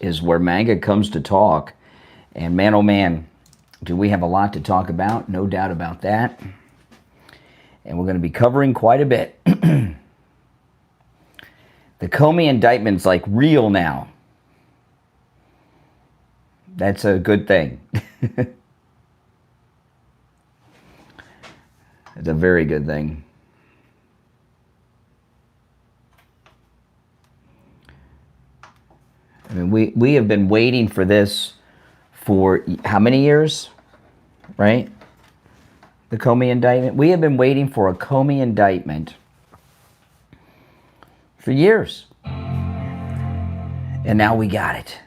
is where MAGA comes to talk. And man, oh man, do we have a lot to talk about, no doubt about that. And we're going to be covering quite a bit. The Comey indictment's like real now. That's a good thing. It's a very good thing. I mean, we have been waiting for this for how many years, right? The Comey indictment. We have been waiting for a Comey indictment for years. And now we got it.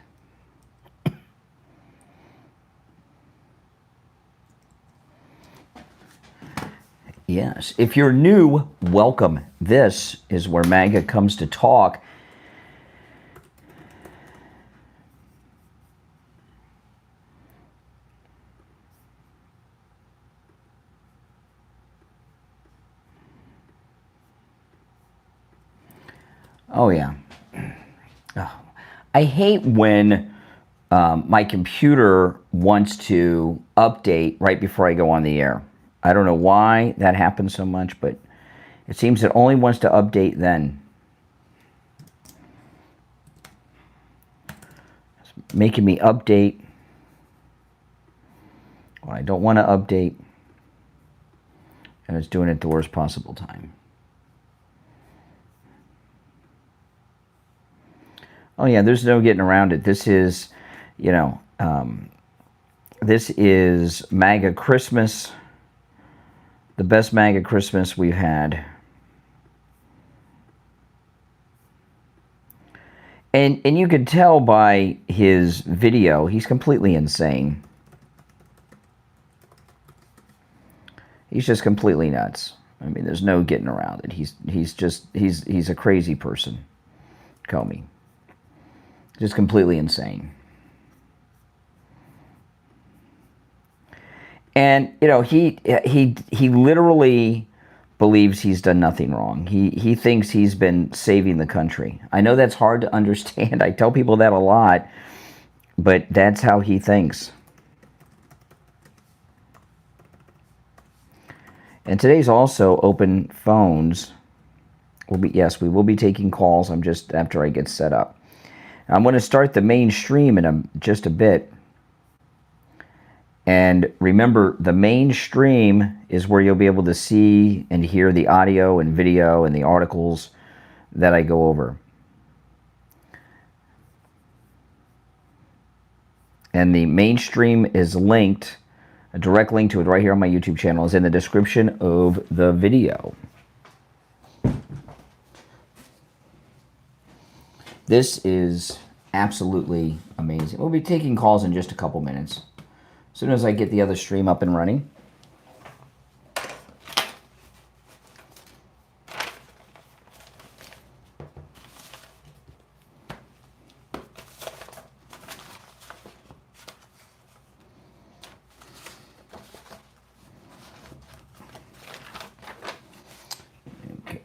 Yes. If you're new, welcome. This is where MAGA comes to talk. Oh, yeah. Oh. I hate when my computer wants to update right before I go on the air. I don't know why that happens so much, but it seems it only wants to update then. It's making me update. Well, I don't want to update. And it's doing it at the worst possible time. Oh, yeah, there's no getting around it. This is, you know, this is MAGA Christmas. The best MAGA Christmas we've had. And you could tell by his video, he's completely insane. He's just completely nuts. I mean, there's no getting around it. He's a crazy person, Comey. Just completely insane. And, you know, he literally believes he's done nothing wrong. He thinks he's been saving the country. I know that's hard to understand. I tell people that a lot, but that's how he thinks. And today's also open phones. Yes, we will be taking calls. I'm just after I get set up. I'm going to start the mainstream in just a bit. And remember, the mainstream is where you'll be able to see and hear the audio and video and the articles that I go over. And the mainstream is linked, a direct link to it right here on my YouTube channel is in the description of the video. This is absolutely amazing. We'll be taking calls in just a couple minutes. As soon as I get the other stream up and running. Okay.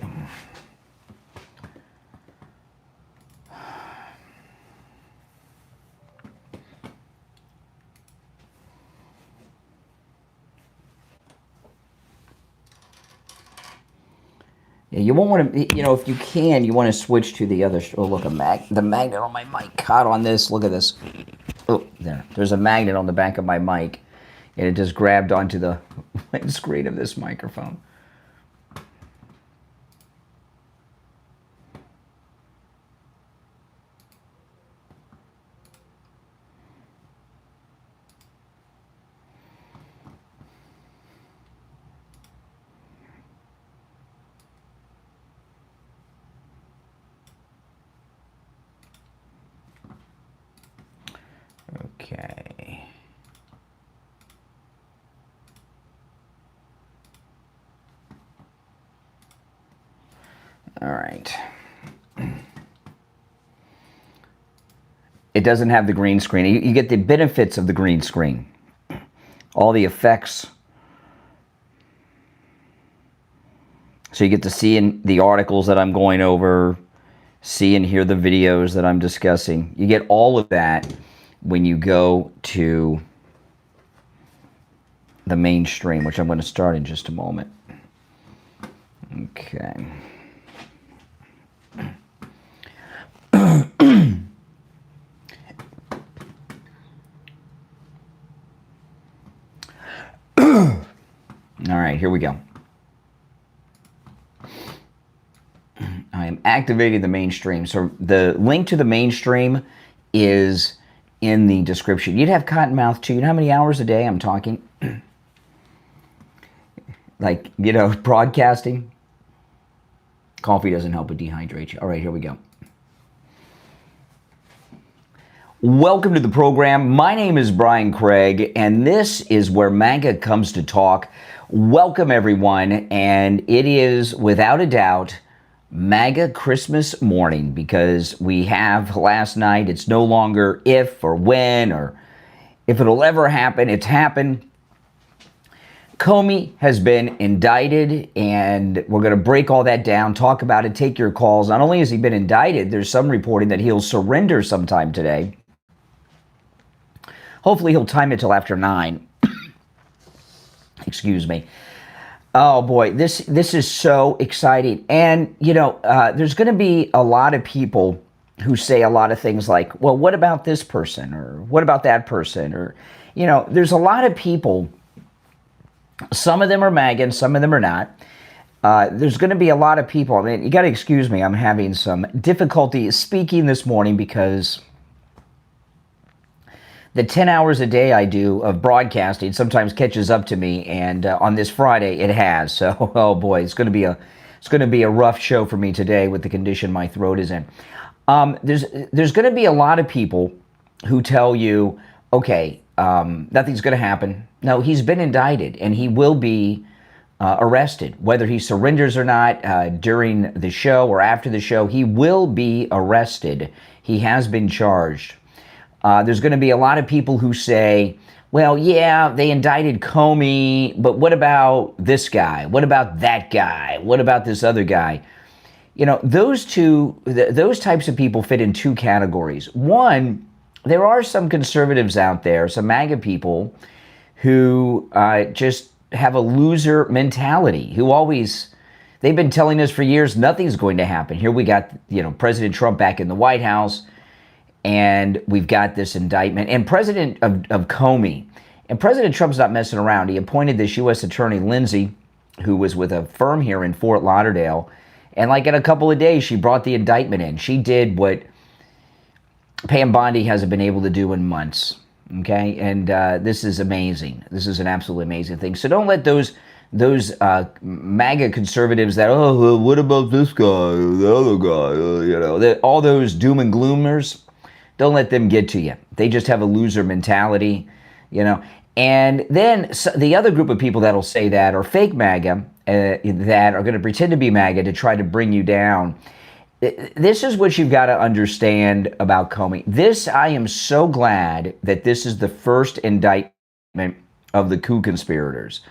Yeah, you won't want to, you know, if you can, you want to switch to the other. Oh, look, the magnet on my mic caught on this. Look at this. Oh, there. There's a magnet on the back of my mic, and it just grabbed onto the screen of this microphone. Okay. All right. It doesn't have the green screen. You get the benefits of the green screen. All the effects. So you get to see in the articles that I'm going over. see and hear the videos that I'm discussing. You get all of that when you go to the mainstream, which I'm going to start in just a moment. Okay. All right, here we go. I am activating the mainstream. So the link to the mainstream is in the description. You'd have cottonmouth too. You know how many hours a day I'm talking? Like, you know, broadcasting. Coffee doesn't help but dehydrate you. All right, here we go. Welcome to the program. My name is Brian Craig, and this is where MAGA comes to talk. Welcome, everyone. And it is, without a doubt, MAGA Christmas morning, because we have last night. It's no longer if or when or if it'll ever happen. It's happened. Comey has been indicted, and we're going to break all that down, talk about it, take your calls. Not only has he been indicted, there's some reporting that he'll surrender sometime today. Hopefully he'll time it till after 9. Excuse me. Oh boy, this is so exciting. And, you know, there's going to be a lot of people who say a lot of things like, well, what about this person? Or what about that person? Or, you know, there's a lot of people. Some of them are MAGA and some of them are not. There's going to be a lot of people. I mean, you got to excuse me. I'm having some difficulty speaking this morning because the 10 hours a day I do of broadcasting sometimes catches up to me, and on this Friday it has. So, oh boy, it's going to be a rough show for me today with the condition my throat is in. There's going to be a lot of people who tell you, okay, nothing's going to happen. No, he's been indicted, and he will be arrested, whether he surrenders or not during the show or after the show. He will be arrested. He has been charged. There's going to be a lot of people who say, well, yeah, they indicted Comey, but what about this guy? What about that guy? What about this other guy? You know, those types of people fit in two categories. One, there are some conservatives out there, some MAGA people, who just have a loser mentality, they've been telling us for years nothing's going to happen. Here we got, you know, President Trump back in the White House, and we've got this indictment. And President of Comey, and President Trump's not messing around. He appointed this U.S. Attorney, Lindsey, who was with a firm here in Fort Lauderdale. And like in a couple of days, she brought the indictment in. She did what Pam Bondi hasn't been able to do in months. Okay, and this is amazing. This is an absolutely amazing thing. So don't let those MAGA conservatives that, oh, well, what about this guy or the other guy, you know, all those doom and gloomers, don't let them get to you. They just have a loser mentality, you know. And then the other group of people that'll say that are fake MAGA, that are going to pretend to be MAGA to try to bring you down. This is what you've got to understand about Comey. I am so glad that this is the first indictment of the coup conspirators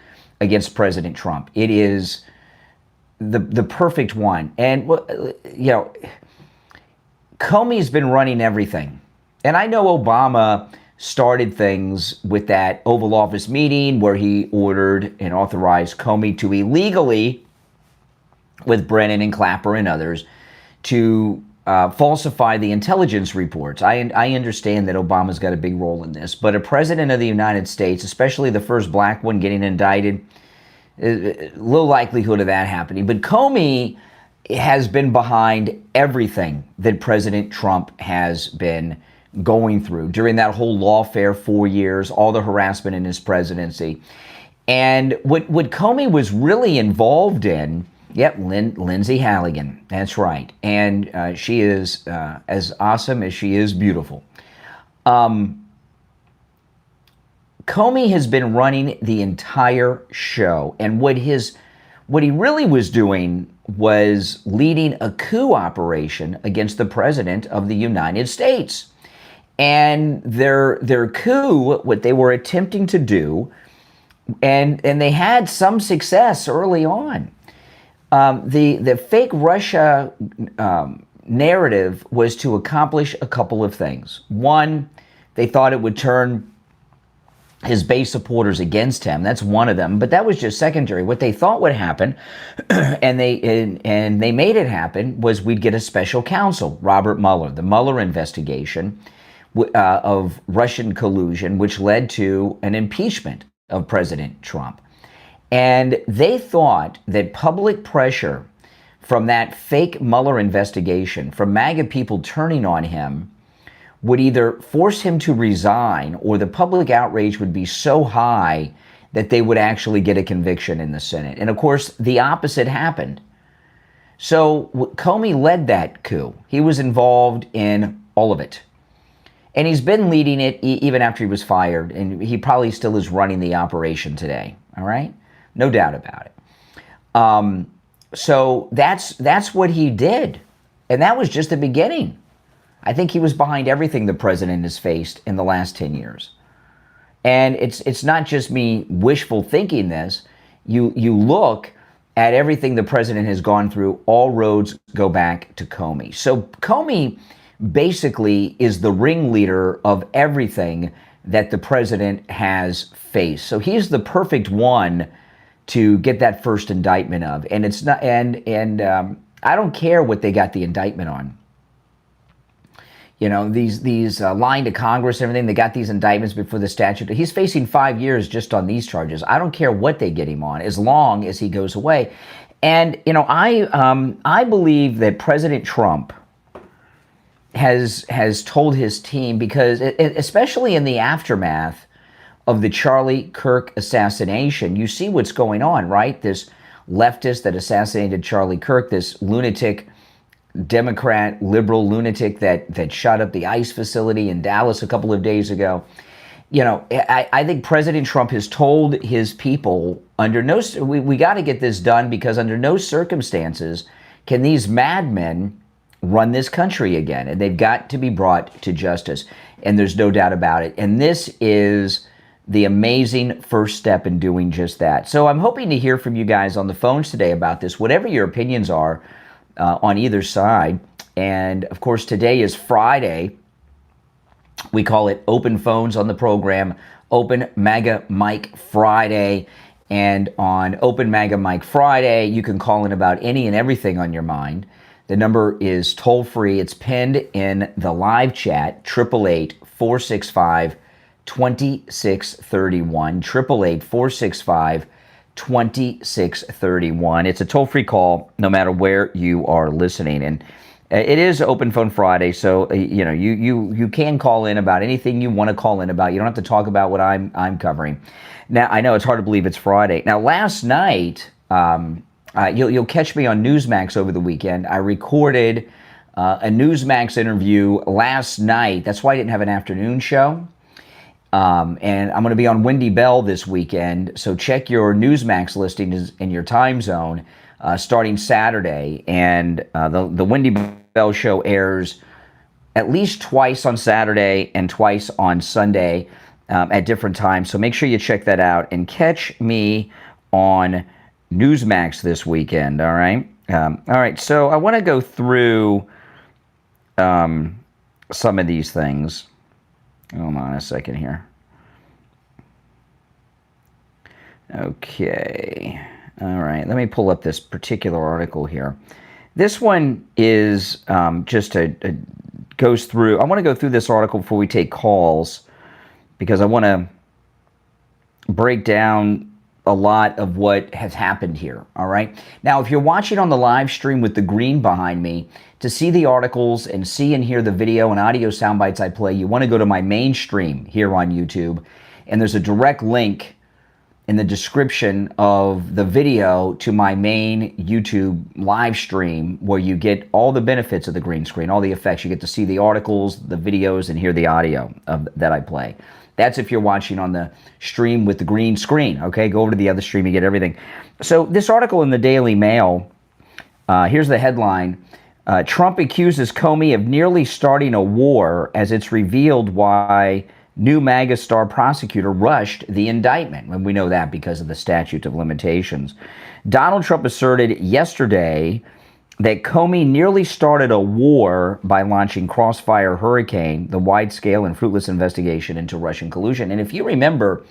against President Trump. It is the perfect one. And, you know, Comey's been running everything. And I know Obama started things with that Oval Office meeting where he ordered and authorized Comey to illegally, with Brennan and Clapper and others, to falsify the intelligence reports. I understand that Obama's got a big role in this, but a president of the United States, especially the first black one getting indicted, low likelihood of that happening. But Comey has been behind everything that President Trump has been going through during that whole lawfare 4 years, all the harassment in his presidency. And what Comey was really involved in, Lindsey Halligan, that's right. And she is as awesome as she is beautiful. Comey has been running the entire show, and what he really was doing was leading a coup operation against the President of the United States. And their coup, what they were attempting to do, and they had some success early on. The fake Russia narrative was to accomplish a couple of things. One, they thought it would turn his base supporters against him. That's one of them, but that was just secondary. What they thought would happen, and they made it happen, was we'd get a special counsel, Robert Mueller, the Mueller investigation of Russian collusion, which led to an impeachment of President Trump. And they thought that public pressure from that fake Mueller investigation, from MAGA people turning on him, would either force him to resign, or the public outrage would be so high that they would actually get a conviction in the Senate. And of course, the opposite happened. So Comey led that coup. He was involved in all of it. And he's been leading it even after he was fired, and he probably still is running the operation today. All right? No doubt about it. So that's what he did. And that was just the beginning. I think he was behind everything the president has faced in the last 10 years. And it's not just me wishful thinking this. You look at everything the president has gone through, all roads go back to Comey. So Comey basically is the ringleader of everything that the president has faced. So he's the perfect one to get that first indictment of. And it's not, and I don't care what they got the indictment on. You know, these lying to Congress and everything, they got these indictments before the statute. He's facing 5 years just on these charges. I don't care what they get him on, as long as he goes away. And, you know, I believe that President Trump has told his team, because especially in the aftermath of the Charlie Kirk assassination, you see what's going on, right? This leftist that assassinated Charlie Kirk, this lunatic Democrat, liberal lunatic that shot up the ICE facility in Dallas a couple of days ago. You know, I think President Trump has told his people, we got to get this done, because under no circumstances can these madmen run this country again, and they've got to be brought to justice. And there's no doubt about it. And this is the amazing first step in doing just that. So I'm hoping to hear from you guys on the phones today about this, whatever your opinions are on either side. And of course, today is Friday. We call it Open Phones on the program, Open MAGA Mike Friday. And on Open MAGA Mike Friday, you can call in about any and everything on your mind. The number is toll free. It's pinned in the live chat, 888-465-2631, 888-465-2631. It's a toll-free call no matter where you are listening. And it is Open Phone Friday, so you know, you can call in about anything you want to call in about. You don't have to talk about what I'm covering. Now, I know it's hard to believe it's Friday. Now, last night, you'll catch me on Newsmax over the weekend. I recorded a Newsmax interview last night. That's why I didn't have an afternoon show. And I'm going to be on Wendy Bell this weekend, so check your Newsmax listings in your time zone starting Saturday. And the Wendy Bell show airs at least twice on Saturday and twice on Sunday at different times. So make sure you check that out and catch me on Newsmax this weekend, all right? All right, so I want to go through some of these things. Hold on a second here. Okay. All right. Let me pull up this particular article here. This one is goes through. I want to go through this article before we take calls, because I want to break down a lot of what has happened here. All right. Now, if you're watching on the live stream with the green behind me, to see the articles and see and hear the video and audio sound bites I play, you want to go to my main stream here on YouTube. And there's a direct link in the description of the video to my main YouTube live stream, where you get all the benefits of the green screen, all the effects. You get to see the articles, the videos, and hear the audio that I play. That's if you're watching on the stream with the green screen. Okay, go over to the other stream, you get everything. So this article in the Daily Mail, here's the headline. Trump accuses Comey of nearly starting a war as it's revealed why new MAGA star prosecutor rushed the indictment. And we know that because of the statute of limitations. Donald Trump asserted yesterday that Comey nearly started a war by launching Crossfire Hurricane, the wide-scale and fruitless investigation into Russian collusion. And if you remember,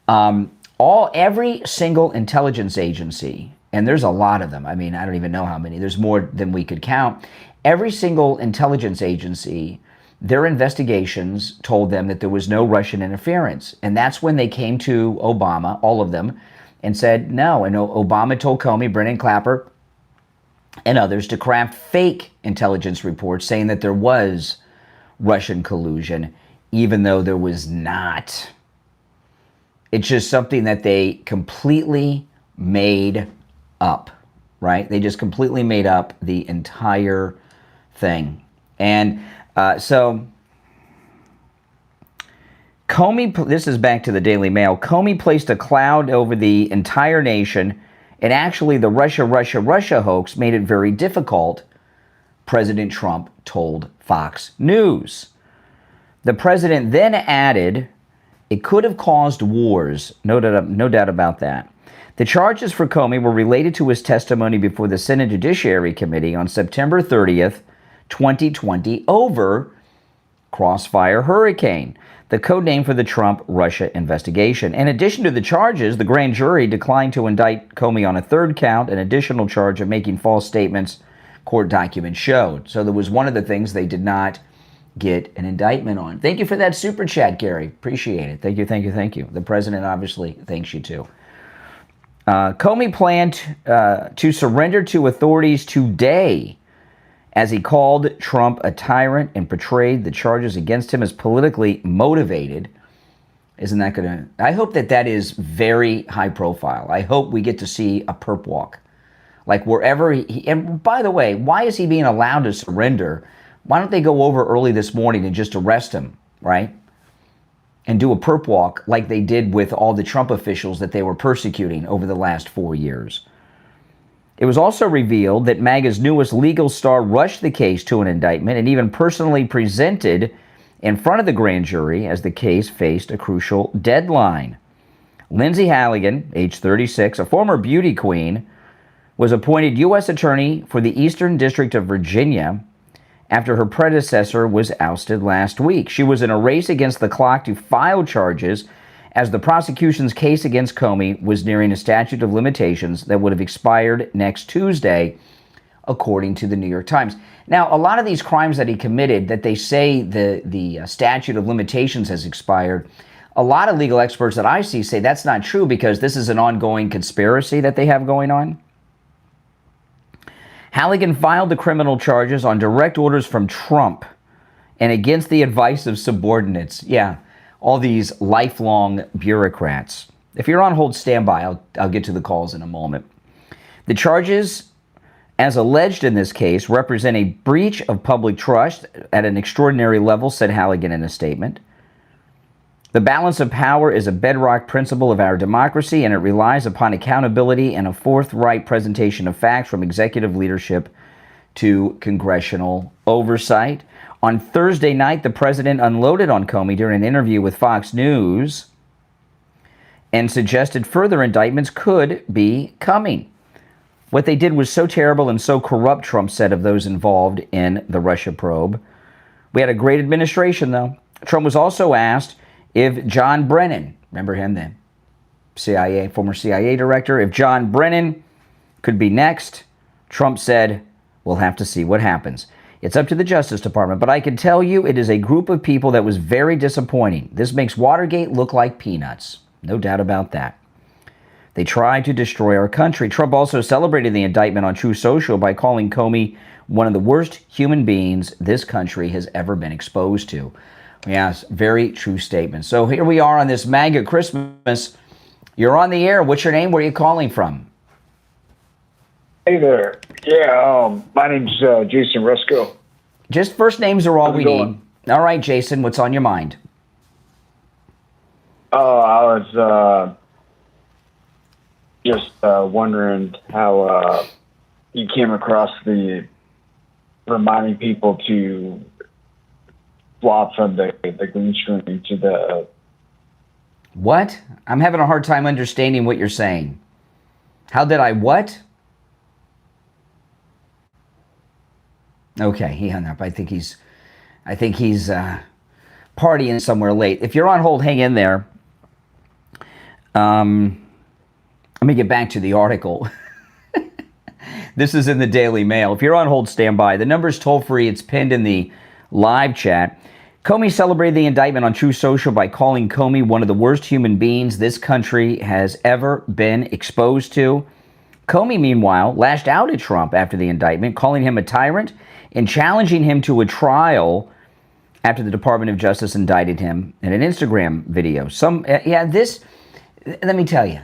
every single intelligence agency, and there's a lot of them. I mean, I don't even know how many. There's more than we could count. Every single intelligence agency, their investigations told them that there was no Russian interference. And that's when they came to Obama, all of them, and said no. And Obama told Comey, Brennan Clapper, and others to craft fake intelligence reports saying that there was Russian collusion, even though there was not. It's just something that they completely made up, right? They just completely made up the entire thing. And so Comey, this is back to the Daily Mail, Comey placed a cloud over the entire nation, and actually the Russia hoax made it very difficult, President Trump told Fox News. The president then added, it could have caused wars, no doubt about that. The charges for Comey were related to his testimony before the Senate Judiciary Committee on September 30th, 2020 over Crossfire Hurricane, the code name for the Trump-Russia investigation. In addition to the charges, the grand jury declined to indict Comey on a third count, an additional charge of making false statements, court documents showed. So there was one of the things they did not get an indictment on. Thank you for that super chat, Gary. Appreciate it. Thank you. The president obviously thanks you too. Comey planned to surrender to authorities today as he called Trump a tyrant and portrayed the charges against him as politically motivated. Isn't that going to... I hope that is very high profile. I hope we get to see a perp walk. Like wherever he... And by the way, why is he being allowed to surrender? Why don't they go over early this morning and just arrest him, right? And do a perp walk like they did with all the Trump officials that they were persecuting over the last 4 years. It was also revealed that MAGA's newest legal star rushed the case to an indictment and even personally presented in front of the grand jury as the case faced a crucial deadline. Lindsey Halligan, age 36, a former beauty queen, was appointed U.S. Attorney for the Eastern District of Virginia after her predecessor was ousted last week. She was in a race against the clock to file charges as the prosecution's case against Comey was nearing a statute of limitations that would have expired next Tuesday, according to the New York Times. Now, a lot of these crimes that he committed, that they say the statute of limitations has expired, a lot of legal experts that I see say that's not true because this is an ongoing conspiracy that they have going on. Halligan filed the criminal charges on direct orders from Trump and against the advice of subordinates. Yeah, all these lifelong bureaucrats. If you're on hold, stand by. I'll get to the calls in a moment. The charges, as alleged in this case, represent a breach of public trust at an extraordinary level, said Halligan in a statement. The balance of power is a bedrock principle of our democracy, and it relies upon accountability and a forthright presentation of facts from executive leadership to congressional oversight. On Thursday night, the president unloaded on Comey during an interview with Fox News and suggested further indictments could be coming. What they did was so terrible and so corrupt, Trump said of those involved in the Russia probe. We had a great administration, though. Trump was also asked if John Brennan, remember him then, former CIA director, if John Brennan could be next. Trump said, we'll have to see what happens. It's up to the Justice Department, but I can tell you it is a group of people that was very disappointing. This makes Watergate look like peanuts. No doubt about that. They tried to destroy our country. Trump also celebrated the indictment on Truth Social by calling Comey one of the worst human beings this country has ever been exposed to. Yes, very true statement. So here we are on this MAGA Christmas. You're on the air. What's your name? Where are you calling from? Hey there. Yeah, my name's Jason Rusco. Just first names are all we need. All right, Jason, what's on your mind? Oh, I was just wondering how you came across the reminding people to swap from the green screen to the... What? I'm having a hard time understanding what you're saying. How did I what? Okay, he hung up. I think he's partying somewhere late. If you're on hold, hang in there. Let me get back to the article. This is in the Daily Mail. If you're on hold, stand by. The number's toll free. It's pinned in the live chat. Comey celebrated the indictment on Truth Social by calling Comey one of the worst human beings this country has ever been exposed to. Comey, meanwhile, lashed out at Trump after the indictment, calling him a tyrant and challenging him to a trial after the Department of Justice indicted him in an Instagram video. Let me tell you,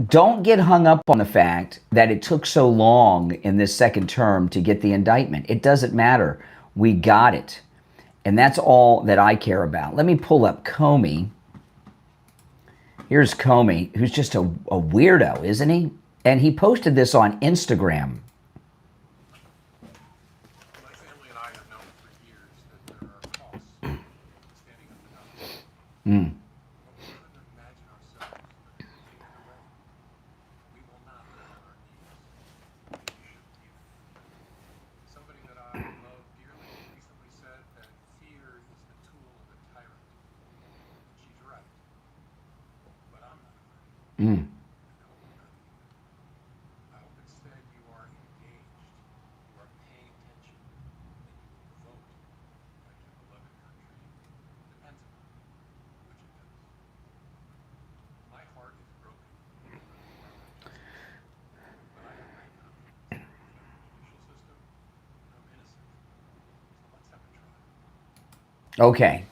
don't get hung up on the fact that it took so long in this second term to get the indictment. It doesn't matter. We got it. And that's all that I care about. Let me pull up Comey. Here's Comey, who's just a weirdo, isn't he? And he posted this on Instagram. My family and I have known for years that there are costs standing up to government. But we couldn't imagine ourselves taken away. We will not live on our knees. We should be. Somebody that I love dearly recently said that fear is the tool of the tyrant. And she's right. But I'm not right. I hope instead you are engaged, you are paying attention, and you will vote like your beloved country depends upon it, which it does. My heart is broken for the Department of Justice, but I have great confidence in our judicial system, and I'm innocent. So let's have a trial. Okay.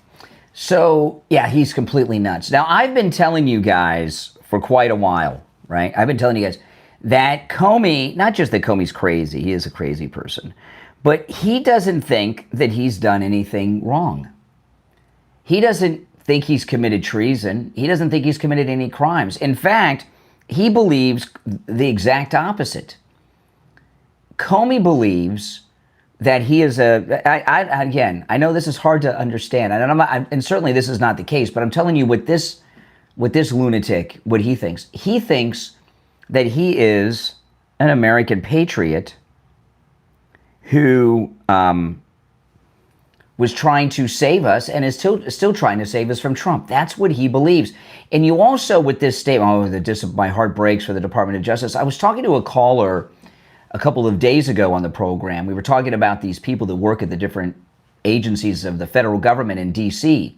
So, yeah, he's completely nuts. Now, I've been telling you guys for quite a while, right? I've been telling you guys that Comey, not just that Comey's crazy, he is a crazy person, but he doesn't think that he's done anything wrong. He doesn't think he's committed treason. He doesn't think he's committed any crimes. In fact, he believes the exact opposite. Comey believes that he is again, I know this is hard to understand, and certainly this is not the case, but I'm telling you what this lunatic, what he thinks. He thinks that he is an American patriot who was trying to save us and is still trying to save us from Trump. That's what he believes. And you also, with this statement, my heart breaks for the Department of Justice. I was talking to a caller a couple of days ago on the program. We were talking about these people that work at the different agencies of the federal government in D.C.,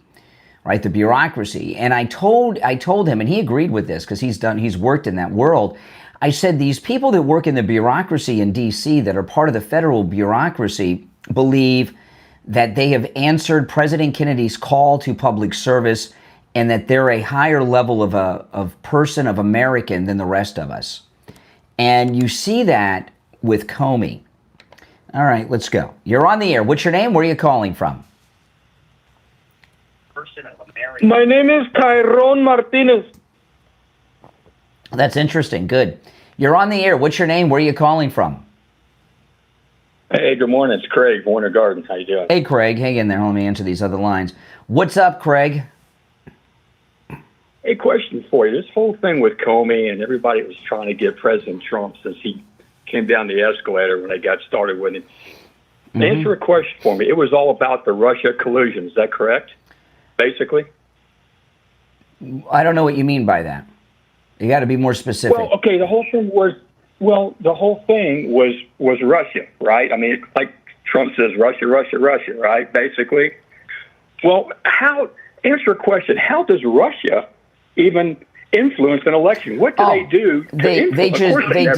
right, the bureaucracy. And I told him, and he agreed with this because he's worked in that world. I said, these people that work in the bureaucracy in D.C. that are part of the federal bureaucracy believe that they have answered President Kennedy's call to public service and that they're a higher level of person, of American than the rest of us. And you see that with Comey. All right, let's go. You're on the air. What's your name? Where are you calling from? My name is Tyrone Martinez. That's interesting. Good. You're on the air. What's your name? Where are you calling from? Hey, good morning. It's Craig, Warner Garden. How you doing? Hey, Craig. Hang in there. Let me answer these other lines. What's up, Craig? Hey, question for you. This whole thing with Comey and everybody was trying to get President Trump since he came down the escalator when they got started with him. Answer a question for me. It was all about the Russia collusion. Is that correct? Basically? I don't know what you mean by that. You got to be more specific. Well, okay, the whole thing was Russia, right? I mean, like Trump says, Russia, Russia, Russia, right? Basically. Well, answer a question. How does Russia even influence an election? What do they do? They just made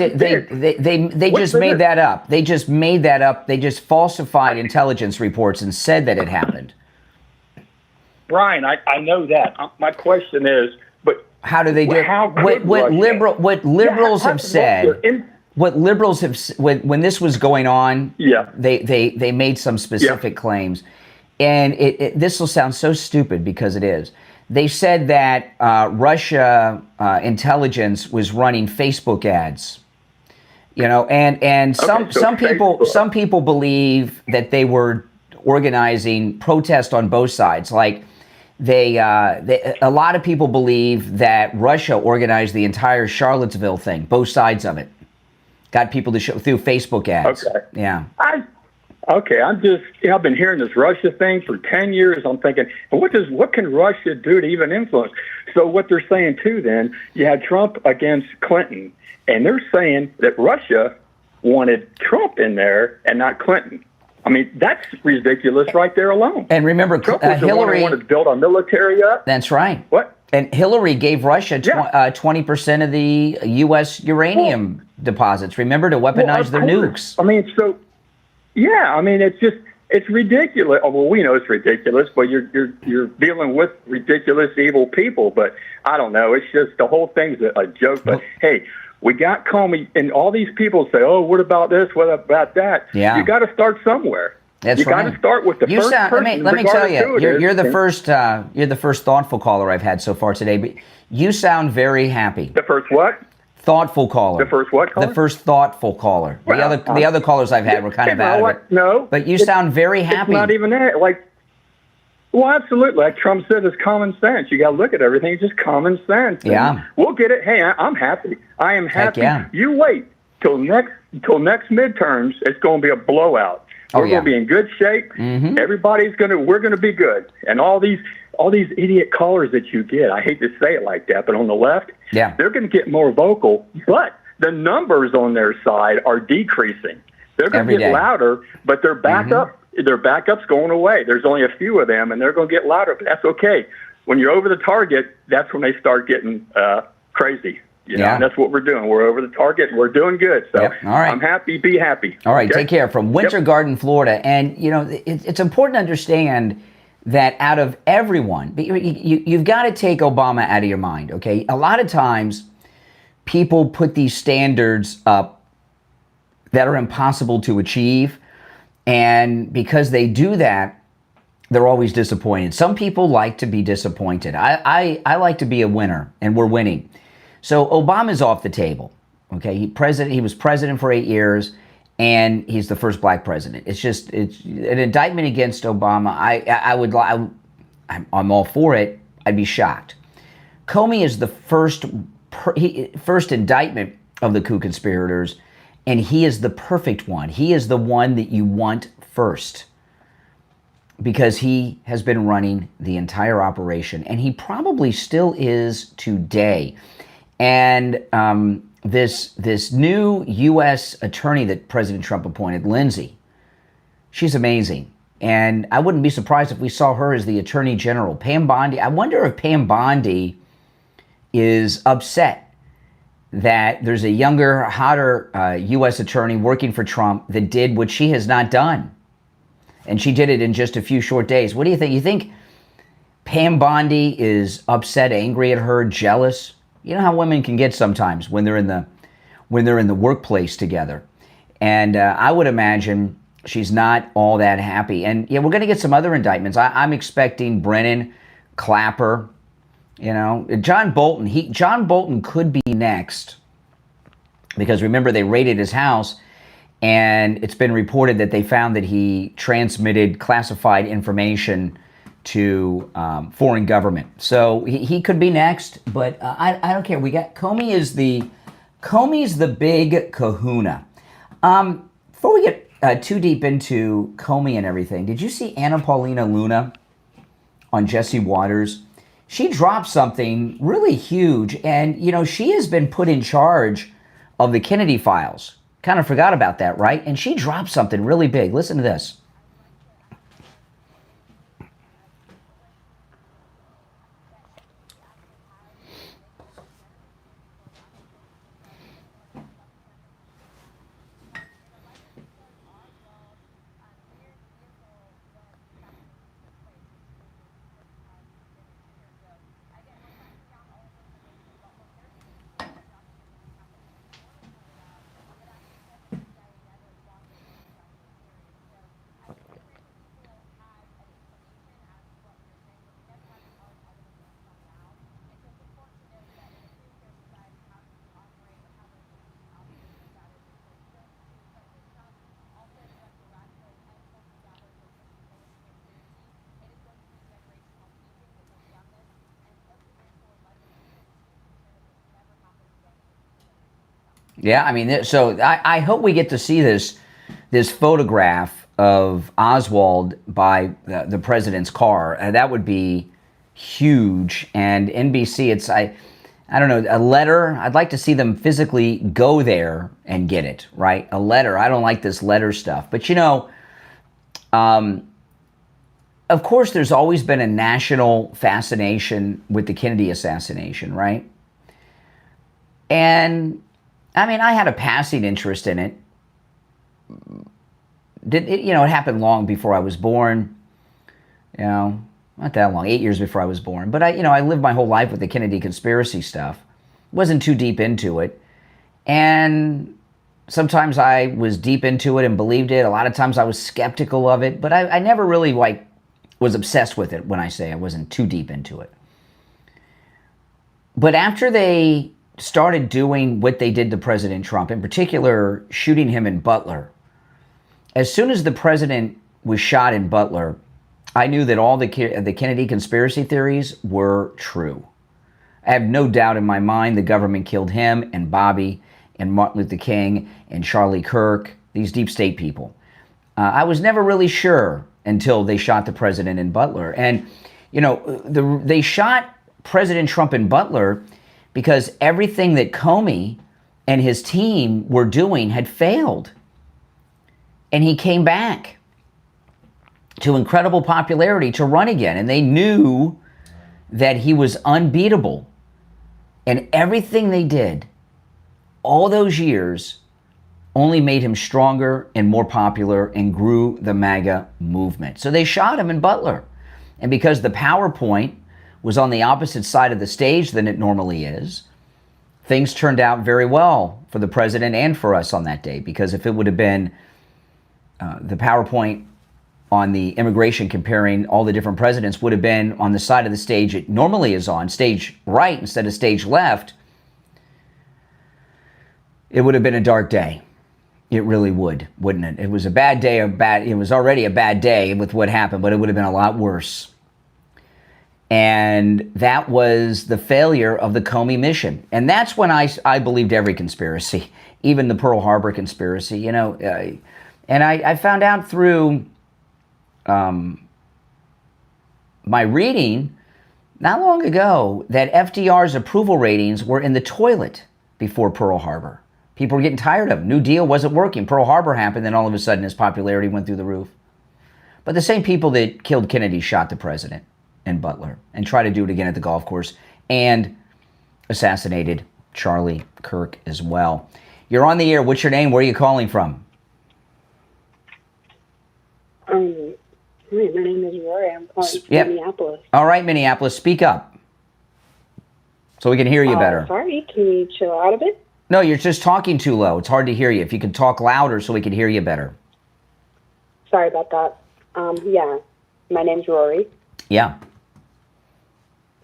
that up. They just made that up. They just falsified intelligence reports and said that it happened. Brian, I know that. My question is, but how do they do it? What liberals have said? What liberals have when this was going on? Yeah. They made some specific claims, and this will sound so stupid because it is. They said that Russia intelligence was running Facebook ads, and some people believe that they were organizing protest on both sides. Like a lot of people believe that Russia organized the entire Charlottesville thing, both sides of it, Got people to show through Facebook ads. Okay. Yeah. I've been hearing this Russia thing for 10 years. I'm thinking, what can Russia do to even influence? So what they're saying too, then you had Trump against Clinton, and they're saying that Russia wanted Trump in there and not Clinton. I mean, that's ridiculous right there alone. And remember, Trump was the one Hillary who wanted to build our military up. That's right. What? And Hillary gave Russia 20% of the U.S. uranium deposits. Remember, to weaponize their nukes. I mean, it's ridiculous. Oh, well, we know it's ridiculous, but you're dealing with ridiculous, evil people. But I don't know. It's just the whole thing's a joke. But hey, we got Comey, and all these people say, "Oh, what about this? What about that?" Yeah. You got to start somewhere. That's you right. got to start with the first person. Let me tell you, you're you're the first thoughtful caller I've had so far today. But you sound very happy. The first what? Thoughtful caller. The first what caller? The first thoughtful caller. Well, the other callers I've had were kind of out of it. No. But you sound very happy. It's not even that. Well, absolutely. Like Trump said, it's common sense. You got to look at everything. It's just common sense. Yeah. And we'll get it. Hey, I'm happy. I am happy. Yeah. You wait till next midterms. It's going to be a blowout. We're going to be in good shape. Mm-hmm. We're going to be good. And all these idiot callers that you get, I hate to say it like that, but on the left, they're going to get more vocal, but the numbers on their side are decreasing. They're going to get louder, but their backup, their backup's going away. There's only a few of them, and they're going to get louder, but that's okay. When you're over the target, that's when they start getting crazy. You know, and that's what we're doing. We're over the target. We're doing good. So all right. I'm happy. Be happy. All right. Take care. From Winter Garden, Florida. And, you know, it's important to understand that out of everyone, you've got to take Obama out of your mind, okay? A lot of times people put these standards up that are impossible to achieve. And because they do that, they're always disappointed. Some people like to be disappointed. I like to be a winner, and we're winning. So Obama's off the table, okay? He was president for 8 years, and he's the first black president. It's an indictment against Obama. I'm all for it. I'd be shocked. Comey is the first indictment of the coup conspirators, and he is the perfect one. He is the one that you want first, because he has been running the entire operation, and he probably still is today. And this new U.S. attorney that President Trump appointed, Lindsey, she's amazing. And I wouldn't be surprised if we saw her as the Attorney General. Pam Bondi, I wonder if Pam Bondi is upset that there's a younger, hotter U.S. attorney working for Trump that did what she has not done. And she did it in just a few short days. What do you think? You think Pam Bondi is upset, angry at her, jealous? You know how women can get sometimes when they're in the workplace together. And I would imagine she's not all that happy. And yeah, we're going to get some other indictments. I'm expecting Brennan, Clapper, you know, John Bolton. John Bolton could be next, because remember, they raided his house, and it's been reported that they found that he transmitted classified information to foreign government. So he could be next, but I don't care. We got Comey's the big kahuna. Before we get too deep into Comey and everything, did you see Anna Paulina Luna on Jesse Waters? She dropped something really huge, and you know, she has been put in charge of the Kennedy files. Kind of forgot about that, right? And she dropped something really big. Listen to this. Yeah, I mean, so I hope we get to see this photograph of Oswald by the president's car. That would be huge. And NBC, I don't know, a letter. I'd like to see them physically go there and get it, right? A letter. I don't like this letter stuff. But, of course, there's always been a national fascination with the Kennedy assassination, right? And, I mean, I had a passing interest in it. It happened long before I was born. Not that long, 8 years before I was born. But I lived my whole life with the Kennedy conspiracy stuff. Wasn't too deep into it. And sometimes I was deep into it and believed it. A lot of times I was skeptical of it. But I never really, was obsessed with it when I say I wasn't too deep into it. But after they started doing what they did to President Trump, in particular, shooting him in Butler, as soon as the president was shot in Butler, I knew that all the Kennedy conspiracy theories were true. I have no doubt in my mind the government killed him and Bobby and Martin Luther King and Charlie Kirk, these deep state people. I was never really sure until they shot the president in Butler. And, they shot President Trump in Butler because everything that Comey and his team were doing had failed. And he came back to incredible popularity to run again. And they knew that he was unbeatable. And everything they did all those years only made him stronger and more popular and grew the MAGA movement. So they shot him in Butler. And because the PowerPoint was on the opposite side of the stage than it normally is, things turned out very well for the president and for us on that day. Because if it would have been the PowerPoint on the immigration comparing all the different presidents would have been on the side of the stage it normally is on, stage right instead of stage left, it would have been a dark day. It really would, wouldn't it? It was a bad day, it was already a bad day with what happened, but it would have been a lot worse. And that was the failure of the Comey mission. And that's when I believed every conspiracy, even the Pearl Harbor conspiracy, and I found out through my reading not long ago that FDR's approval ratings were in the toilet before Pearl Harbor. People were getting tired of him. New Deal wasn't working. Pearl Harbor happened, then all of a sudden his popularity went through the roof. But the same people that killed Kennedy shot the president in Butler and tried to do it again at the golf course and assassinated Charlie Kirk as well. You're on the air. What's your name? Where are you calling from? Hi, my name is Rory. I'm calling from Minneapolis. All right, Minneapolis, speak up so we can hear you better. Sorry, can you chill out a bit? No, you're just talking too low. It's hard to hear you. If you could talk louder so we can hear you better. Sorry about that. My name's Rory. Yeah.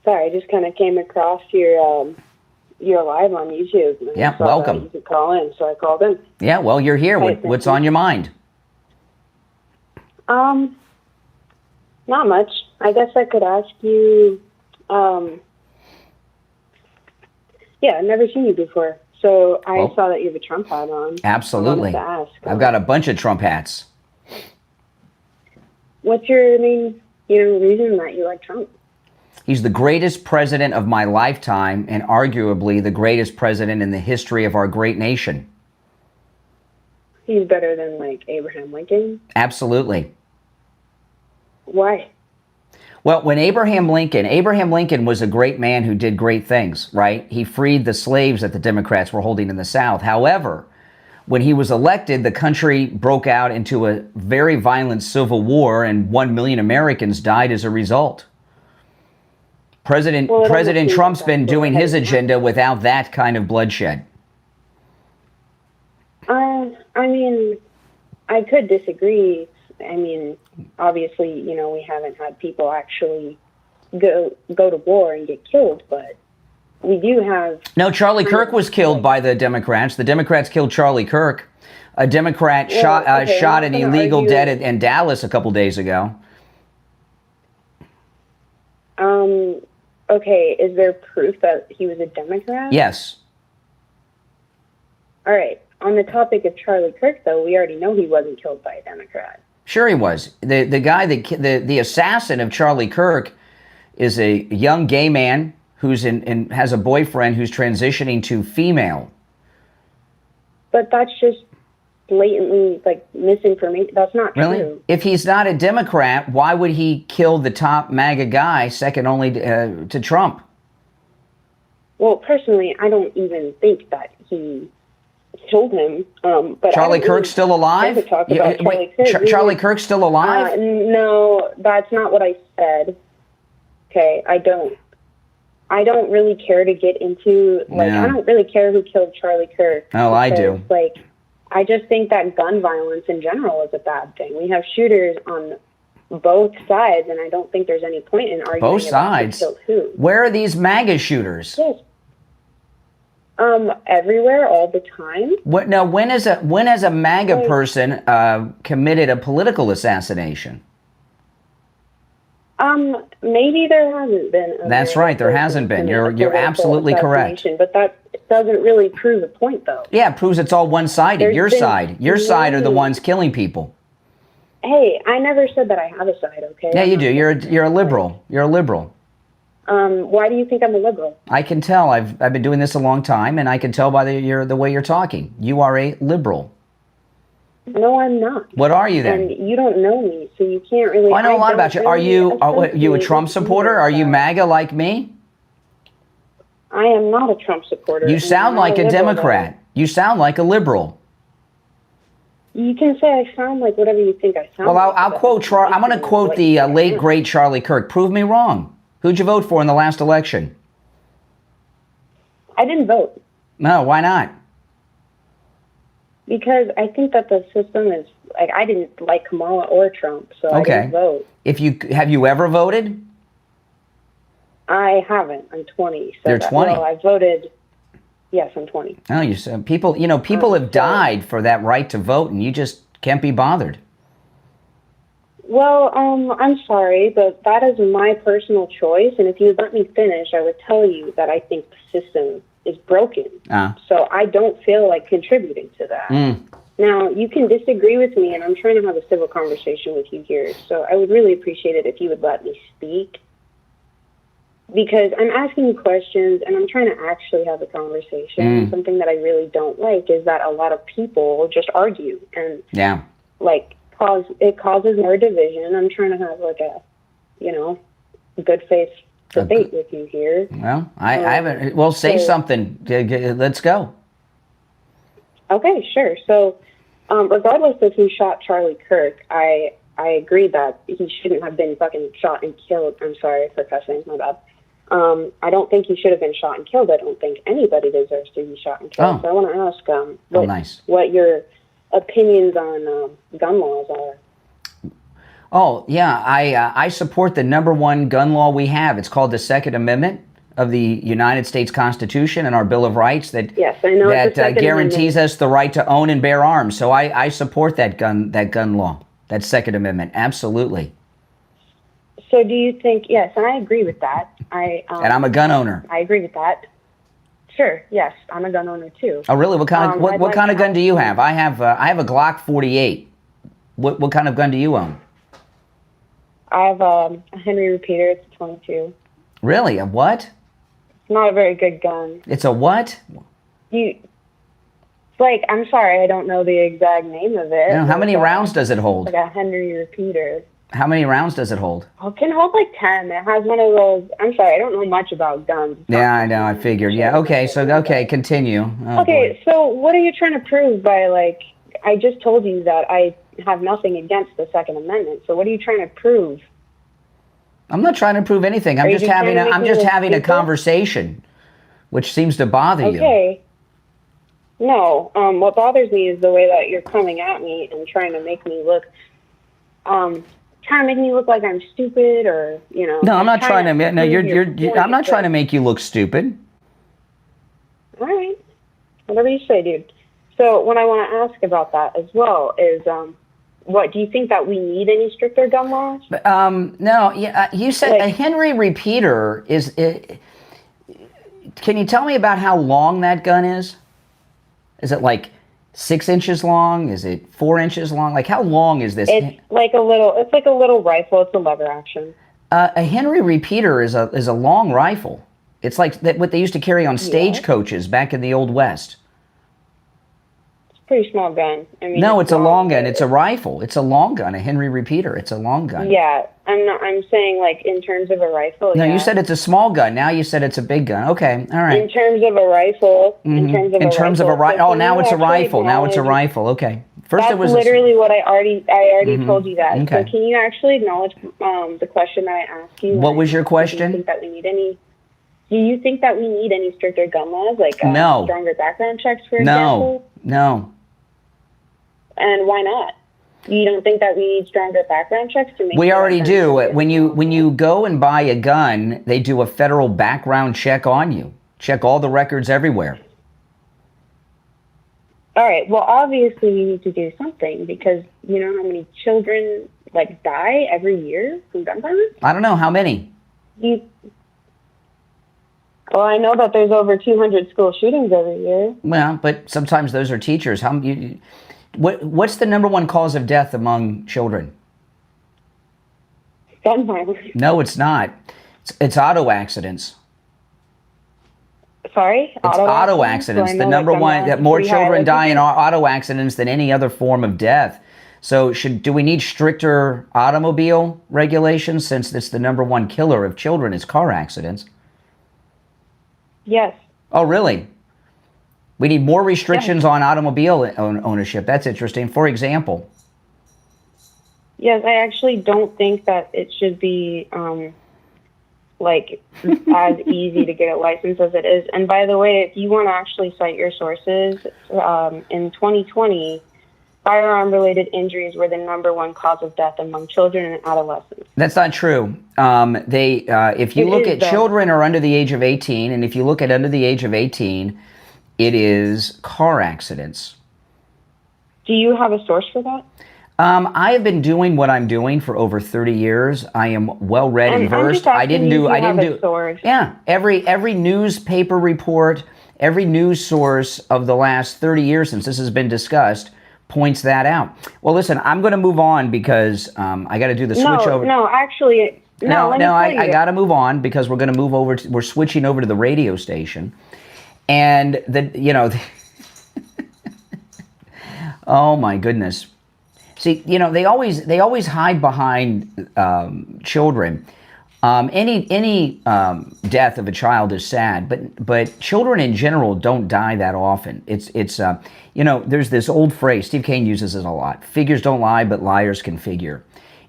Sorry, I just kind of came across your live on YouTube. And yeah, I saw welcome. that you could call in, so I called in. Yeah, well, you're here. What's on your mind? Not much. I guess I could ask you, I've never seen you before. So I saw that you have a Trump hat on. Absolutely. I wanted to ask, I've got a bunch of Trump hats. What's your main, reason that you like Trump? He's the greatest president of my lifetime and arguably the greatest president in the history of our great nation. He's better than, Abraham Lincoln? Absolutely. Why? Well, when Abraham Lincoln was a great man who did great things, right? He freed the slaves that the Democrats were holding in the South. However, when he was elected, the country broke out into a very violent civil war and 1 million Americans died as a result. President Trump's been doing his agenda without that kind of bloodshed. I could disagree. Obviously, we haven't had people actually go to war and get killed, but we do have... No, Charlie Kirk was killed by the Democrats. The Democrats killed Charlie Kirk. A Democrat shot an illegal dead in Dallas a couple days ago. Okay, is there proof that he was a Democrat? Yes. All right. On the topic of Charlie Kirk, though, we already know he wasn't killed by a Democrat. Sure he was. The guy, the assassin of Charlie Kirk is a young gay man who's and has a boyfriend who's transitioning to female. But that's just blatantly, like, misinformation. That's not Really? true. If he's not a Democrat, why would he kill the top MAGA guy, second only to Trump? Well, personally, I don't even think that he killed him. But Charlie I don't Kirk's still alive? care to talk about Charlie Kirk. Charlie Kirk's still alive? No, that's not what I said. Okay, I don't really care to get into, like, Yeah. I don't really care who killed Charlie Kirk. Oh, I do. Because, like, I just think that gun violence in general is a bad thing. We have shooters on both sides, and I don't think there's any point in arguing Both about who sides? killed who. Where are these MAGA shooters? Yes. Everywhere, all the time. What, now, when has a MAGA person committed a political assassination? Maybe there hasn't been. That's right, there hasn't been. You're absolutely correct. But that doesn't really prove a point, though. Yeah, it proves it's all one-sided. There's Your been side are the many- ones killing people. Hey, I never said that I have a side, okay? Yeah, you do. You're a liberal. You're a liberal. Why do you think I'm a liberal? I can tell. I've been doing this a long time, and I can tell by the way you're talking. You are a liberal. No, I'm not. What are you then? And you don't know me, so you can't really. Well, I know a lot about you. Are you a associate Trump with supporter? either Are you side. MAGA like me? I am not a Trump supporter. You and sound I'm not like a liberal, Democrat. You sound like a liberal. though. You can say I sound like whatever you think I sound Well, like. I'll but quote. that doesn't I'm going to make me quote what the you think I late am. great Charlie Kirk. Prove me wrong. Who'd you vote for in the last election? I didn't vote No, why not? because I think that the system is like I didn't like Kamala or Trump, so I Okay. didn't vote. Have you ever voted? I haven't. I'm 20. So You're 20. Well, I voted. Yes, I'm 20. Oh, you said people. You know, people have died for that right to vote, and you just can't be bothered. Well, I'm sorry, but that is my personal choice, and if you'd let me finish, I would tell you that I think the system is broken. So I don't feel like contributing to that. Now, you can disagree with me, and I'm trying to have a civil conversation with you here, so I would really appreciate it if you would let me speak. Because I'm asking you questions, and I'm trying to actually have a conversation. Something that I really don't like is that a lot of people just argue, and Yeah. like it causes more division. I'm trying to have like a, good faith debate with you here. Well, I haven't. Well, say something. Let's go. Okay, sure. So, regardless of who shot Charlie Kirk, I agree that he shouldn't have been fucking shot and killed. I'm sorry for cussing, my bad. I don't think he should have been shot and killed. I don't think anybody deserves to be shot and killed. Oh. So I want to ask Nice. what your opinions on gun laws are. Oh, yeah. I support the #1 gun law we have. It's called the Second Amendment of the United States Constitution and our Bill of Rights that Yes, I know it's the that Second guarantees Amendment. us the right to own and bear arms. So I support that gun law, that Second Amendment. Absolutely. So do you think? Yes, and I agree with that. And I'm a gun owner. I agree with that. Sure. Yes, I'm a gun owner too. Oh, really? What kind of what I'd what like kind to of gun ask do you you- have? I have a Glock 48. What kind of gun do you own? I have a Henry repeater. It's a 22. Really? A what? It's not a very good gun. It's a what? I'm sorry, I don't know the exact name of it. How many rounds does it hold? Like a Henry repeater. How many rounds does it hold? It can hold like 10. It has one of those. I'm sorry, I don't know much about guns. Yeah, I know. I figured. Yeah. Okay. So continue. Oh, Okay, boy. so what are you trying to prove by I just told you that I have nothing against the Second Amendment. So what are you trying to prove? I'm not trying to prove anything. I'm Are you just just having trying to I'm make just me look having a stupid? conversation, which seems to bother you. Okay. No, what bothers me is the way that you're coming at me and trying to make me look, like I'm stupid or, No, I'm not trying to. No, prove your you're. point, I'm not trying but- to make you look stupid. All right. Whatever you say, dude. So what I want to ask about that as well is, what do you think that we need any stricter gun laws? No. Yeah. You said a Henry repeater is. Can you tell me about how long that gun is? Is it like 6 inches long? Is it 4 inches long? Like, how long is this? It's like a little rifle. It's a lever action. A Henry repeater is a long rifle. It's like what they used to carry on stagecoaches back in the Old West. Pretty small gun. I mean, no, it's a long gun. It's a rifle. It's a long gun. A Henry repeater. It's a long gun. Yeah, I'm saying like in terms of a rifle. No, yeah. you said it's a small gun. Now you said it's a big gun. Okay, all right. In terms of a rifle. In terms of a rifle. Oh, now it's a rifle. Now it's a rifle. Okay. First That's it was literally what I already told you that. Okay. So can you actually acknowledge the question that I asked you? What was your question? Do you think that we need any stricter gun laws, like No. stronger background checks, for example? No. And why not? You don't think that we need stronger background checks to make? We already do. When you go and buy a gun, they do a federal background check on you. Check all the records everywhere. All right. Well, obviously we need to do something, because you know how many children die every year from gun violence? I don't know how many. Well, I know that there's over 200 school shootings every year. Well, but sometimes those are teachers. What's the number one cause of death among children? Gun violence. No, it's not. It's auto accidents. Sorry? It's auto accidents. The number one, that more children die in auto accidents than any other form of death. So do we need stricter automobile regulations, since it's the number one killer of children is car accidents? Yes. Oh, really? We need more restrictions on automobile ownership. That's interesting. For example? Yes, I actually don't think that it should be as easy to get a license as it is. And by the way, if you want to actually cite your sources, in 2020, firearm-related injuries were the number one cause of death among children and adolescents. That's not true. If you look at children are under the age of 18, and if you look at under the age of 18, it is car accidents. Do you have a source for that? I have been doing what I'm doing for over 30 years. I am well read and versed. I didn't do. Yeah, every newspaper report, every news source of the last 30 years since this has been discussed points that out. Well, listen, I'm going to move on because I got to do the switch over. I got to move on because we're going to move over. We're switching over to the radio station, and oh my goodness. See, they always hide behind children. Any death of a child is sad, but children in general don't die that often. It's there's this old phrase, Steve Kane uses it a lot: figures don't lie, but liars can figure.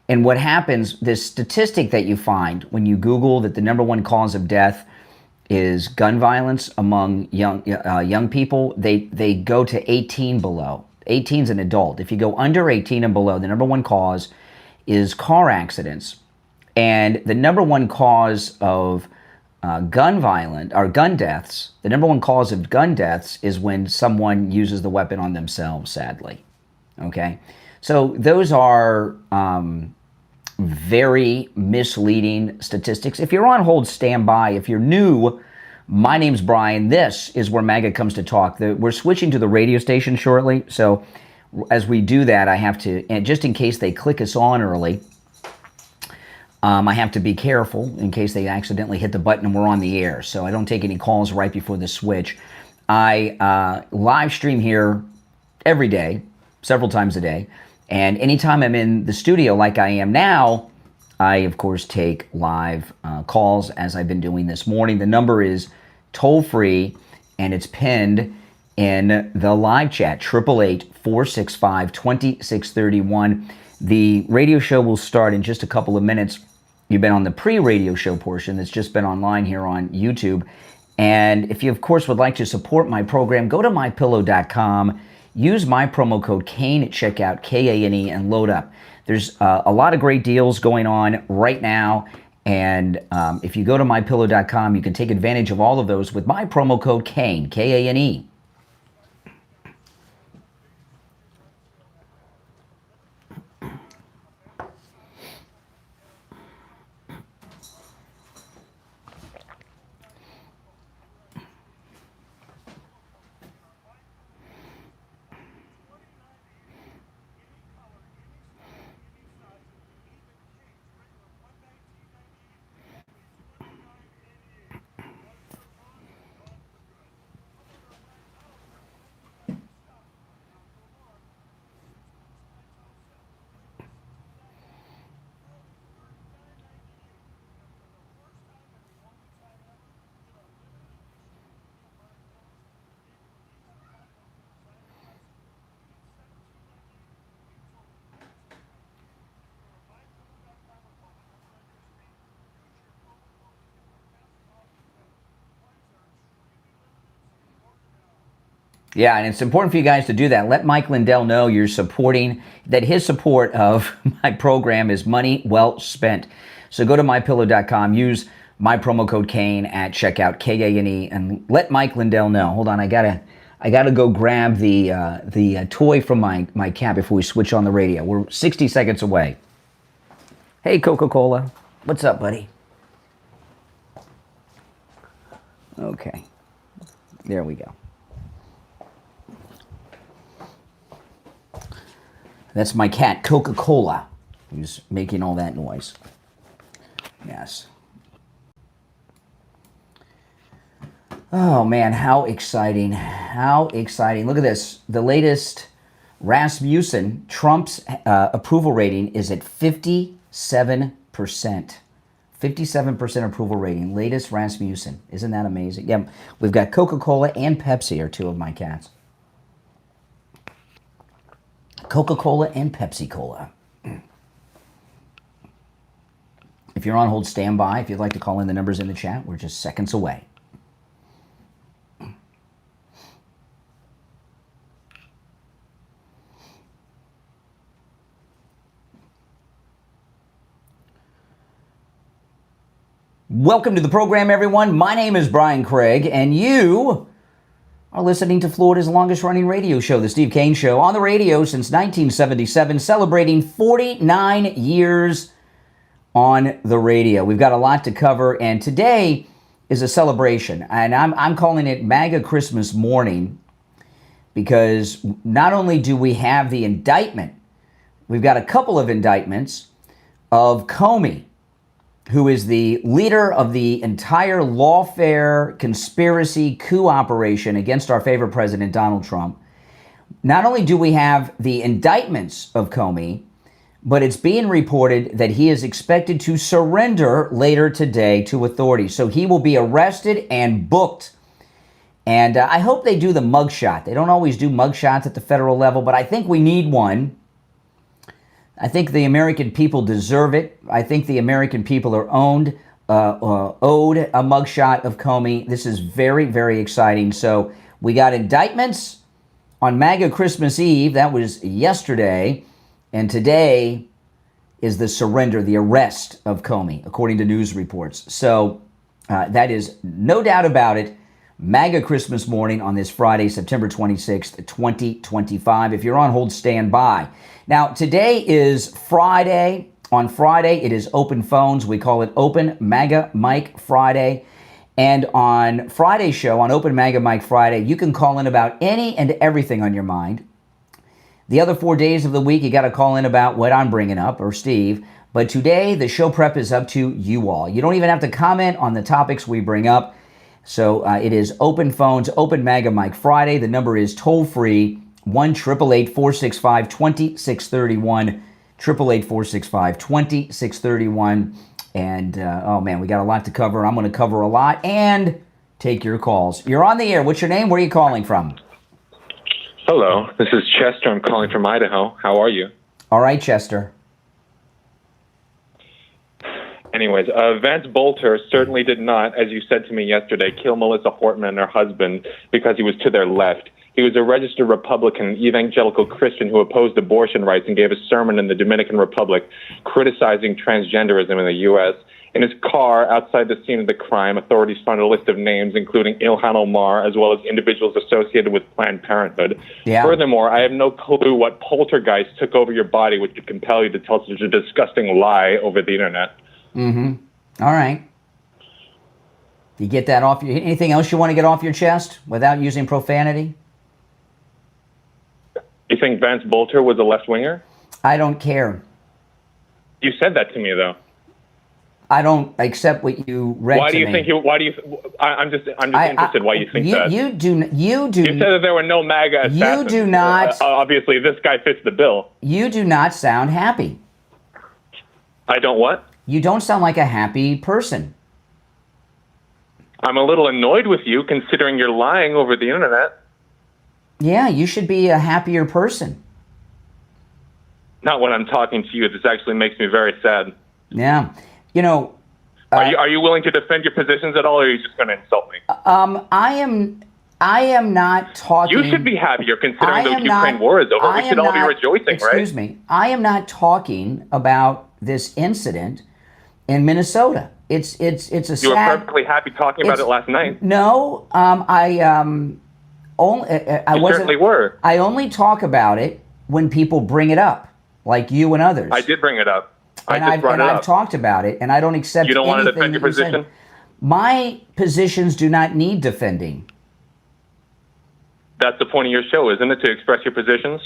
And what happens, this statistic that you find when you Google that the number one cause of death is gun violence among young people, they go to 18 below. 18 is an adult. If you go under 18 and below, the number one cause is car accidents. And the number one cause of gun deaths, the number one cause of gun deaths is when someone uses the weapon on themselves, sadly. Okay? So those are very misleading statistics. If you're on hold, stand by. If you're new, my name's Brian. This is where MAGA comes to talk. We're switching to the radio station shortly. So as we do that, I have to, and just in case they click us on early, I have to be careful in case they accidentally hit the button and we're on the air. So I don't take any calls right before the switch. I live stream here every day, several times a day. And anytime I'm in the studio like I am now, I, of course, take live calls as I've been doing this morning. The number is toll-free, and it's pinned in the live chat, 888-465-2631. The radio show will start in just a couple of minutes. You've been on the pre-radio show portion that's just been online here on YouTube. And if you, of course, would like to support my program, go to mypillow.com. Use my promo code KANE at checkout, K-A-N-E, and load up. There's a lot of great deals going on right now. And if you go to mypillow.com, you can take advantage of all of those with my promo code KANE, K-A-N-E. Yeah, and it's important for you guys to do that. Let Mike Lindell know you're supporting, that his support of my program is money well spent. So go to mypillow.com, use my promo code Kane at checkout, Kane, and let Mike Lindell know. Hold on, I gotta go grab the toy from my cat before we switch on the radio. We're 60 seconds away. Hey, Coca-Cola. What's up, buddy? Okay. There we go. That's my cat, Coca-Cola, who's making all that noise. Yes. Oh, man, how exciting. How exciting. Look at this. The latest Rasmussen, Trump's approval rating is at 57%. 57% approval rating. Latest Rasmussen. Isn't that amazing? Yeah, we've got Coca-Cola and Pepsi are two of my cats. Coca-Cola and Pepsi-Cola. If you're on hold, stand by. If you'd like to call in, the numbers in the chat. We're just seconds away. Welcome to the program, everyone. My name is Brian Craig, and you are listening to Florida's longest-running radio show, The Steve Kane Show, on the radio since 1977, celebrating 49 years on the radio. We've got a lot to cover, and today is a celebration, and I'm calling it MAGA Christmas morning, because not only do we have the indictment, we've got a couple of indictments of Comey, who is the leader of the entire lawfare conspiracy coup operation against our favorite president, Donald Trump. Not only do we have the indictments of Comey, but it's being reported that he is expected to surrender later today to authorities. So he will be arrested and booked. And I hope they do the mugshot. They don't always do mugshots at the federal level, but I think we need one. I think the American people deserve it. I think the American people are owed a mugshot of Comey. This is very, very exciting. So we got indictments on MAGA Christmas Eve. That was yesterday. And today is the surrender, the arrest of Comey, according to news reports. So that is no doubt about it. MAGA Christmas morning on this Friday, September 26th, 2025. If you're on hold, stand by. Now, today is Friday. On Friday, it is open phones. We call it Open MAGA Mike Friday. And on Friday's show, on Open MAGA Mike Friday, you can call in about any and everything on your mind. The other 4 days of the week, you got to call in about what I'm bringing up, or Steve. But today, the show prep is up to you all. You don't even have to comment on the topics we bring up. So it is open phones, Open MAGA Mike Friday. The number is toll-free, 1-888-465-2631, 888-465-2631. And, oh, man, we got a lot to cover. I'm going to cover a lot and take your calls. You're on the air. What's your name? Where are you calling from? Hello, this is Chester. I'm calling from Idaho. How are you? All right, Chester. Anyways, Vance Bolter certainly did not, as you said to me yesterday, kill Melissa Hortman and her husband because he was to their left. He was a registered Republican, evangelical Christian who opposed abortion rights and gave a sermon in the Dominican Republic criticizing transgenderism in the U.S. In his car outside the scene of the crime, authorities found a list of names, including Ilhan Omar, as well as individuals associated with Planned Parenthood. Yeah. Furthermore, I have no clue what poltergeist took over your body, which could compel you to tell such a disgusting lie over the internet. Mm-hmm. All right. You get that off your... Anything else you want to get off your chest without using profanity? You think Vance Bolter was a left-winger? I don't care. You said that to me, though. I don't accept what you read why to do you me. think you? Why do you? I'm just interested. Why you think that? You do. You said that there were no MAGA assassins. You do not. Obviously, this guy fits the bill. You do not sound happy. I don't what? You don't sound like a happy person. I'm a little annoyed with you, considering you're lying over the internet. Yeah, you should be a happier person. Not when I'm talking to you. This actually makes me very sad. Yeah. You know... Are you willing to defend your positions at all, or are you just going to insult me? I am... I am not talking. You should be happier considering the Ukraine war is over. We should all be rejoicing, right? Excuse me. I am not talking about this incident in Minnesota. It's a sad. You were perfectly happy talking about it last night. No, I certainly were. I only talk about it when people bring it up, like you and others. I did bring it up. I've talked about it, and I don't accept. You don't want to defend your you said. position? My positions do not need defending. That's the point of your show, isn't it? To express your positions?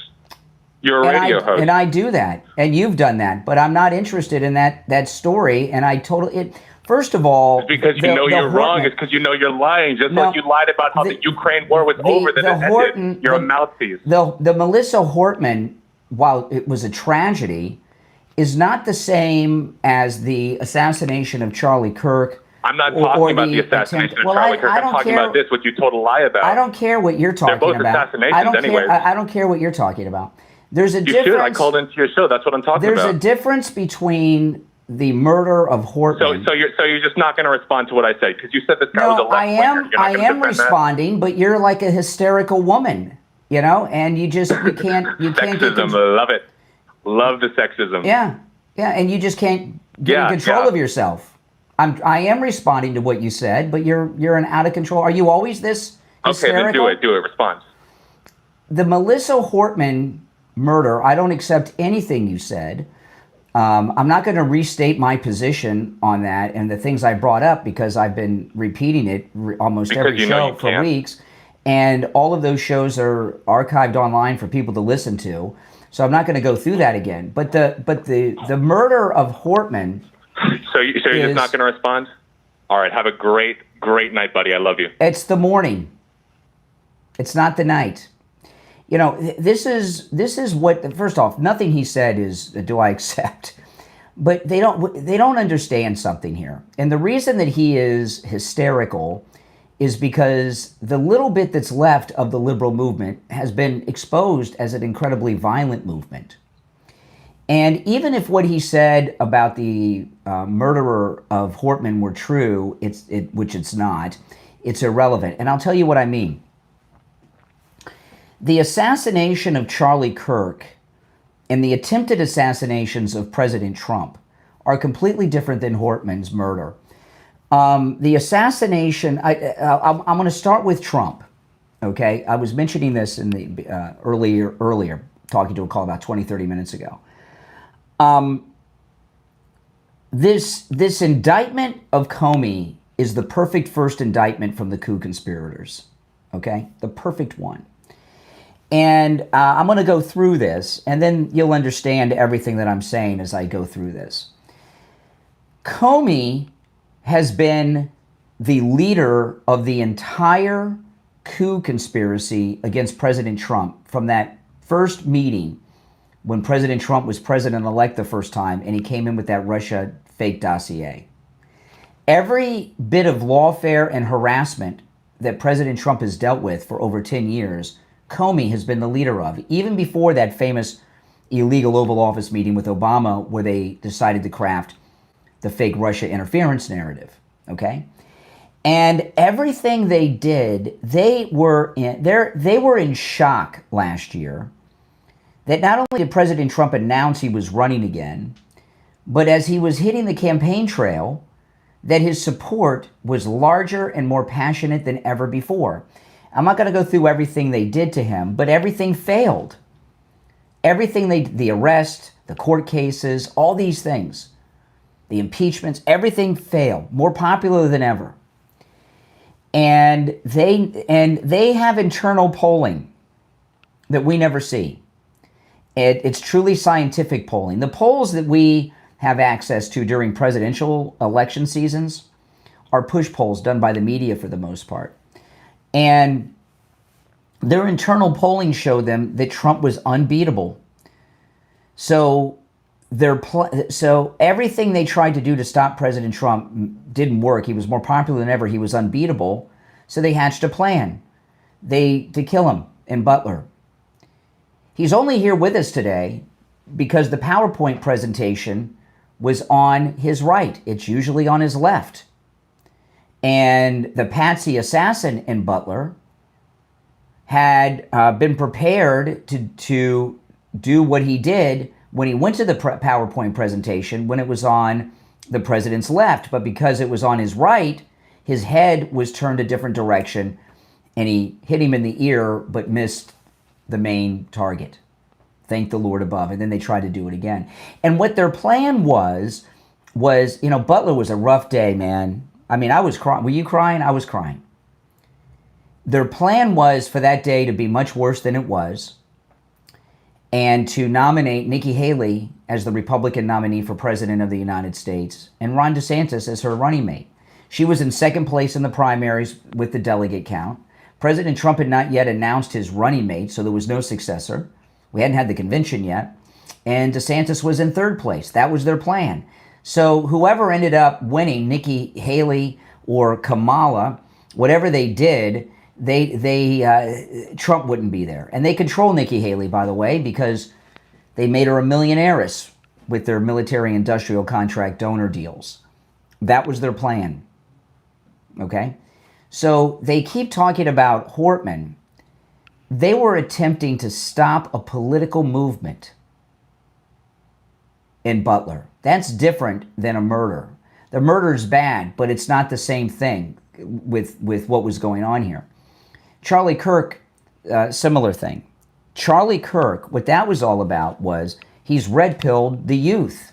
You're a radio host. And I do that, and you've done that, but I'm not interested in that story, and I totally... First of all... It's because you know you're wrong. It's because you know you're lying. Just like you lied about how the Ukraine war was over, that it ended. You're a mouthpiece. The Melissa Hortman, while it was a tragedy, is not the same as the assassination of Charlie Kirk. I'm not talking about the assassination of Charlie Kirk. I'm talking about this, what you told a lie about. I don't care what you're talking about. They're both assassinations anyway. I don't care what you're talking about. There's a difference. You should. I called into your show. That's what I'm talking about. There's a difference between the murder of Hortman. So you're just not going to respond to what I said because you said this guy was a left-winger. I am responding, but you're like a hysterical woman, and you can't sexism. Love it. Love the sexism. Yeah, and you just can't get in control of yourself. I am responding to what you said, but you're an out of control. Are you always this hysterical? Okay, then do it. Respond. The Melissa Hortman murder, I don't accept anything you said. I'm not going to restate my position on that and the things I brought up because I've been repeating it almost every show for weeks. And all of those shows are archived online for people to listen to. So I'm not going to go through that again. But the murder of Hortman... So you're just not going to respond? All right, have a great night, buddy. I love you. It's the morning. It's not the night. This is what. First off, nothing he said is do I accept, but they don't understand something here, and the reason that he is hysterical is because the little bit that's left of the liberal movement has been exposed as an incredibly violent movement, and even if what he said about the murderer of Hortman were true, which it's not, it's irrelevant, and I'll tell you what I mean. The assassination of Charlie Kirk and the attempted assassinations of President Trump are completely different than Hortman's murder. The assassination, I'm going to start with Trump, okay? I was mentioning this in the earlier, talking to a call about 20, 30 minutes ago. This indictment of Comey is the perfect first indictment from the Coup conspirators, okay? The perfect one. And I'm going to go through this, and then you'll understand everything that I'm saying as I go through this. Comey has been the leader of the entire coup conspiracy against President Trump from that first meeting when President Trump was president-elect the first time, and he came in with that Russia fake dossier. Every bit of lawfare and harassment that President Trump has dealt with for over 10 years, Comey has been the leader of, even before that famous illegal Oval Office meeting with Obama where they decided to craft the fake Russia interference narrative, okay? And everything they did, they were in shock last year that not only did President Trump announce he was running again, but as he was hitting the campaign trail, that his support was larger and more passionate than ever before. I'm not going to go through everything they did to him, but everything failed. The arrest, the court cases, all these things, the impeachments, everything failed, more popular than ever. And they have internal polling that we never see. It's truly scientific polling. The polls that we have access to during presidential election seasons are push polls done by the media for the most part. And their internal polling showed them that Trump was unbeatable. So everything they tried to do to stop President Trump didn't work. He was more popular than ever. He was unbeatable. So they hatched a plan to kill him in Butler. He's only here with us today because the PowerPoint presentation was on his right. It's usually on his left. And the patsy assassin in Butler had been prepared to do what he did when he went to the PowerPoint presentation when it was on the president's left. But because it was on his right, his head was turned a different direction, and he hit him in the ear but missed the main target. Thank the Lord above. And then they tried to do it again. And what their plan was, Butler was a rough day, man. I mean, I was crying. Were you crying? I was crying. Their plan was for that day to be much worse than it was, and to nominate Nikki Haley as the Republican nominee for President of the United States and Ron DeSantis as her running mate. She was in second place in the primaries with the delegate count. President Trump had not yet announced his running mate, so there was no successor. We hadn't had the convention yet. And DeSantis was in third place. That was their plan. So whoever ended up winning, Nikki Haley or Kamala, whatever they did, Trump wouldn't be there. And they control Nikki Haley, by the way, because they made her a millionaires with their military industrial contract donor deals. That was their plan. Okay? So they keep talking about Hortman. They were attempting to stop a political movement in Butler. That's different than a murder. The murder's bad, but it's not the same thing with what was going on here. Charlie Kirk, similar thing. Charlie Kirk, what that was all about was he's red-pilled the youth.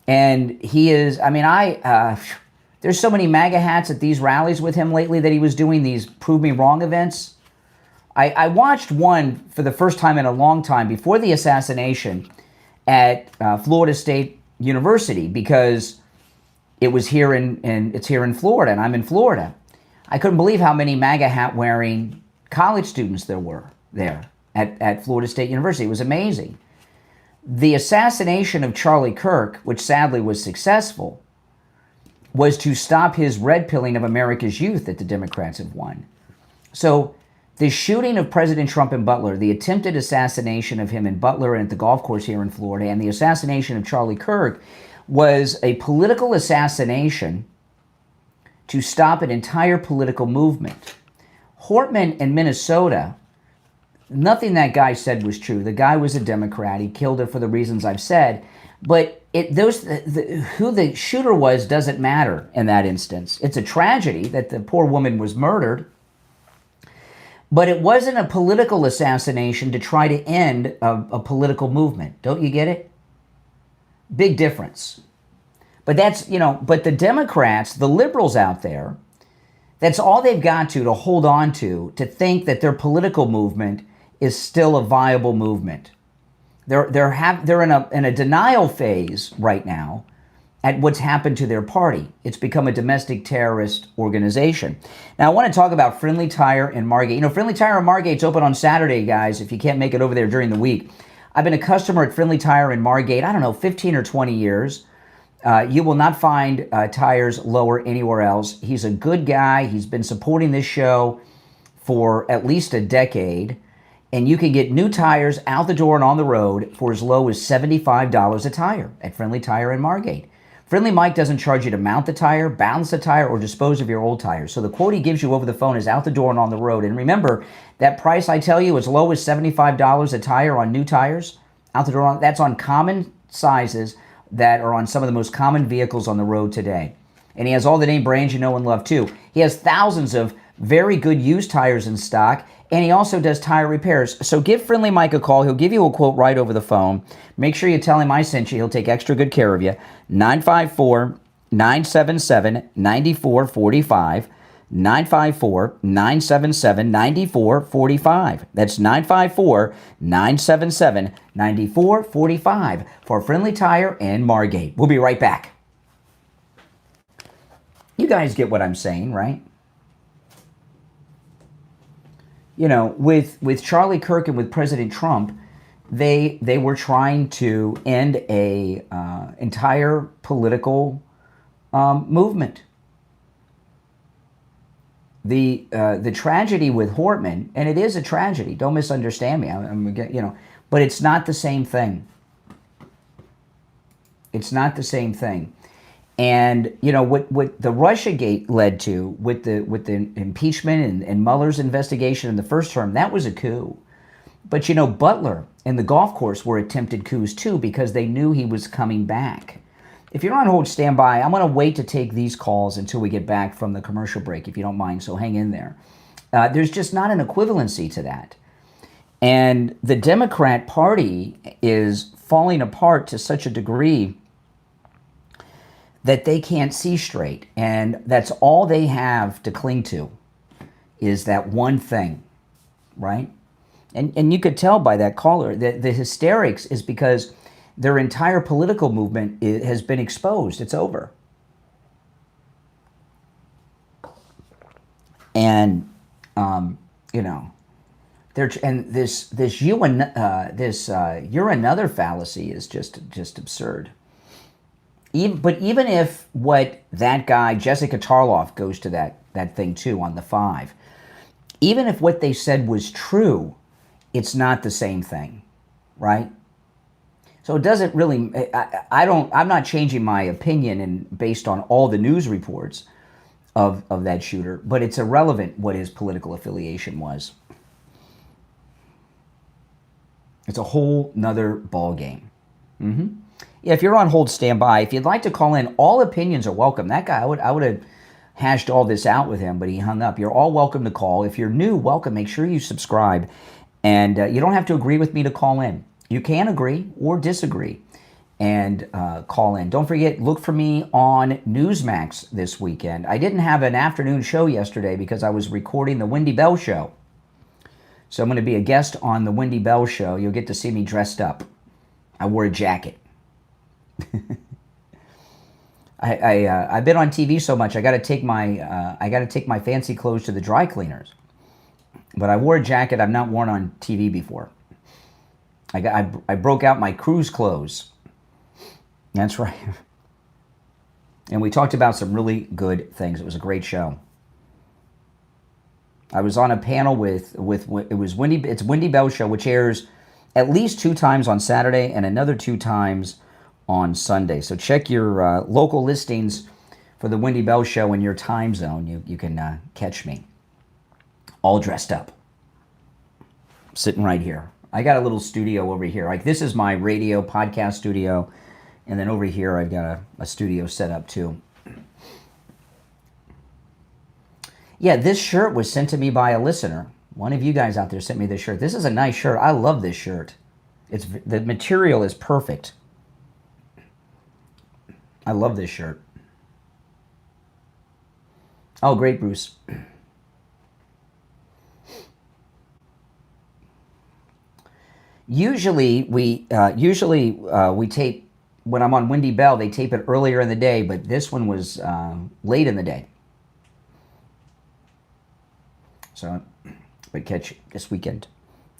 And he is, there's so many MAGA hats at these rallies with him lately that he was doing these prove me wrong events. I watched one for the first time in a long time before the assassination at Florida State University, because it was here it's here in Florida, and I'm in Florida. I couldn't believe how many MAGA hat wearing college students there were there at Florida State University. It was amazing. The assassination of Charlie Kirk, which sadly was successful, was to stop his red pilling of America's youth that the Democrats have won. So the shooting of President Trump in Butler, the attempted assassination of him in Butler and at the golf course here in Florida, and the assassination of Charlie Kirk was a political assassination to stop an entire political movement. Hortman in Minnesota, nothing that guy said was true. The guy was a Democrat. He killed her for the reasons I've said. But who the shooter was doesn't matter in that instance. It's a tragedy that the poor woman was murdered. But it wasn't a political assassination to try to end a political movement. Don't you get it? Big difference. But but the Democrats, the liberals out there, that's all they've got to hold on to think that their political movement is still a viable movement. They're in a denial phase right now at what's happened to their party. It's become a domestic terrorist organization. Now, I want to talk about Friendly Tire in Margate. Friendly Tire in Margate's open on Saturday, guys, if you can't make it over there during the week. I've been a customer at Friendly Tire in Margate, 15 or 20 years. You will not find tires lower anywhere else. He's a good guy. He's been supporting this show for at least a decade. And you can get new tires out the door and on the road for as low as $75 a tire at Friendly Tire in Margate. Friendly Mike doesn't charge you to mount the tire, balance the tire, or dispose of your old tires. So the quote he gives you over the phone is out the door and on the road. And remember, that price I tell you, as low as $75 a tire on new tires, out the door, that's on common sizes that are on some of the most common vehicles on the road today. And he has all the name brands you know and love too. He has thousands of very good used tires in stock, and he also does tire repairs. So give Friendly Mike a call. He'll give you a quote right over the phone. Make sure you tell him I sent you. He'll take extra good care of you. 954-977-9445. 954-977-9445. That's 954-977-9445 for Friendly Tire in Margate. We'll be right back. You guys get what I'm saying, right? With Charlie Kirk and with President Trump, they were trying to end a entire political movement. The tragedy with Hortman, and it is a tragedy. Don't misunderstand me. But it's not the same thing. It's not the same thing. And you know what the Russiagate led to with the impeachment and Mueller's investigation in the first term, that was a coup. But you know, Butler and the golf course were attempted coups too, because they knew he was coming back. If you're on hold, stand by. I'm going to wait to take these calls until we get back from the commercial break, if you don't mind, so hang in there. There's just not an equivalency to that. And the Democrat Party is falling apart to such a degree that they can't see straight. And that's all they have to cling to, is that one thing, right? And you could tell by that caller that the hysterics is because their entire political movement has been exposed. It's over. And, you know, this you're another fallacy is just absurd. But even if what that guy, Jessica Tarloff, goes to that thing too on the 5, even if what they said was true, it's not the same thing, right? So it doesn't really, I'm not changing my opinion based on all the news reports of that shooter, but it's irrelevant what his political affiliation was. It's a whole nother ball game. Yeah, if you're on hold, stand by. If you'd like to call in, all opinions are welcome. That guy, I would have hashed all this out with him, but he hung up. You're all welcome to call. If you're new, welcome. Make sure you subscribe. And you don't have to agree with me to call in. You can agree or disagree and call in. Don't forget, look for me on Newsmax this weekend. I didn't have an afternoon show yesterday because I was recording the Wendy Bell Show. So I'm going to be a guest on the Wendy Bell Show. You'll get to see me dressed up. I wore a jacket. I've been on TV so much. I got to take my fancy clothes to the dry cleaners. But I wore a jacket I've not worn on TV before. I broke out my cruise clothes. That's right. And we talked about some really good things. It was a great show. I was on a panel with it's Wendy Bell Show, which airs at least 2 times on Saturday and another 2 times on Sunday. So check your local listings for the Wendy Bell Show in your time zone. You can catch me. All dressed up. Sitting right here. I got a little studio over here. Like, this is my radio podcast studio. And then over here, I've got a studio set up too. Yeah, this shirt was sent to me by a listener. One of you guys out there sent me this shirt. This is a nice shirt. I love this shirt. The material is perfect. I love this shirt. Oh, great, Bruce. Usually we tape when I'm on Wendy Bell. They tape it earlier in the day, but this one was late in the day. So, but catch this weekend.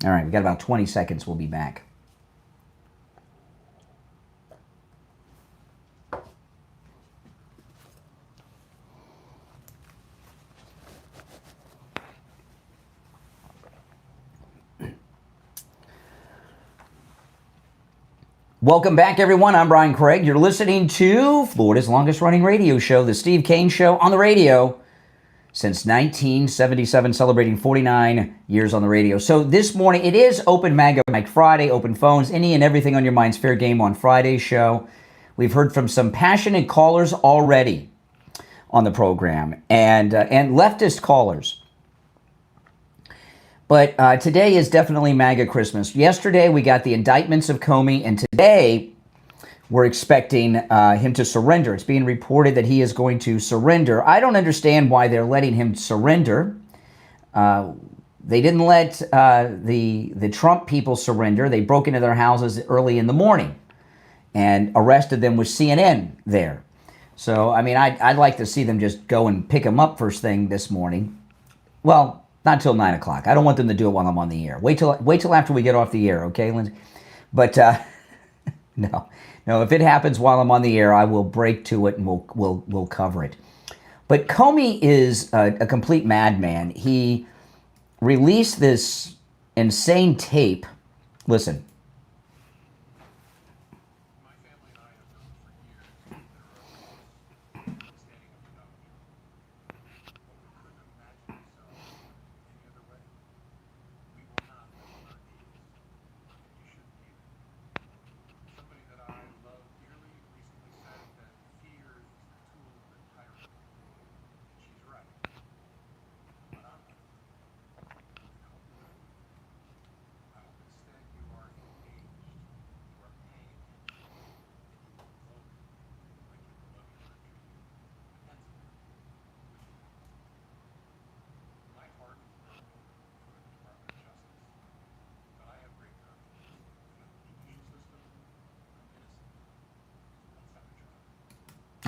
All right, we got about 20 seconds. We'll be back. Welcome back, everyone. I'm Brian Craig. You're listening to Florida's longest-running radio show, The Steve Kane Show, on the radio since 1977, celebrating 49 years on the radio. So this morning, it is Open MAGA Mike Friday, open phones, any and everything on your mind's fair game on Friday's show. We've heard from some passionate callers already on the program, and leftist callers. But today is definitely MAGA Christmas. Yesterday, we got the indictments of Comey, and today we're expecting him to surrender. It's being reported that he is going to surrender. I don't understand why they're letting him surrender. They didn't let the Trump people surrender. They broke into their houses early in the morning and arrested them with CNN there. So, I mean, I'd like to see them just go and pick him up first thing this morning. Well, not till 9 o'clock. I don't want them to do it while I'm on the air. Wait till after we get off the air, okay, Lindsey? But no, if it happens while I'm on the air, I will break to it and we'll cover it. But Comey is a complete madman. He released this insane tape. Listen. My family and I have known for years that there are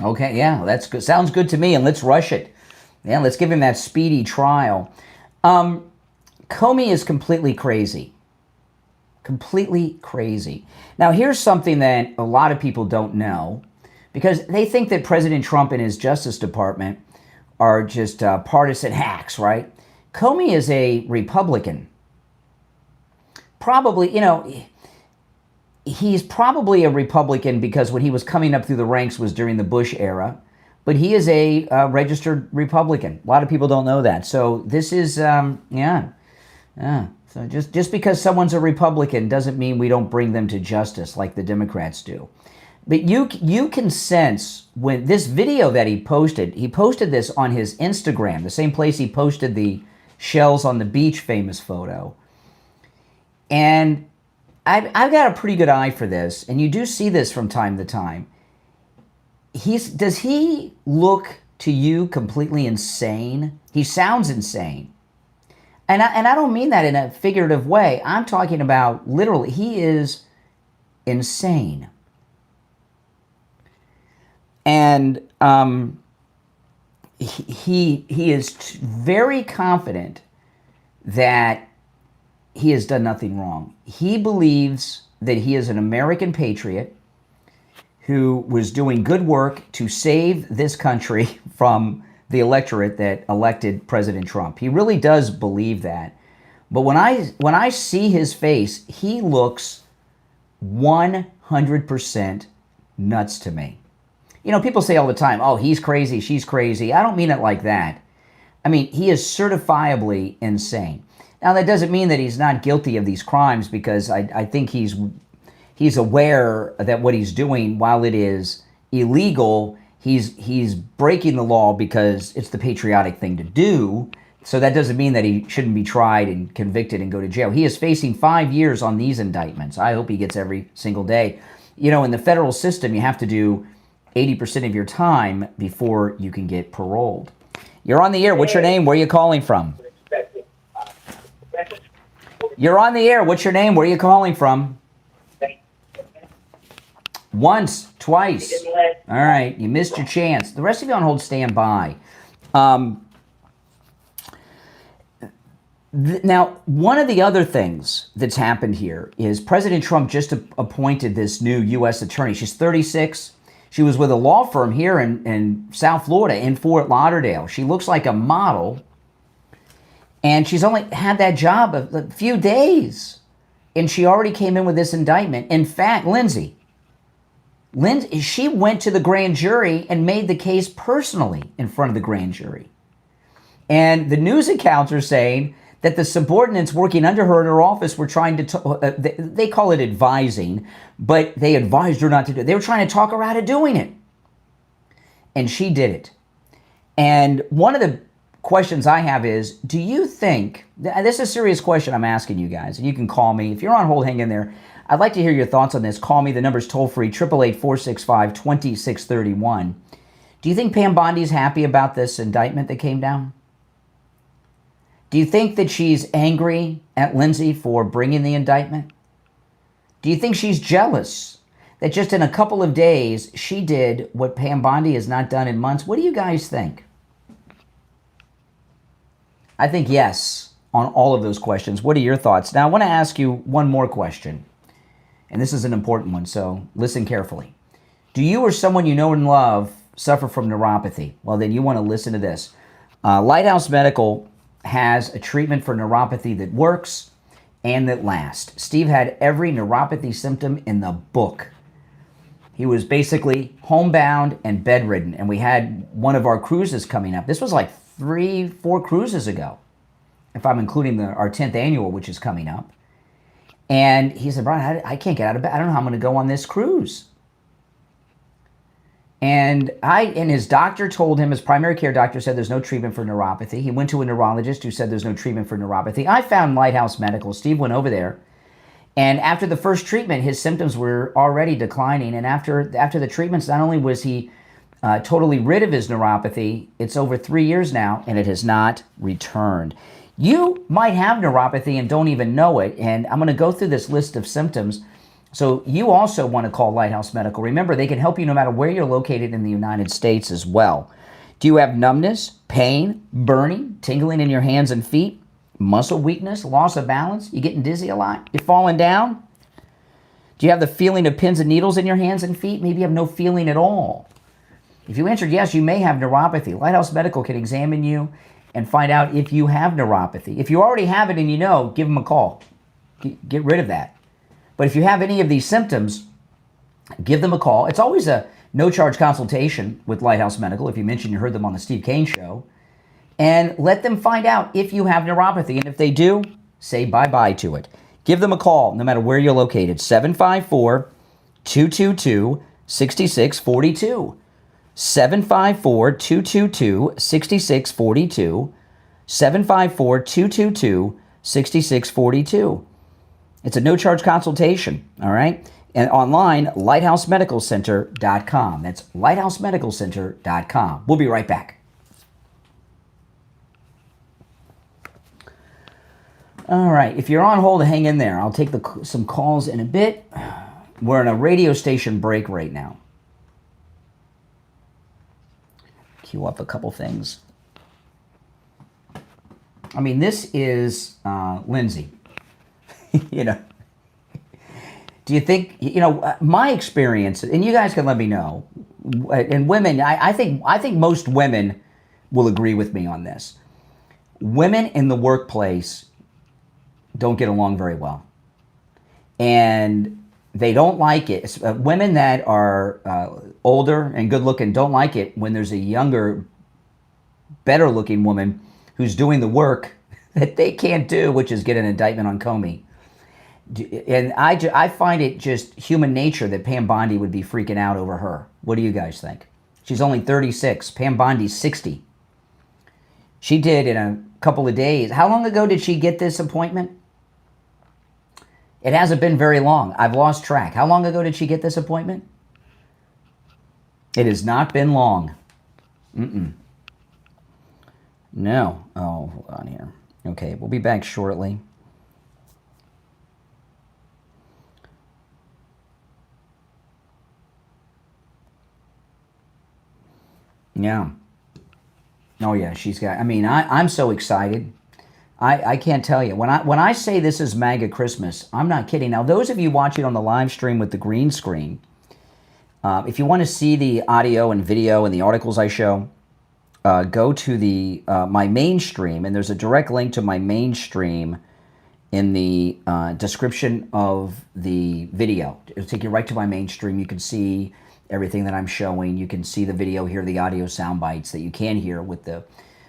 Okay, yeah, that's good. Sounds good to me, and let's rush it. Yeah, let's give him that speedy trial. Comey is completely crazy. Completely crazy. Now, here's something that a lot of people don't know, because they think that President Trump and his Justice Department are just partisan hacks, right? Comey is a Republican. Probably, he's probably a Republican because when he was coming up through the ranks was during the Bush era, but he is a registered Republican. A lot of people don't know that. So this is, So just because someone's a Republican doesn't mean we don't bring them to justice like the Democrats do. But you can sense when this video that he posted this on his Instagram, the same place he posted the shells on the beach famous photo. And I've got a pretty good eye for this, and you do see this from time to time. Does he look to you completely insane? He sounds insane. And I don't mean that in a figurative way. I'm talking about literally, he is insane. And he is very confident that he has done nothing wrong. He believes that he is an American patriot who was doing good work to save this country from the electorate that elected President Trump. He really does believe that. But when I see his face, he looks 100% nuts to me. People say all the time, oh, he's crazy, she's crazy. I don't mean it like that. I mean, he is certifiably insane. Now, that doesn't mean that he's not guilty of these crimes, because I think he's aware that what he's doing, while it is illegal, he's breaking the law because it's the patriotic thing to do. So that doesn't mean that he shouldn't be tried and convicted and go to jail. He is facing 5 years on these indictments. I hope he gets every single day. In the federal system, you have to do 80% of your time before you can get paroled. You're on the air. What's your name? Where are you calling from? You're on the air. What's your name? Where are you calling from? Once, twice. All right, you missed your chance. The rest of you on hold, stand by. Now, one of the other things that's happened here is President Trump just appointed this new U.S. attorney. She's 36. She was with a law firm here in South Florida, in Fort Lauderdale. She looks like a model, and she's only had that job a few days, and she already came in with this indictment. In fact, Lindsey, she went to the grand jury and made the case personally in front of the grand jury. And the news accounts are saying that the subordinates working under her in her office were trying to, they call it advising, but they advised her not to do it. They were trying to talk her out of doing it. And she did it. And one of the questions I have is, do you think, this is a serious question I'm asking you guys, and you can call me. If you're on hold, hang in there. I'd like to hear your thoughts on this. Call me. The number's toll-free, 888-465-2631. Do you think Pam Bondi is happy about this indictment that came down? Do you think that she's angry at Lindsey for bringing the indictment? Do you think she's jealous that just in a couple of days she did what Pam Bondi has not done in months? What do you guys think? I think yes on all of those questions. What are your thoughts? Now, I want to ask you one more question. And this is an important one, so listen carefully. Do you or someone you know and love suffer from neuropathy? Well, then you want to listen to this. Lighthouse Medical has a treatment for neuropathy that works and that lasts. Steve had every neuropathy symptom in the book. He was basically homebound and bedridden, and we had one of our cruises coming up. This was like 3-4 cruises ago, if I'm including our 10th annual, which is coming up. And he said, Brian, I can't get out of bed. I don't know how I'm going to go on this cruise. And his doctor told him, his primary care doctor said there's no treatment for neuropathy. He went to a neurologist who said there's no treatment for neuropathy. I found Lighthouse Medical. Steve went over there. And after the first treatment, his symptoms were already declining. And after the treatments, not only was he totally rid of his neuropathy, it's over 3 years now, and it has not returned. You might have neuropathy and don't even know it. And I'm going to go through this list of symptoms So you also want to call Lighthouse Medical. Remember, they can help you no matter where you're located in the United States as well. Do you have numbness, pain, burning, tingling in your hands and feet, muscle weakness, loss of balance? You getting dizzy a lot? You falling down? Do you have the feeling of pins and needles in your hands and feet? Maybe you have no feeling at all. If you answered yes, you may have neuropathy. Lighthouse Medical can examine you and find out if you have neuropathy. If you already have it and you know, give them a call. Get rid of that. But if you have any of these symptoms, give them a call. It's always a no-charge consultation with Lighthouse Medical, if you mention you heard them on the Steve Kane Show. And let them find out if you have neuropathy. And if they do, say bye-bye to it. Give them a call, no matter where you're located. 754-222-6642. 754-222-6642. 754-222-6642. It's a no-charge consultation, all right? And online, lighthousemedicalcenter.com. That's lighthousemedicalcenter.com. We'll be right back. All right, if you're on hold, hang in there. I'll take some calls in a bit. We're in a radio station break right now. Cue up a couple things. I mean, this is Lindsey. You know, do you think, you know, my experience, and you guys can let me know, and women, I think most women will agree with me on this. Women in the workplace don't get along very well. And they don't like it. Women that are older and good looking don't like it when there's a younger, better looking woman who's doing the work that they can't do, which is get an indictment on Comey. And I find it just human nature that Pam Bondi would be freaking out over her. What do you guys think? She's only 36. Pam Bondi's 60. She did in a couple of days. How long ago did she get this appointment? It hasn't been very long. I've lost track. How long ago did she get this appointment? It has not been long. No. Oh, hold on here. Okay, we'll be back shortly. Yeah. Oh yeah, she's got, I mean, I'm so excited. I can't tell you. When I say this is MAGA Christmas, I'm not kidding. Now, those of you watching on the live stream with the green screen, if you want to see the audio and video and the articles I show, go to the my main stream, and there's a direct link to my main stream in the description of the video. It'll take you right to my main stream. You can see everything that I'm showing. You can see the video, hear the audio sound bites that you can hear with the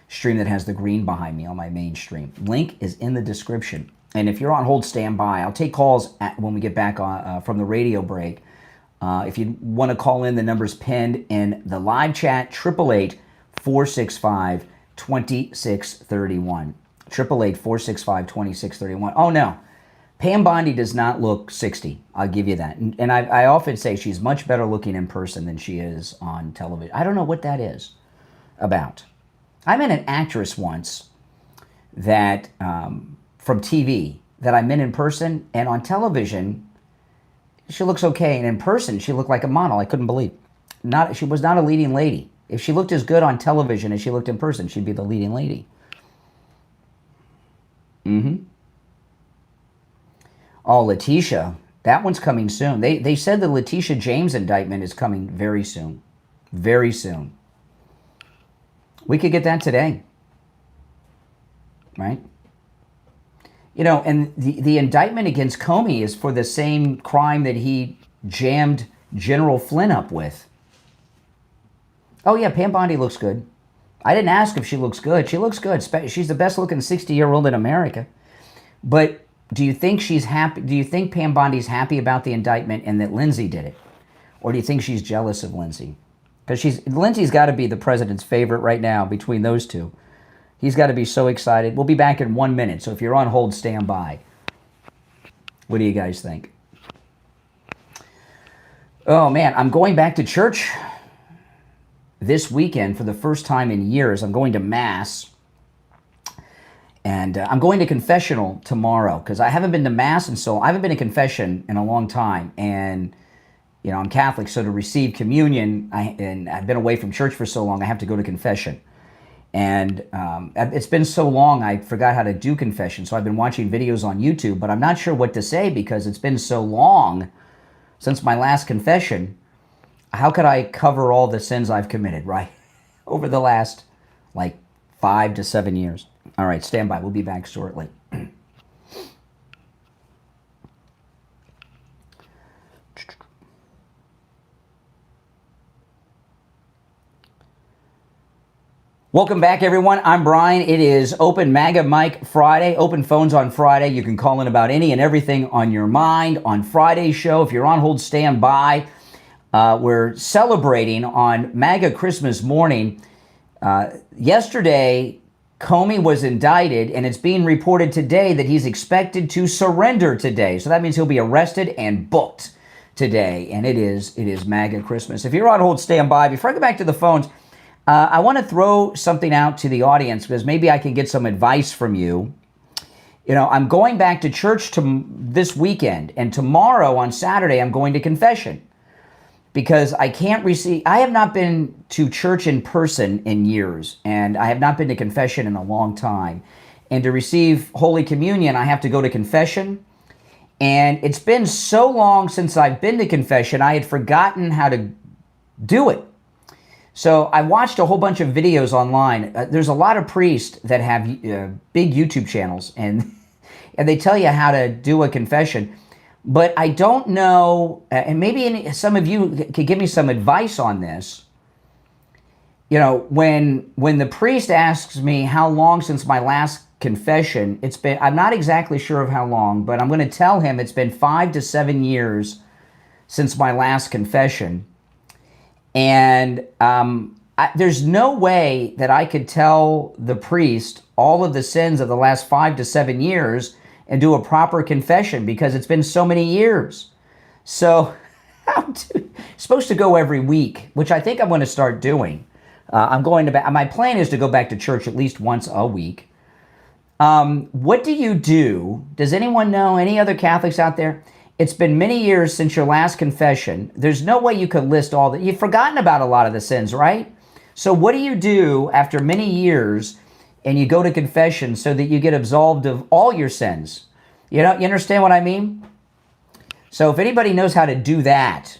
stream that has the green behind me on my main stream. Link is in the description. And if you're on hold, stand by. I'll take calls when we get back from the radio break. If you want to call in, the number's pinned in the live chat, 888-465-2631. 888-465-2631. Oh, no. Pam Bondi does not look 60. I'll give you that. And I often say she's much better looking in person than she is on television. I don't know what that is about. I met an actress once that from TV that I met in person, and on television, she looks okay, and in person, she looked like a model. I couldn't believe. She was not a leading lady. If she looked as good on television as she looked in person, she'd be the leading lady. Oh, Letitia, that one's coming soon. They said the Letitia James indictment is coming very soon. Very soon. We could get that today. Right? You know, and the indictment against Comey is for the same crime that he jammed General Flynn up with. Oh, yeah, Pam Bondi looks good. I didn't ask if she looks good. She looks good. She's the best-looking 60-year-old in America. But do you think she's happy? Do you think Pam Bondi's happy about the indictment and that Lindsey did it? Or do you think she's jealous of Lindsey? Because Lindsey's got to be the president's favorite right now between those two. He's got to be so excited. We'll be back in 1 minute, so if you're on hold, stand by. What do you guys think? Oh, man, I'm going back to church this weekend for the first time in years. I'm going to Mass. And I'm going to confessional tomorrow because I haven't been to Mass I haven't been to confession in a long time. And, you know, I'm Catholic, so to receive communion, and I've been away from church for so long, I have to go to confession. And it's been so long, I forgot how to do confession. So I've been watching videos on YouTube, but I'm not sure what to say because it's been so long since my last confession. How could I cover all the sins I've committed, right? Over the last, like, 5 to 7 years. All right, stand by. We'll be back shortly. Welcome back, everyone. I'm Brian. It is Open MAGA Mic Friday, open phones on Friday. You can call in about any and everything on your mind on Friday's show. If you're on hold, stand by. We're celebrating on MAGA Christmas morning. Yesterday, Comey was indicted, and it's being reported today that he's expected to surrender today. So that means he'll be arrested and booked today, and it is MAGA Christmas. If you're on hold, stand by. Before I go back to the phones, I want to throw something out to the audience because maybe I can get some advice from you. You know, I'm going back to church this weekend, and tomorrow on Saturday, I'm going to confession because I have not been to church in person in years, and I have not been to confession in a long time. And to receive Holy Communion, I have to go to confession. And it's been so long since I've been to confession, I had forgotten how to do it. So I watched a whole bunch of videos online. There's a lot of priests that have big YouTube channels, and they tell you how to do a confession. But I don't know, and maybe some of you could give me some advice on this. You know, when the priest asks me how long since my last confession, I'm not exactly sure of how long, but I'm going to tell him it's been 5 to 7 years since my last confession. And there's no way that I could tell the priest all of the sins of the last 5 to 7 years and do a proper confession because it's been so many years. So I'm supposed to go every week, which I think I'm going to start doing. My plan is to go back to church at least once a week. What do you do? Does anyone know, any other Catholics out there? It's been many years since your last confession. There's no way you could list all that. You've forgotten about a lot of the sins, right? So what do you do after many years and you go to confession so that you get absolved of all your sins? You understand what I mean? So if anybody knows how to do that,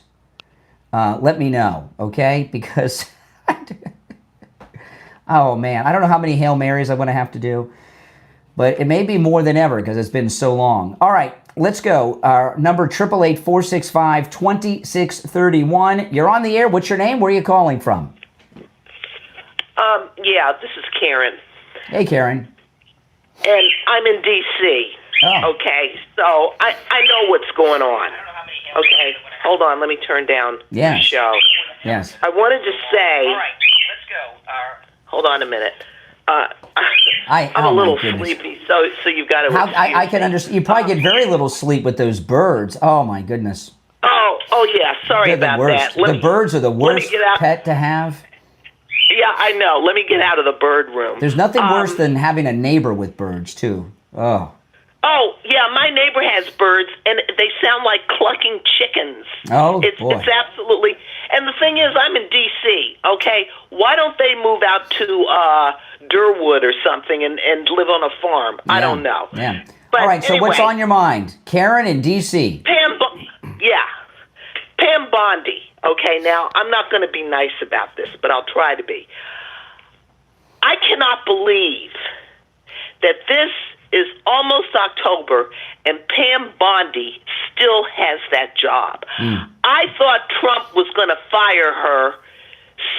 let me know, okay? Because, oh man, I don't know how many Hail Marys I'm going to have to do. But it may be more than ever because it's been so long. All right, let's go. Our number 888-465-2631. You're on the air. What's your name? Where are you calling from? Yeah, this is Karen. Hey, Karen. And I'm in D.C. Oh. Okay, so I know what's going on. Okay, hold on. Let me turn down the show. Yes. I wanted to say... All right, let's go. Hold on a minute. I'm a little sleepy, so you've got to. I can understand. You probably get very little sleep with those birds. Oh my goodness. Oh yeah. Sorry about that. The birds are the worst pet to have. Yeah, I know. Let me get out of the bird room. There's nothing worse than having a neighbor with birds too. Oh. Oh yeah, my neighbor has birds, and they sound like clucking chickens. Oh boy. It's absolutely. And the thing is, I'm in D.C. Okay, why don't they move out to Durwood or something and live on a farm? Yeah, I don't know. Yeah. But all right. So anyway, what's on your mind, Karen in D.C.? Pam Bondi. Okay. Now I'm not going to be nice about this, but I'll try to be. I cannot believe that this is almost October, and Pam Bondi still has that job. I thought Trump was going to fire her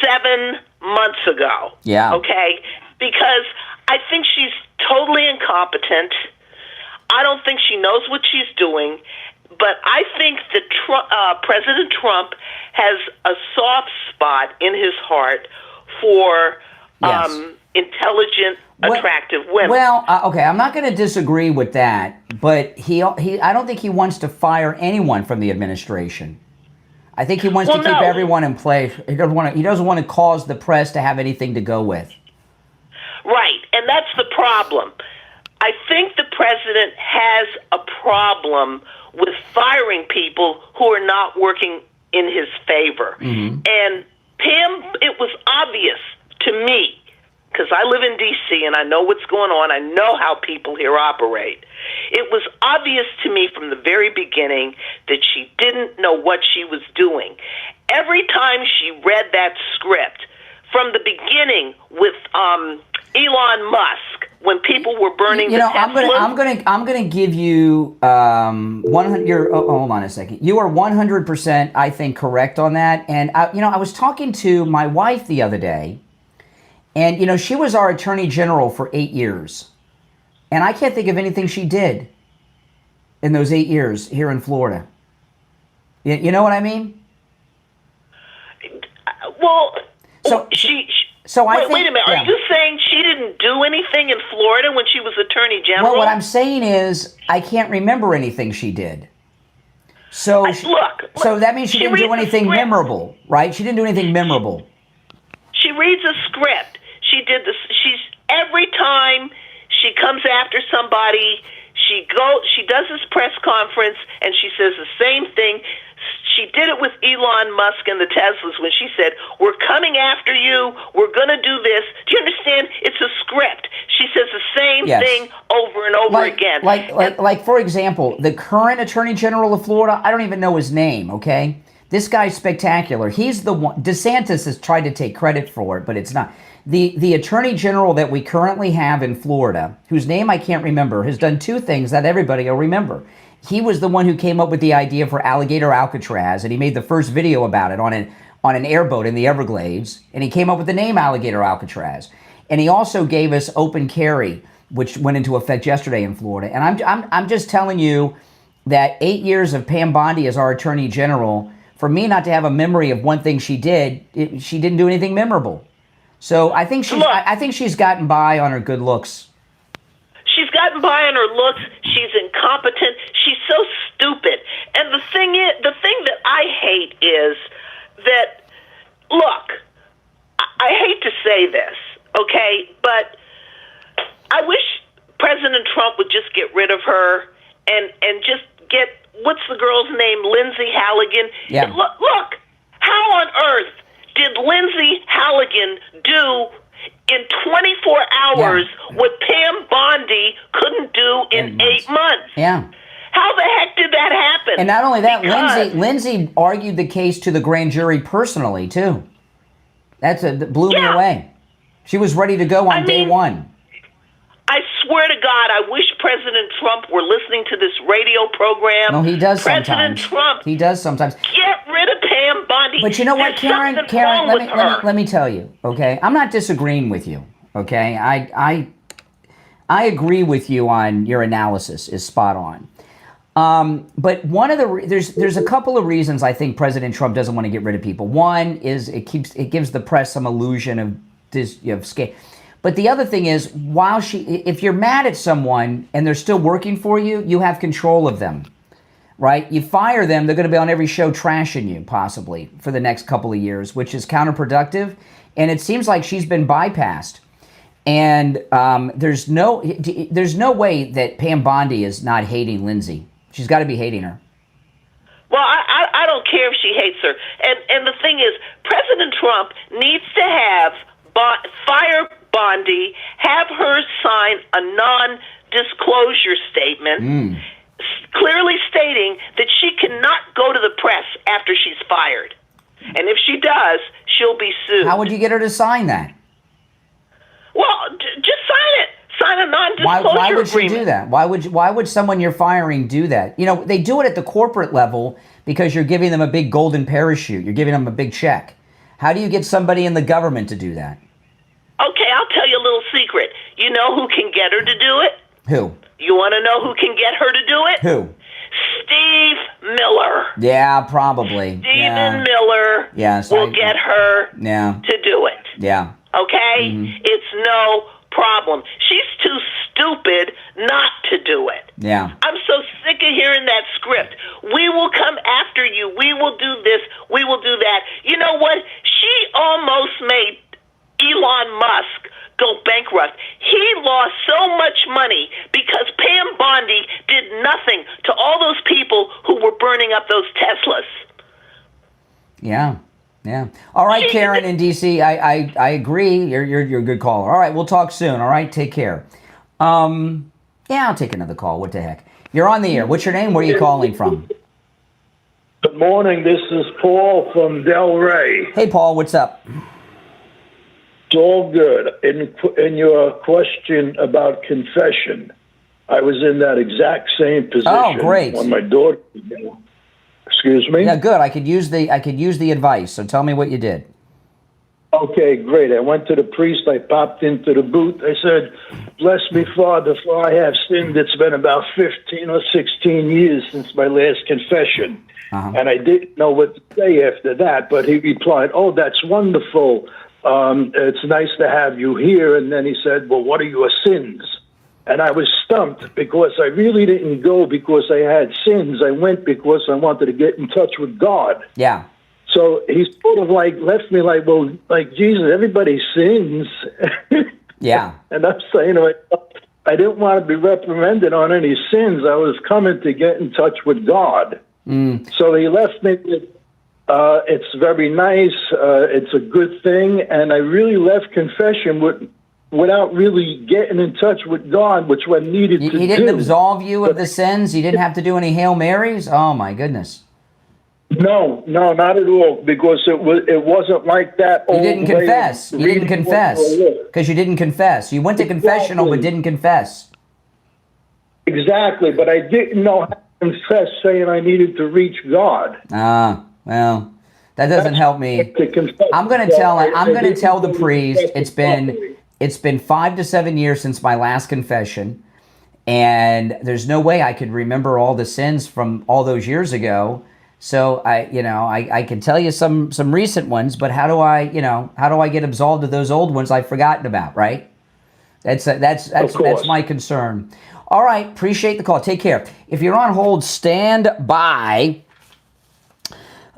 7 months ago. Yeah. Okay? Because I think she's totally incompetent. I don't think she knows what she's doing. But I think that President Trump has a soft spot in his heart for intelligent, attractive women. Well, okay, I'm not going to disagree with that, but I don't think he wants to fire anyone from the administration. I think he wants to keep everyone in place. He doesn't want to cause the press to have anything to go with. Right, and that's the problem. I think the president has a problem with firing people who are not working in his favor. Mm-hmm. And Pam, it was obvious to me, because I live in D.C. and I know what's going on. I know how people here operate. It was obvious to me from the very beginning that she didn't know what she was doing. Every time she read that script, from the beginning with Elon Musk, when people were burning the Teslas. I'm gonna give you 100. Hold on a second. You are 100%, I think, correct on that. And I was talking to my wife the other day, and she was our attorney general for 8 years, and I can't think of anything she did in those 8 years here in Florida. You know what I mean? Well, wait a minute. Yeah. Are you saying she didn't do anything in Florida when she was attorney general? Well, what I'm saying is I can't remember anything she did. So that means she didn't do anything memorable, right? She didn't do anything memorable. She reads a script. She did this. Every time she comes after somebody, she does this press conference and she says the same thing. She did it with Elon Musk and the Teslas when she said, "We're coming after you. We're going to do this." Do you understand? It's a script. She says the same thing over and over again. Like, for example, the current Attorney General of Florida, I don't even know his name, okay? This guy's spectacular. He's the one. DeSantis has tried to take credit for it, but it's not. The Attorney General that we currently have in Florida, whose name I can't remember, has done two things that everybody will remember. He was the one who came up with the idea for Alligator Alcatraz, and he made the first video about it on an airboat in the Everglades, and he came up with the name Alligator Alcatraz. And he also gave us open carry, which went into effect yesterday in Florida. And I'm just telling you that 8 years of Pam Bondi as our Attorney General, for me not to have a memory of one thing she did, she didn't do anything memorable. So I think she's gotten by on her good looks. She's gotten by on her looks. She's incompetent. She's so stupid. And the thing that I hate is that, look, I hate to say this, okay, but I wish President Trump would just get rid of her and just get, what's the girl's name, Lindsey Halligan? Yeah. Look, how on earth did Lindsey Halligan do in 24 hours what Pam Bondi couldn't do in 8 months? Yeah. How the heck did that happen? And not only that, Lindsey argued the case to the grand jury personally, too. That blew me away. She was ready to go on day one. I swear to God, I wish President Trump were listening to this radio program. No, he does President sometimes. Trump, he does sometimes. Get rid of Pam Bondi. But you know what, Karen, let me tell you, okay? I'm not disagreeing with you, okay? I agree with you on your analysis is spot on. But one of the there's a couple of reasons I think President Trump doesn't want to get rid of people. One is it gives the press some illusion of scale. But the other thing is, if you're mad at someone and they're still working for you, you have control of them, right? You fire them, they're going to be on every show trashing you, possibly, for the next couple of years, which is counterproductive. And it seems like she's been bypassed. And there's no way that Pam Bondi is not hating Lindsey. She's got to be hating her. Well, I don't care if she hates her. And the thing is, President Trump needs to have fire Bondi, have her sign a non-disclosure statement clearly stating that she cannot go to the press after she's fired. And if she does, she'll be sued. How would you get her to sign that? Well, just sign it. Sign a non-disclosure agreement. Why would she do that? Why would someone you're firing do that? You know, they do it at the corporate level because you're giving them a big golden parachute. You're giving them a big check. How do you get somebody in the government to do that? Okay, I'll tell you a little secret. You know who can get her to do it? Who? You want to know who can get her to do it? Who? Steve Miller. Yeah, probably. Stephen Miller will get her to do it. Yeah. Okay? Mm-hmm. It's no problem. She's too stupid not to do it. Yeah. I'm so sick of hearing that script. We will come after you. We will do this. We will do that. You know what? She almost made Elon Musk go bankrupt. He lost so much money because Pam Bondi did nothing to all those people who were burning up those Teslas. Yeah. All right, Karen in DC, I agree. You're a good caller. All right, we'll talk soon. All right, take care. I'll take another call. What the heck? You're on the air. What's your name? Where are you calling from? Good morning. This is Paul from Delray. Hey, Paul. What's up? It's all good. In your question about confession, I was in that exact same position. Oh, great. When my daughter... Excuse me? Yeah, good. I could use the advice. So tell me what you did. Okay, great. I went to the priest. I popped into the booth. I said, "Bless me, Father, for I have sinned. It's been about 15 or 16 years since my last confession." And I didn't know what to say after that, but he replied, "Oh, that's wonderful. It's nice to have you here." And then he said, "Well, what are your sins?" And I was stumped because I really didn't go because I had sins. I went because I wanted to get in touch with God. Yeah. So he sort of like left me like, well, like, Jesus, everybody sins. Yeah. And I'm saying, I didn't want to be reprimanded on any sins. I was coming to get in touch with God. So he left me with, it's very nice. It's a good thing. And I really left confession without really getting in touch with God, which I needed to do. He didn't absolve you of the sins? You didn't have to do any Hail Marys? Oh, my goodness. No, not at all, because it wasn't like that. You didn't confess. You didn't confess. Because you didn't confess. You went to confessional but didn't confess. Exactly, but I didn't know how to confess, saying I needed to reach God. Well, that doesn't help me. I'm going to tell the priest it's been 5 to 7 years since my last confession, and there's no way I could remember all the sins from all those years ago. So I can tell you some recent ones, but how do I get absolved of those old ones I've forgotten about, right? That's my concern. All right, appreciate the call. Take care. If you're on hold, stand by.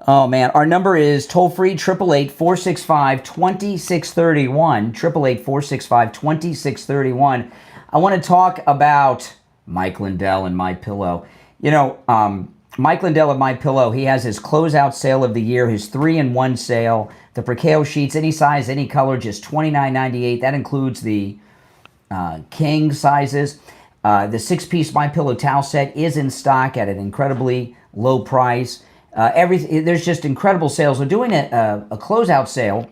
Oh man, our number is toll free 888-465-2631. 888-465-2631. I want to talk about Mike Lindell and MyPillow. Mike Lindell at MyPillow, he has his closeout sale of the year, his 3-in-1 sale. The percale sheets, any size, any color, just $29.98. That includes the king sizes. The 6-piece MyPillow towel set is in stock at an incredibly low price. There's just incredible sales. We're doing a closeout sale,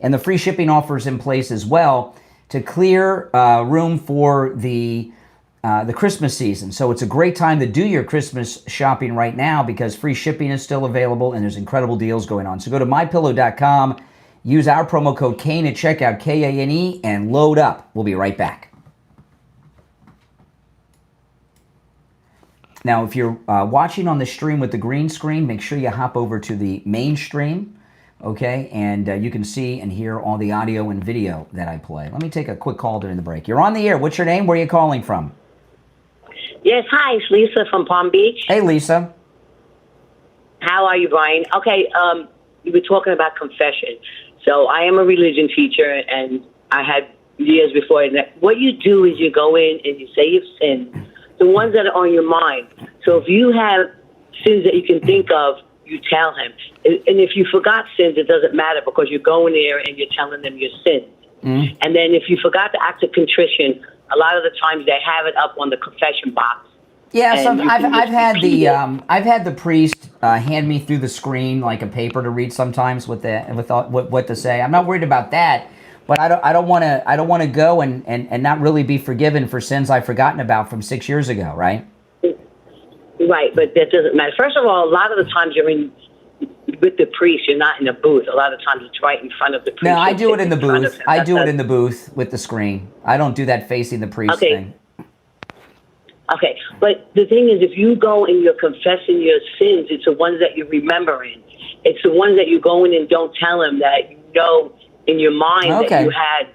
and the free shipping offer is in place as well to clear room for the Christmas season. So it's a great time to do your Christmas shopping right now because free shipping is still available and there's incredible deals going on. So go to mypillow.com, use our promo code Kane at checkout, Kane, and load up. We'll be right back. Now, if you're watching on the stream with the green screen, make sure you hop over to the main stream, okay? And you can see and hear all the audio and video that I play. Let me take a quick call during the break. You're on the air. What's your name? Where are you calling from? Yes, hi, it's Lisa from Palm Beach. Hey, Lisa. How are you, Brian? Okay, you were talking about confession. So I am a religion teacher, and I had years before that. What you do is you go in and you say you've sinned, the ones that are on your mind. So if you have sins that you can think of, you tell him. And if you forgot sins, it doesn't matter because you're going there and you're telling them your sins. Mm-hmm. And then if you forgot to act of contrition, a lot of the times they have it up on the confession box. Yeah, I've had the priest hand me through the screen like a paper to read sometimes with what to say. I'm not worried about that, but I don't want to go and not really be forgiven for sins I've forgotten about from 6 years ago, right? Right, but that doesn't matter. First of all, a lot of the times you're in with the priest, you're not in a booth. A lot of times it's right in front of the priest. No, I do it in the booth. I do it in the booth with the screen. I don't do that facing the priest thing. Okay, but the thing is, if you go and you're confessing your sins, it's the ones that you're remembering. It's the ones that you go in and don't tell him that you know in your mind that you had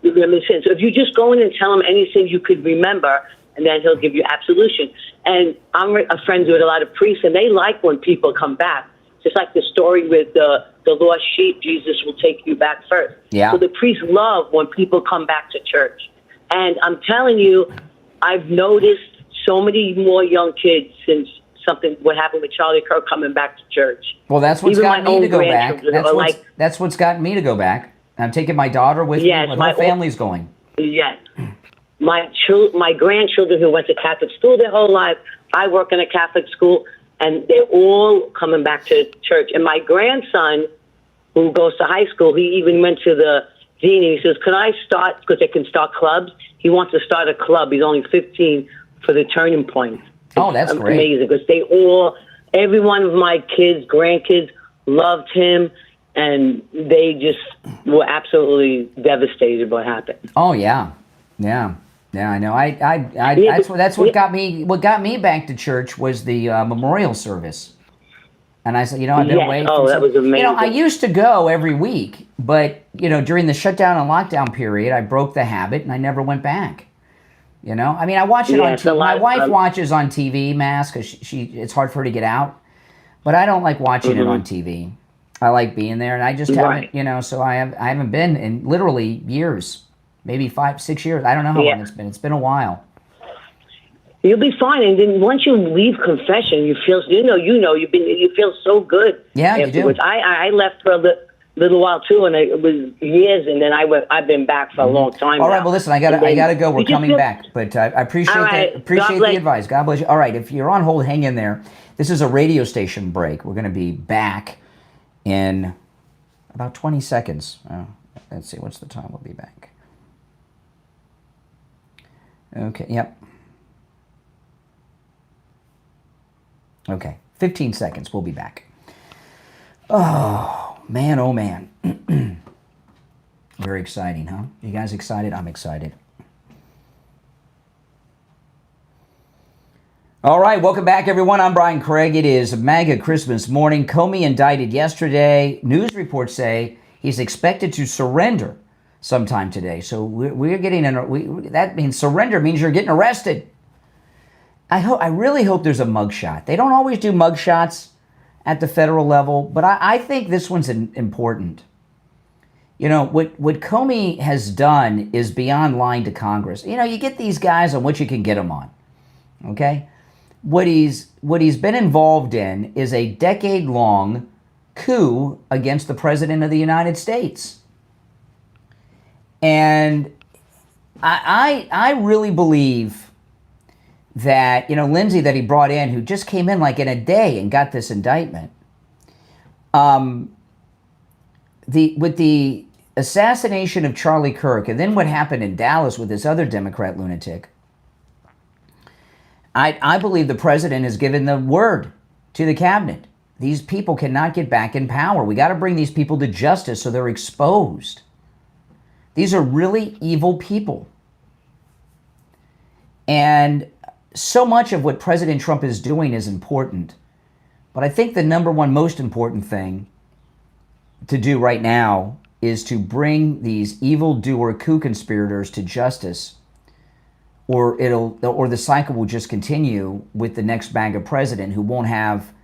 remembered sins. So if you just go in and tell him any sin you could remember, and then he'll give you absolution. And I'm friends with a lot of priests, and they like when people come back. Just like the story with the lost sheep, Jesus will take you back first. Yeah. So the priests love when people come back to church. And I'm telling you, I've noticed so many more young kids since what happened with Charlie Kirk coming back to church. Well, that's what's Even got my me own to go back. grandchildren That's what's gotten me to go back. I'm taking my daughter with me. My whole family's going. Yes. My grandchildren who went to Catholic school their whole life, I work in a Catholic school, and they're all coming back to church. And my grandson, who goes to high school, he even went to the dean and he says, can I start, because they can start clubs. He wants to start a club. He's only 15 for the Turning Point. Oh, that's great. Amazing, because every one of my kids, grandkids, loved him, and they just were absolutely devastated what happened. Oh, yeah. Yeah, I know. That's what got me. What got me back to church was the memorial service, and I said, I've been away. That was amazing. I used to go every week, but during the shutdown and lockdown period, I broke the habit and I never went back. I watch it on TV. My wife watches on TV, Mass, because it's hard for her to get out, but I don't like watching it on TV. I like being there, and I just haven't. So I haven't been in literally years. Maybe 5-6 years. I don't know how long it's been. It's been a while. You'll be fine, and then once you leave confession, you feel you feel so good. Yeah, afterwards. You do. I left for a little while too, and it was years, and then I've been back for a long time. All right, well, listen, I gotta go. We're coming back, but I appreciate the advice. God bless you. All right, if you're on hold, hang in there. This is a radio station break. We're going to be back in about 20 seconds. Let's see, what's the time? We'll be back. Okay, yep. Okay, 15 seconds. We'll be back. Oh, man. Very exciting, huh? You guys excited? I'm excited. All right, welcome back, everyone. I'm Brian Craig. It is MAGA Christmas morning. Comey indicted yesterday. News reports say he's expected to surrender sometime today. So we're getting that means surrender means you're getting arrested. I really hope there's a mugshot. They don't always do mugshots at the federal level, but I think this one's important. What Comey has done is beyond lying to Congress. You get these guys on what you can get them on. Okay? What he's been involved in is a decade-long coup against the President of the United States. And I really believe that, Lindsey that he brought in, who just came in like in a day and got this indictment, with the assassination of Charlie Kirk and then what happened in Dallas with this other Democrat lunatic, I believe the president has given the word to the cabinet. These people cannot get back in power. We got to bring these people to justice so they're exposed. These are really evil people. And so much of what President Trump is doing is important. But I think the number one most important thing to do right now is to bring these evildoer coup conspirators to justice, or the cycle will just continue with the next MAGA president who won't have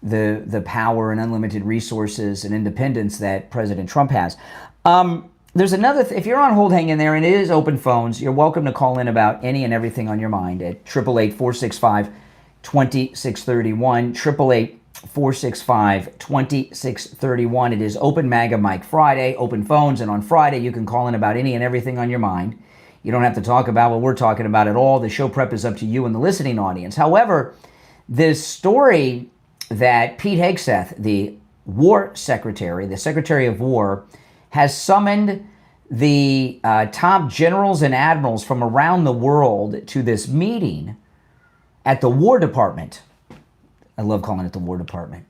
the power and unlimited resources and independence that President Trump has. There's another if you're on hold, hang in there, and it is open phones. You're welcome to call in about any and everything on your mind at 888-465-2631, 888-465-2631. It is Open MAGA Mike Friday, open phones, and on Friday you can call in about any and everything on your mind. You don't have to talk about what we're talking about at all. The show prep is up to you and the listening audience. However, this story that Pete Hegseth, the War Secretary, the Secretary of War, has summoned the top generals and admirals from around the world to this meeting at the War Department. I love calling it the War Department.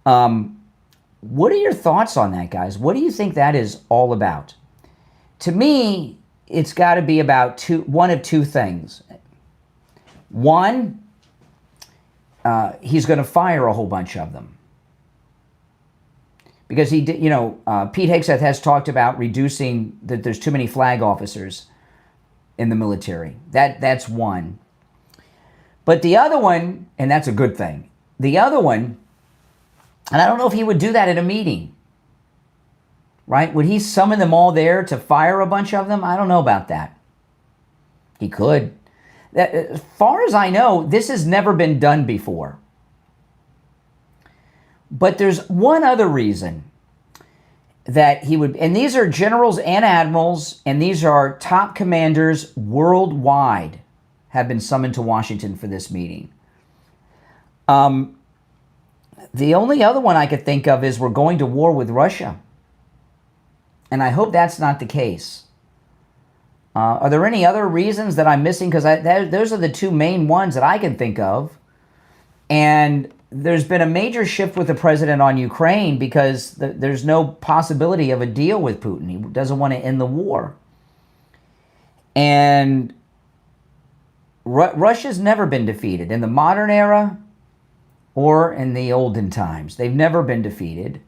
What are your thoughts on that, guys? What do you think that is all about? To me, it's got to be about one of two things. One, he's going to fire a whole bunch of them. Because Pete Hegseth has talked about reducing that there's too many flag officers in the military. That's one. But the other one, and that's a good thing, the other one And I don't know if he would do that at a meeting. Right? Would he summon them all there to fire a bunch of them? I don't know about that. He could. As far as I know, this has never been done before. But there's one other reason that he would, and these are generals and admirals, and these are top commanders worldwide have been summoned to Washington for this meeting. The only other one I could think of is we're going to war with Russia. And I hope that's not the case. Are there any other reasons that I'm missing? Because those are the two main ones that I can think of. And there's been a major shift with the president on Ukraine because there's no possibility of a deal with Putin. He doesn't want to end the war. And Russia's never been defeated in the modern era or in the olden times. They've never been defeated.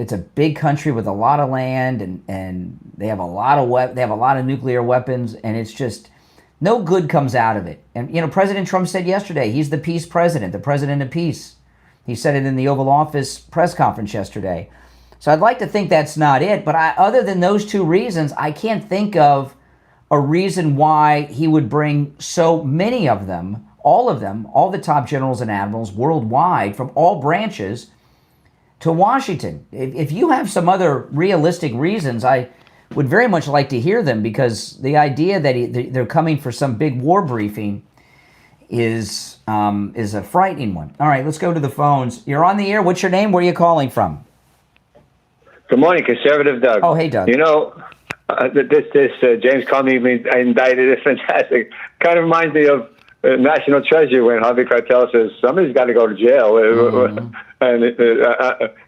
It's a big country with a lot of land, and they have a lot of nuclear weapons, and it's just no good comes out of it. And you know, President Trump said yesterday he's the peace president, the president of peace. He said it in the Oval Office press conference yesterday. So I'd like to think that's not it, but other than those two reasons, I can't think of a reason why he would bring so many of them, all the top generals and admirals worldwide from all branches to Washington. If you have some other realistic reasons, I would very much like to hear them, because the idea that they're coming for some big war briefing is a frightening one. All right, let's go to the phones. You're on the air. What's your name? Where are you calling from? Good morning, Conservative Doug. Oh, hey, Doug. You know, this James Comey Indicted is fantastic. Kind of reminds me of National Treasure when Harvey Keitel says somebody's got to go to jail. Mm-hmm. And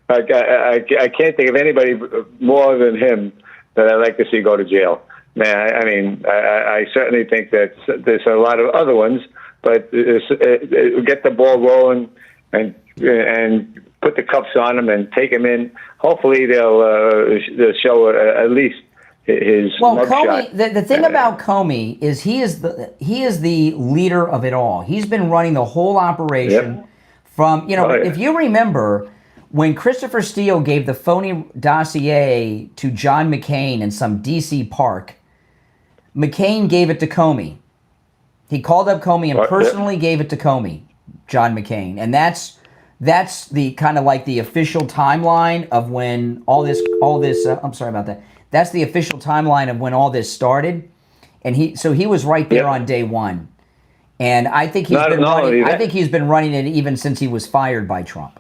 I can't think of anybody more than him that I'd like to see go to jail. Man, I certainly think that there's a lot of other ones, but get the ball rolling and put the cuffs on them and take them in. Hopefully they'll show at least his Comey, the thing about Comey is he is the leader of it all. He's been running the whole operation. Yep. From, if you remember, when Christopher Steele gave the phony dossier to John McCain in some D.C. park, McCain gave it to Comey. He called up Comey and personally gave it to Comey, John McCain. And that's the kind of like the official timeline of when all this. I'm sorry about that. That's the official timeline of when all this started. And he was right there on day one. And I think he's been running it even since he was fired by Trump.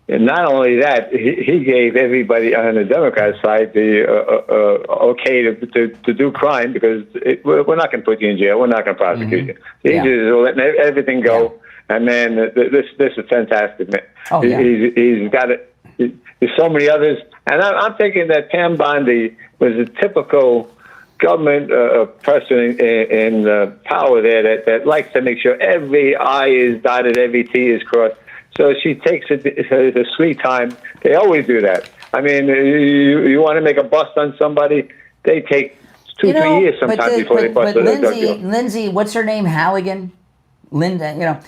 And not only that, he gave everybody on the Democrat side the okay to do crime, because we're not going to put you in jail. We're not going to prosecute you. He's just letting everything go. Yeah. And man, this is fantastic, man. Oh, yeah. He's got it. There's so many others. And I'm thinking that Pam Bondi was a typical government person in power there that likes to make sure every I is dotted, every T is crossed. So she takes the sweet time. They always do that. I mean, you want to make a bust on somebody, they take 2-3 years sometimes before they bust it. Lindsey, what's her name? Halligan? Linda,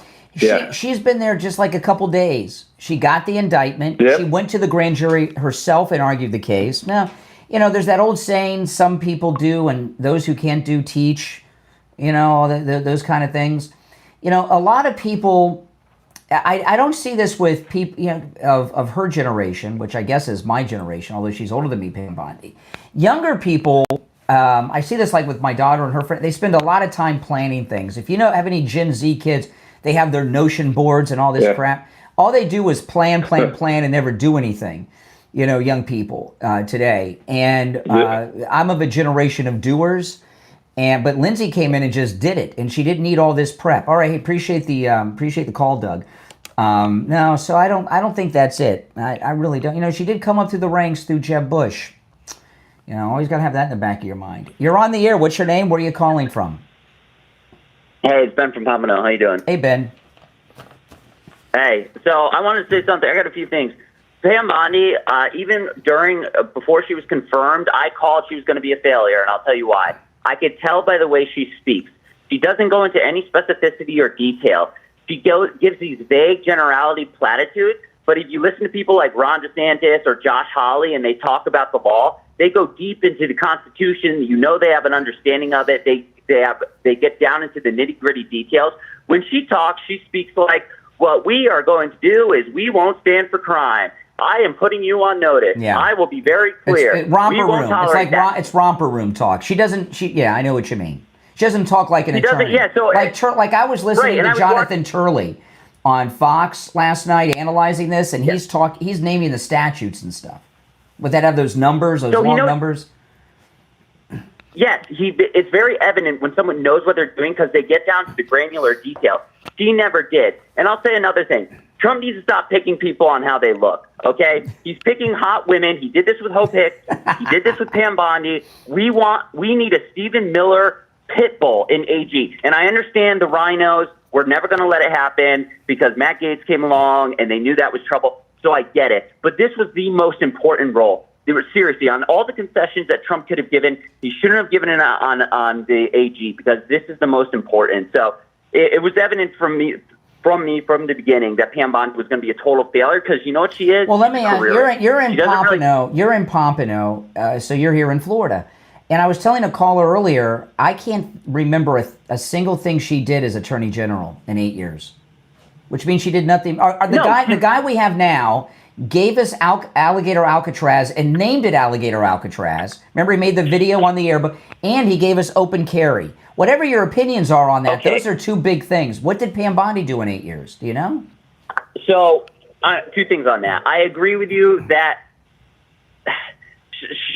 she's been there just like a couple days. She got the indictment. Yep. She went to the grand jury herself and argued the case. Now, there's that old saying, some people do and those who can't do teach, those kind of things. A lot of people, I don't see this with people of her generation, which I guess is my generation, although she's older than me, Pam Bondi. Younger people, I see this like with my daughter and her friend. They spend a lot of time planning things. If you have any Gen Z kids, they have their Notion boards and all this crap. All they do is plan, and never do anything. Young people today. And I'm of a generation of doers. But Lindsey came in and just did it, and she didn't need all this prep. All right, appreciate the call, Doug. No, so I don't think that's it. I really don't. She did come up through the ranks through Jeb Bush. Always got to have that in the back of your mind. You're on the air. What's your name? Where are you calling from? Hey, it's Ben from Pamela. How you doing? Hey, Ben. Hey, so I wanted to say something. I got a few things. Pam Bondi, even before she was confirmed, I called she was going to be a failure, and I'll tell you why. I could tell by the way she speaks. She doesn't go into any specificity or detail. She gives these vague generality platitudes, but if you listen to people like Ron DeSantis or Josh Hawley and they talk about the law, they go deep into the Constitution. You know they have an understanding of it. They get down into the nitty-gritty details. When she talks, she speaks like, what we are going to do is we won't stand for crime. I am putting you on notice. Yeah. I will be very clear. It's romper we won't room. tolerate It's like that. it's romper room talk. She doesn't. Yeah, I know what you mean. She doesn't talk like an attorney. Yeah, so like I was listening right, to Jonathan Turley on Fox last night analyzing this, and he's naming the statutes and stuff. Would that have those numbers, those long numbers? Yes, it's very evident when someone knows what they're doing because they get down to the granular detail. She never did. And I'll say another thing. Trump needs to stop picking people on how they look, okay? He's picking hot women. He did this with Hope Hicks. He did this with Pam Bondi. We need a Stephen Miller pit bull in AG. And I understand the rhinos. We're never going to let it happen because Matt Gaetz came along and they knew that was trouble. So I get it. But this was the most important role. They were seriously on all the concessions that Trump could have given. He shouldn't have given it on the AG because this is the most important. So it was evident from me from the beginning that Pam Bondi was going to be a total failure because you know what she is. Well, let me ask. You're in Pompano. You're in Pompano, so you're here in Florida. And I was telling a caller earlier, I can't remember a single thing she did as Attorney General in 8 years, which means she did nothing. The guy we have now gave us Alligator Alcatraz and named it Alligator Alcatraz. Remember, he made the video on the air, and he gave us open carry. Whatever your opinions are on that, those are two big things. What did Pam Bondi do in 8 years? Do you know? So, two things on that. I agree with you that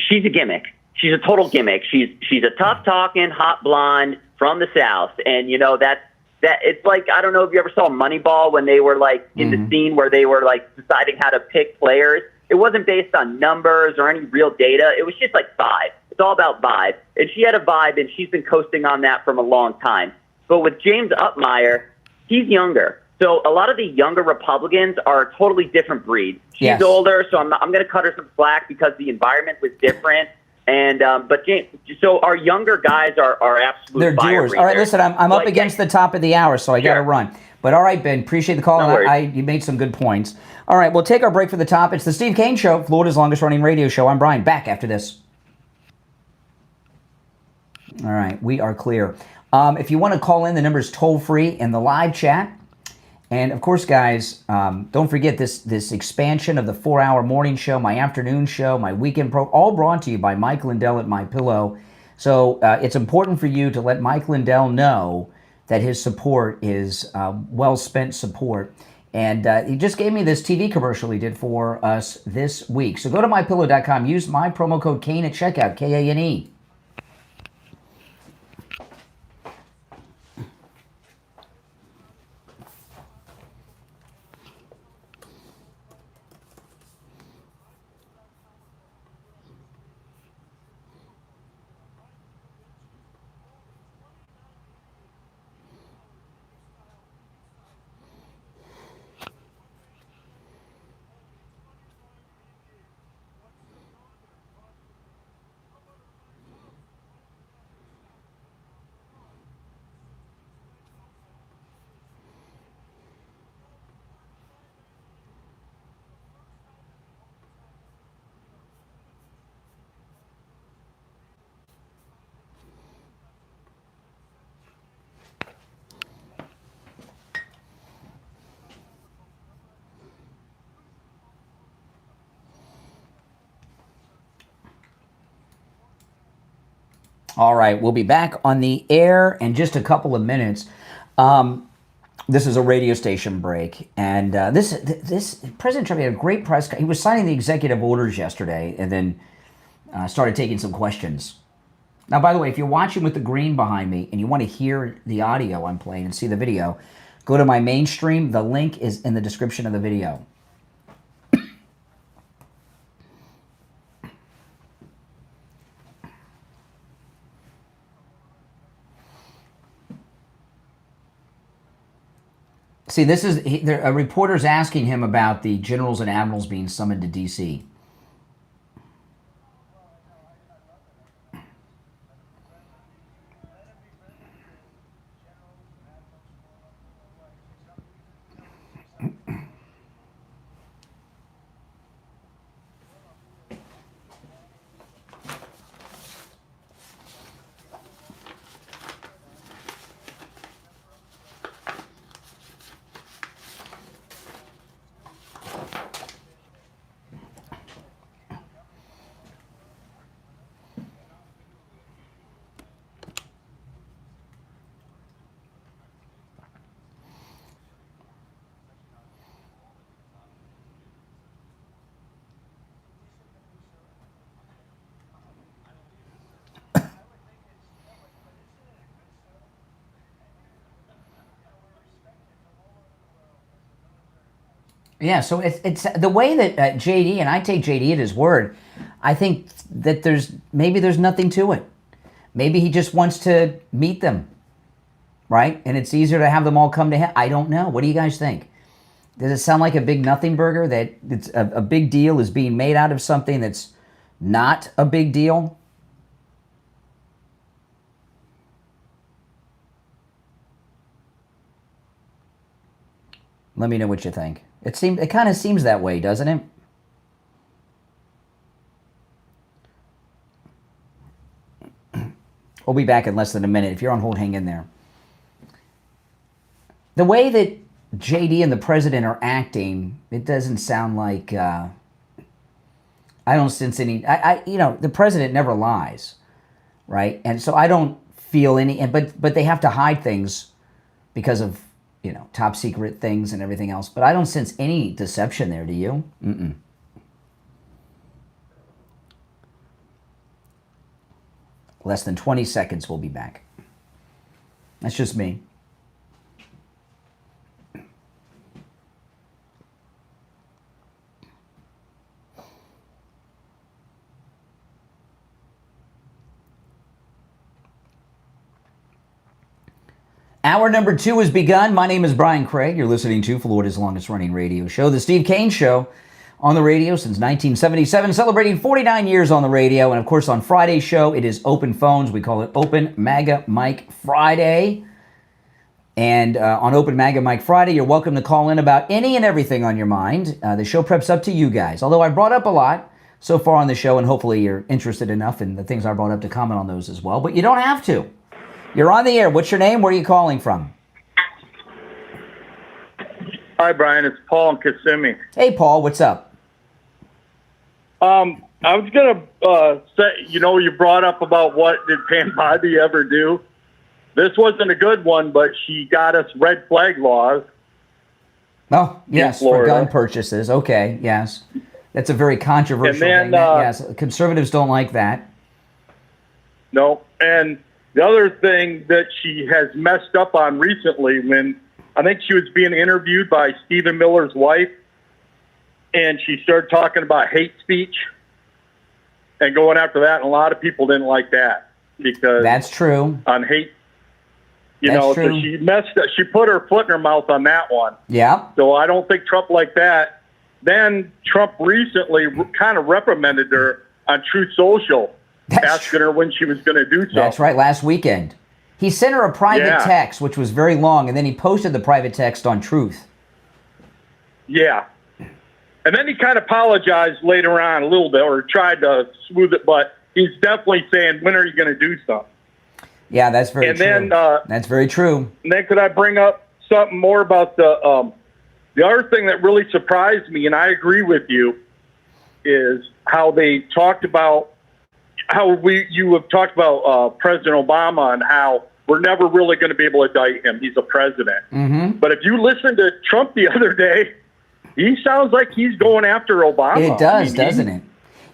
she's a gimmick. She's a total gimmick. She's a tough-talking, hot blonde from the South, and you know that it's like, I don't know if you ever saw Moneyball when they were like in the scene where they were like deciding how to pick players. It wasn't based on numbers or any real data. It was just like vibe. It's all about vibe. And she had a vibe, and she's been coasting on that from a long time. But with James Upmeyer, he's younger. So a lot of the younger Republicans are a totally different breed. She's older, so I'm going to cut her some slack because the environment was different. And but James, so our younger guys are absolute. They're doers. All right, listen, I'm up against the top of the hour, so I got to run. But all right, Ben, appreciate the call. You made some good points. All right, we'll take our break for the top. It's the Steve Kane Show, Florida's longest running radio show. I'm Brian. Back after this. All right, we are clear. If you want to call in, the number is toll free in the live chat. And of course, guys, don't forget this expansion of the 4-hour morning show, my afternoon show, my weekend all brought to you by Mike Lindell at MyPillow. So it's important for you to let Mike Lindell know that his support is well-spent support. And he just gave me this TV commercial he did for us this week. So go to MyPillow.com. Use my promo code Kane at checkout, Kane. All right, we'll be back on the air in just a couple of minutes. This is a radio station break, and this President Trump had a great press. He was signing the executive orders yesterday, and then started taking some questions. Now, by the way, if you're watching with the green behind me and you want to hear the audio I'm playing and see the video, go to my main stream. The link is in the description of the video. See, this is a reporter's asking him about the generals and admirals being summoned to D.C. Yeah, so it's the way that JD, and I take JD at his word, I think that there's nothing to it. Maybe he just wants to meet them, right? And it's easier to have them all come to him. I don't know. What do you guys think? Does it sound like a big nothing burger, that it's a big deal is being made out of something that's not a big deal? Let me know what you think. It kind of seems that way, doesn't it? We'll be back in less than a minute. If you're on hold, hang in there. The way that JD and the president are acting, it doesn't sound like, I don't sense any, the president never lies, right? And so I don't feel any, but they have to hide things because of, top secret things and everything else. But I don't sense any deception there, do you? Mm-mm. Less than 20 seconds, we'll be back. That's just me. Hour number 2 has begun. My name is Brian Craig. You're listening to Florida's longest running radio show, The Steve Kane Show, on the radio since 1977, celebrating 49 years on the radio. And of course, on Friday's show, it is Open Phones. We call it Open MAGA Mike Friday. And on Open MAGA Mike Friday, you're welcome to call in about any and everything on your mind. The show prep's up to you guys. Although I brought up a lot so far on the show, and hopefully you're interested enough in the things I brought up to comment on those as well. But you don't have to. You're on the air. What's your name? Where are you calling from? Hi, Brian. It's Paul in Kissimmee. Hey, Paul. What's up? I was going to say, you brought up about what did Pam Bondi ever do. This wasn't a good one, but she got us red flag laws. Oh, yes, for gun purchases. Okay, yes. That's a very controversial thing. Yes, conservatives don't like that. No, and the other thing that she has messed up on recently, when I think she was being interviewed by Stephen Miller's wife, and she started talking about hate speech and going after that, and a lot of people didn't like that because that's true. On hate, so she messed up. She put her foot in her mouth on that one. Yeah. So I don't think Trump liked that. Then Trump recently kind of reprimanded her on Truth Social. Asking her when she was going to do something. That's right, last weekend. He sent her a private text, which was very long, and then he posted the private text on Truth. Yeah. And then he kind of apologized later on a little bit, or tried to smooth it, but he's definitely saying, when are you going to do something? Yeah, that's very true. Then, that's very true. And then could I bring up something more about the other thing that really surprised me, and I agree with you, is how they talked about you have talked about President Obama and how we're never really going to be able to indict him. He's a president. Mm-hmm. But if you listen to Trump the other day, he sounds like he's going after Obama. It does, doesn't it?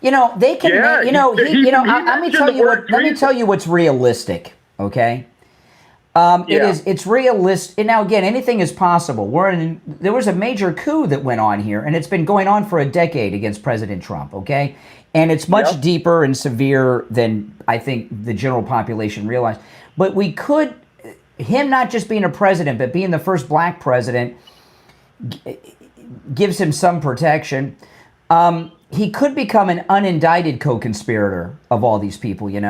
They can. Let me tell you what's realistic. Okay. It's realistic. And now again, anything is possible. There was a major coup that went on here, and it's been going on for a decade against President Trump. Okay. And it's much deeper and severe than I think the general population realized. But him not just being a president, but being the first black president gives him some protection. He could become an unindicted co-conspirator of all these people, Yeah,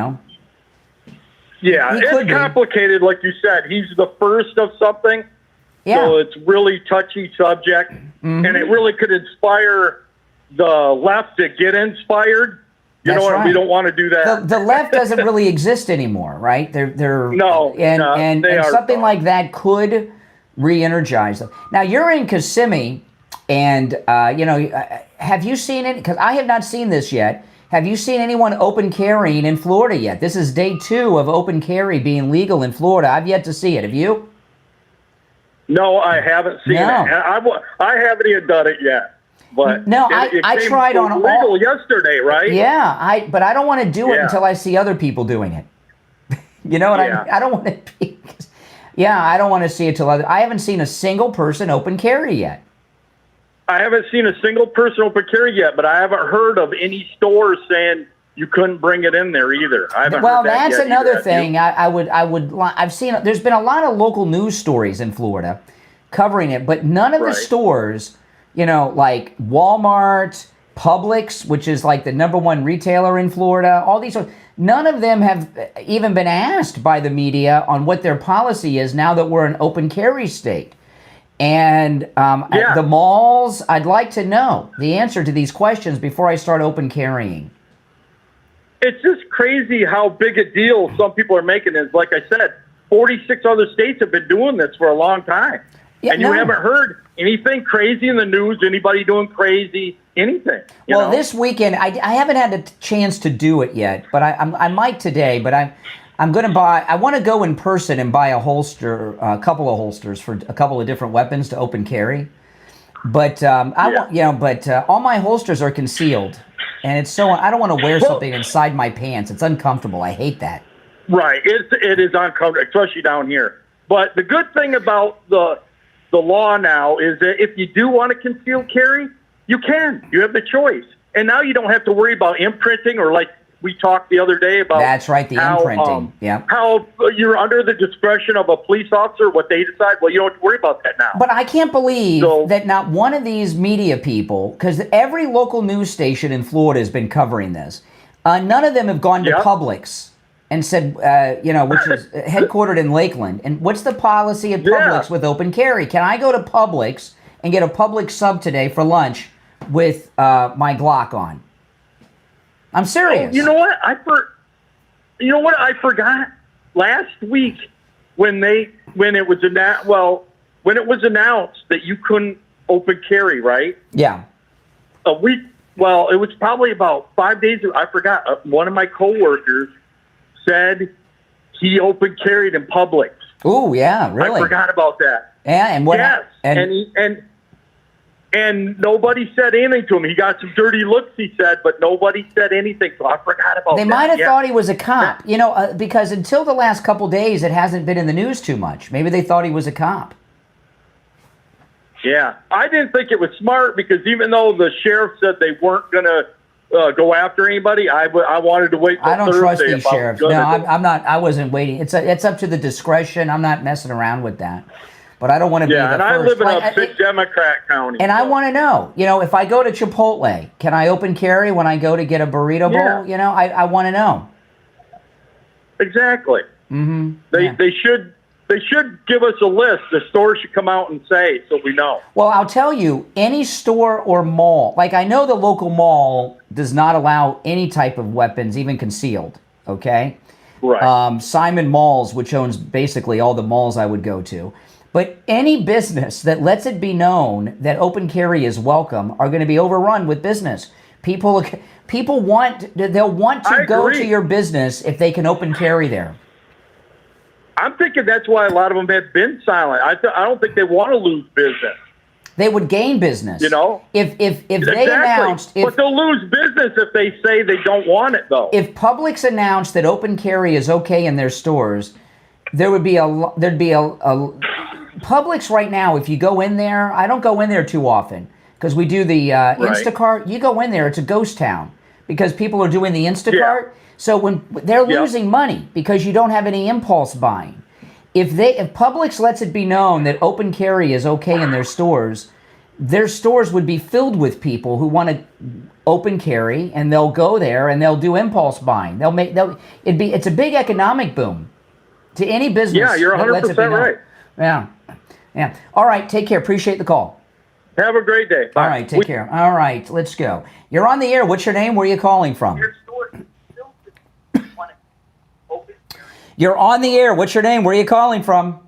it's complicated, like you said. He's the first of something. Yeah. So it's really touchy subject. Mm-hmm. And it really could inspire the left to get inspired. You know what? Right. We don't want to do that. The left doesn't really exist anymore, right? They're and something like that could re-energize them. Now you're in Kissimmee, and have you seen it? Because I have not seen this yet. Have you seen anyone open carrying in Florida yet? This is day 2 of open carry being legal in Florida. I've yet to see it. Have you? No, I haven't seen it. I haven't even done it yet. But no, I tried on legal yesterday, right? Yeah, but I don't want to do it until I see other people doing it. You know what I mean? I don't want to be. I don't want to see it till I haven't seen a single person open carry yet. I haven't seen a single person open carry yet, but I haven't heard of any stores saying you couldn't bring it in there either. I haven't Well, heard that that's yet another either. thing. I've seen. There's been a lot of local news stories in Florida covering it, but none of the stores, like Walmart, Publix, which is like the #1 retailer in Florida, all these, none of them have even been asked by the media on what their policy is now that we're an open carry state. And the malls, I'd like to know the answer to these questions before I start open carrying. It's just crazy how big a deal some people are making it. Like I said, 46 other states have been doing this for a long time. Yeah, and you haven't heard anything crazy in the news, anybody doing crazy, anything. You know? This weekend, I haven't had a chance to do it yet, but I might today. But I'm going to buy. I want to go in person and buy a holster, a couple of holsters for a couple of different weapons to open carry. But all my holsters are concealed, and it's so I don't want to wear something inside my pants. It's uncomfortable. I hate that. Right, it is uncomfortable, especially down here. But the good thing about the law now is that if you do want to conceal carry, you can. You have the choice. And now you don't have to worry about imprinting or like we talked the other day about. That's right, the imprinting. How you're under the discretion of a police officer, what they decide. Well, you don't have to worry about that now. But I can't believe that not one of these media people, because every local news station in Florida has been covering this, none of them have gone to Publix and said, which is headquartered in Lakeland. And what's the policy at Publix with open carry? Can I go to Publix and get a Publix sub today for lunch with my Glock on? I'm serious. Oh, you know what? I forgot last week when it was announced that you couldn't open carry, right? Yeah. A week. Well, it was probably about 5 days. I forgot. One of my coworkers said he open carried in Publix. Oh, yeah, really? I forgot about that. Yeah, and what? Yes, and nobody said anything to him. He got some dirty looks, he said, but nobody said anything. So I forgot about that. They might have thought he was a cop, because until the last couple days, it hasn't been in the news too much. Maybe they thought he was a cop. Yeah, I didn't think it was smart because even though the sheriff said they weren't going to go after anybody, I wanted to wait till Thursday. I don't trust these sheriffs. No, I'm not. I wasn't waiting. It's up to the discretion. I'm not messing around with that. But I don't want to be the first. Yeah, and I live in a big Democrat county. And I want to know, if I go to Chipotle, can I open carry when I go to get a burrito bowl? I want to know. Exactly. Mm-hmm. They should give us a list. The store should come out and say so we know. Well, I'll tell you, any store or mall, like I know the local mall does not allow any type of weapons, even concealed, okay? Right. Simon Malls, which owns basically all the malls I would go to. But any business that lets it be known that open carry is welcome are going to be overrun with business. People want to go to your business if they can open carry there. I'm thinking that's why a lot of them have been silent. I don't think they want to lose business. They would gain business. If exactly. they announced, but they'll lose business if they say they don't want it, though. If Publix announced that open carry is okay in their stores, there'd be a Publix right now. If you go in there, I don't go in there too often because we do the Instacart. You go in there, it's a ghost town because people are doing the Instacart. Yeah. So when they're losing money because you don't have any impulse buying. If Publix lets it be known that open carry is okay in their stores would be filled with people who want to open carry, and they'll go there and they'll do impulse buying. It's a big economic boom to any business. Yeah, you're 100% right. Yeah. All right, take care. Appreciate the call. Have a great day. Bye. All right, take care. All right, let's go. You're on the air. What's your name? Where are you calling from? You're on the air. What's your name? Where are you calling from?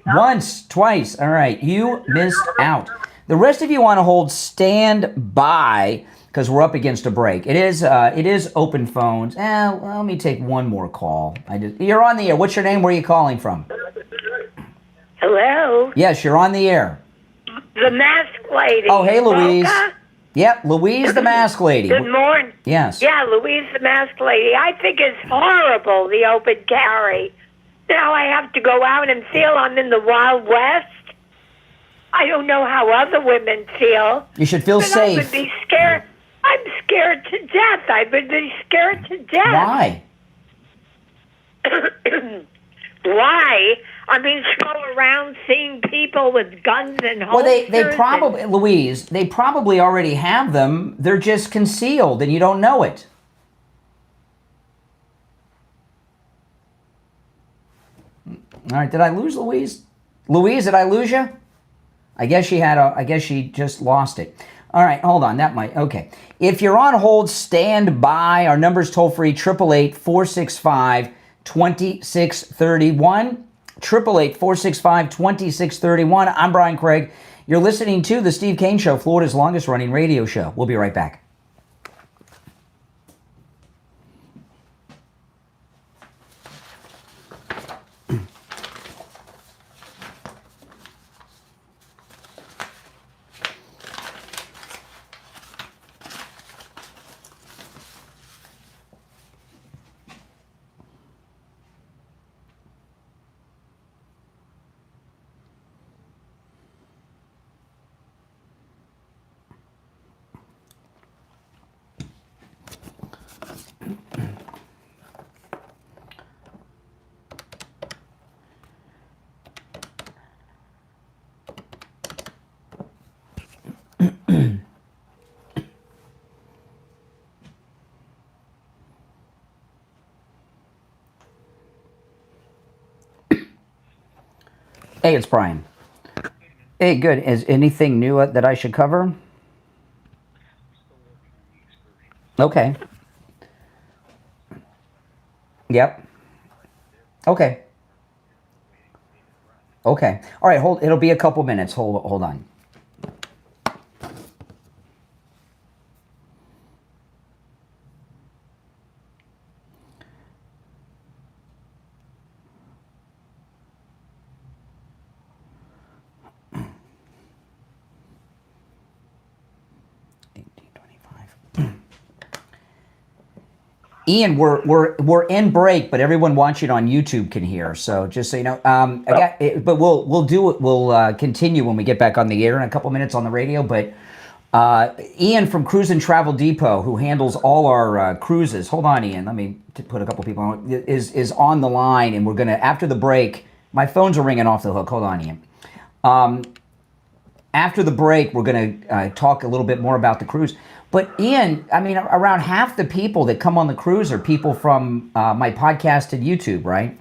Once, twice. All right, you missed out. The rest of you want to hold stand by because we're up against a break. It is open phones. Let me take one more call. You're on the air. What's your name? Where are you calling from? Hello? Yes, you're on the air. The mask lady. Oh, hey, Louise. Boca? Yep, Louise the mask lady. Good morning. Yes. Yeah, Louise the mask lady. I think it's horrible, the open carry. Now I have to go out and feel I'm in the Wild West. I don't know how other women feel. You should feel but safe. I would be scared. I'm scared to death. I would be scared to death. Why? Why? I mean, go around seeing people with guns and holsters. Well, they probably, Louise, they probably already have them. They're just concealed and you don't know it. All right, did I lose Louise? Louise, did I lose you? I guess she just lost it. All right, hold on. That might, okay. If you're on hold, stand by. Our number's toll free, 888-465-2631. 888-465-2631. I'm Brian Craig. You're listening to The Steve Kane Show, Florida's longest running radio show. We'll be right back. Hey, it's Brian. Hey, good. Is anything new that I should cover? Okay. Yep. Okay. Okay. All right, hold. It'll be a couple minutes. Hold on. Ian, we're in break, but everyone watching on YouTube can hear. So just so you know, but we'll do it. We'll continue when we get back on the air in a couple minutes on the radio. But Ian from Cruise and Travel Depot, who handles all our cruises. Hold on, Ian. Let me put a couple people on. Is on the line, and we're gonna after the break. My phones are ringing off the hook. Hold on, Ian. After the break, we're gonna talk a little bit more about the cruise. But Ian, I mean, around half the people that come on the cruise are people from my podcast and YouTube, right?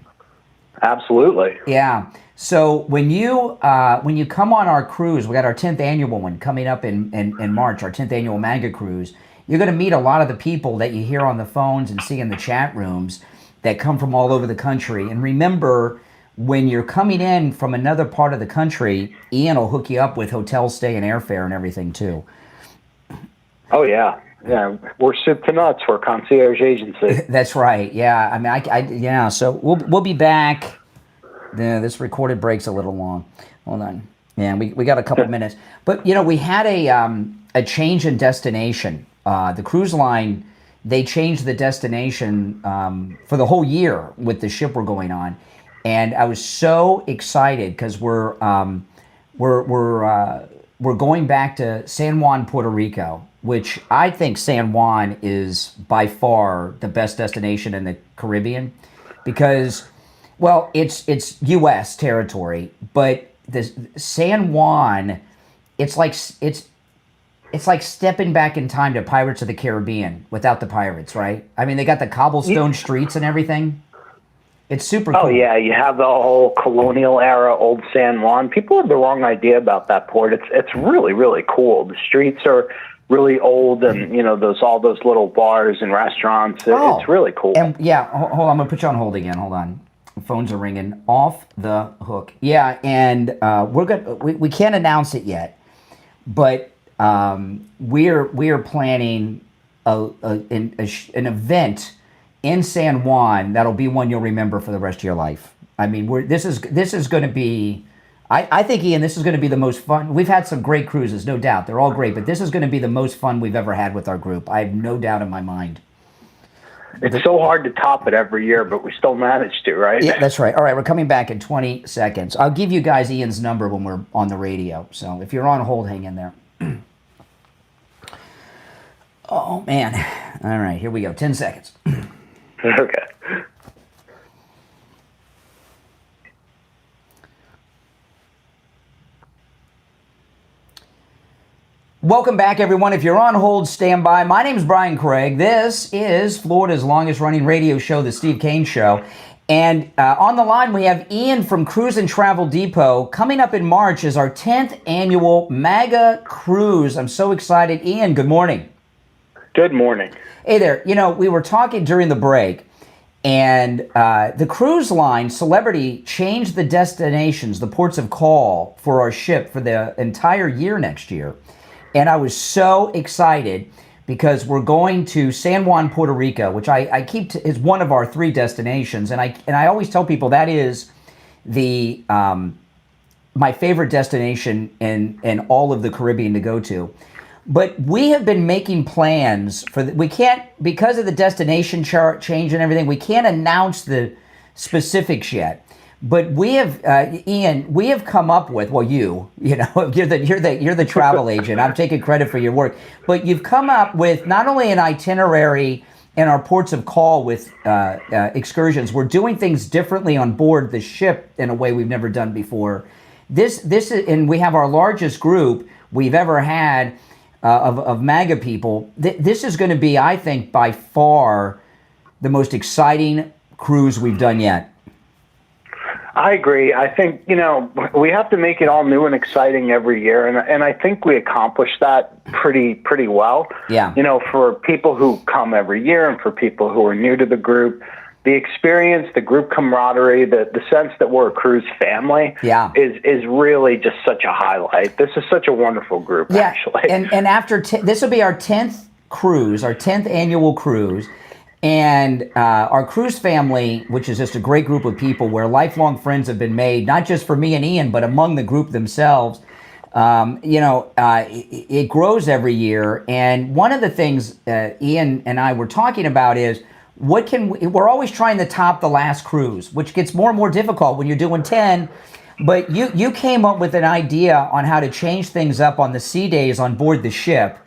Absolutely. Yeah. So when you come on our cruise, we got our 10th annual one coming up in March, our 10th annual MAGA cruise. You're going to meet a lot of the people that you hear on the phones and see in the chat rooms that come from all over the country. And remember, when you're coming in from another part of the country, Ian will hook you up with hotel stay and airfare and everything too. Oh, yeah. Yeah, we're soup to nuts. We're a concierge agency. That's right. Yeah. I mean, yeah. So we'll be back. Yeah, this recorded break's a little long. Hold on. Yeah, we got a couple minutes. But, you know, we had a change in destination. The cruise line, they changed the destination for the whole year with the ship we're going on. And I was so excited because we're going back to San Juan, Puerto Rico, which I think San Juan is by far the best destination in the Caribbean because, well, it's U.S. territory, but the San Juan, it's like stepping back in time to Pirates of the Caribbean without the pirates, right? I mean, they got the cobblestone streets and everything. It's super cool. Oh, yeah. You have the whole colonial era old San Juan. People have the wrong idea about that port. It's really, really cool. The streets are really old and, you know, all those little bars and restaurants. It's really cool. And yeah, hold on. I'm going to put you on hold again. Hold on. Phones are ringing off the hook. Yeah, and we can't announce it yet, but we're planning an event in San Juan that'll be one you'll remember for the rest of your life. I mean, this is going to be. I think, Ian, this is going to be the most fun. We've had some great cruises, no doubt. They're all great, but this is going to be the most fun we've ever had with our group. I have no doubt in my mind. It's so hard to top it every year, but we still manage to, right? Yeah, that's right. All right, we're coming back in 20 seconds. I'll give you guys Ian's number when we're on the radio. So if you're on hold, hang in there. Oh, man. All right, here we go. 10 seconds. Okay. Welcome back, everyone. If you're on hold, stand by. My name's Brian Craig. This is Florida's longest-running radio show, The Steve Kane Show. And on the line, we have Ian from Cruise and Travel Depot. Coming up in March is our 10th annual MAGA Cruise. I'm so excited. Ian, good morning. Good morning. Hey there. You know, we were talking during the break, and the cruise line, Celebrity, changed the destinations, the ports of call for our ship for the entire year next year. And I was so excited because we're going to San Juan, Puerto Rico, which I keep is one of our 3 destinations. And I always tell people that is the my favorite destination in all of the Caribbean to go to. But we have been making plans for we can't, because of the destination chart change and everything, we can't announce the specifics yet. But we have, Ian, we have come up with, well, you're the travel agent. I'm taking credit for your work. But you've come up with not only an itinerary and our ports of call with excursions. We're doing things differently on board the ship in a way we've never done before. This is, and we have our largest group we've ever had of MAGA people. This is going to be, I think, by far the most exciting cruise we've done yet. I agree. I think, we have to make it all new and exciting every year. And I think we accomplish that pretty well. Yeah. For people who come every year and for people who are new to the group, the experience, the group camaraderie, the sense that we're a cruise family is really just such a highlight. This is such a wonderful group, actually. And after this will be our 10th cruise, our 10th annual cruise. And our cruise family, which is just a great group of people where lifelong friends have been made, not just for me and Ian, but among the group themselves, it grows every year. And one of the things Ian and I were talking about is, we're always trying to top the last cruise, which gets more and more difficult when you're doing 10. But you came up with an idea on how to change things up on the sea days on board the ship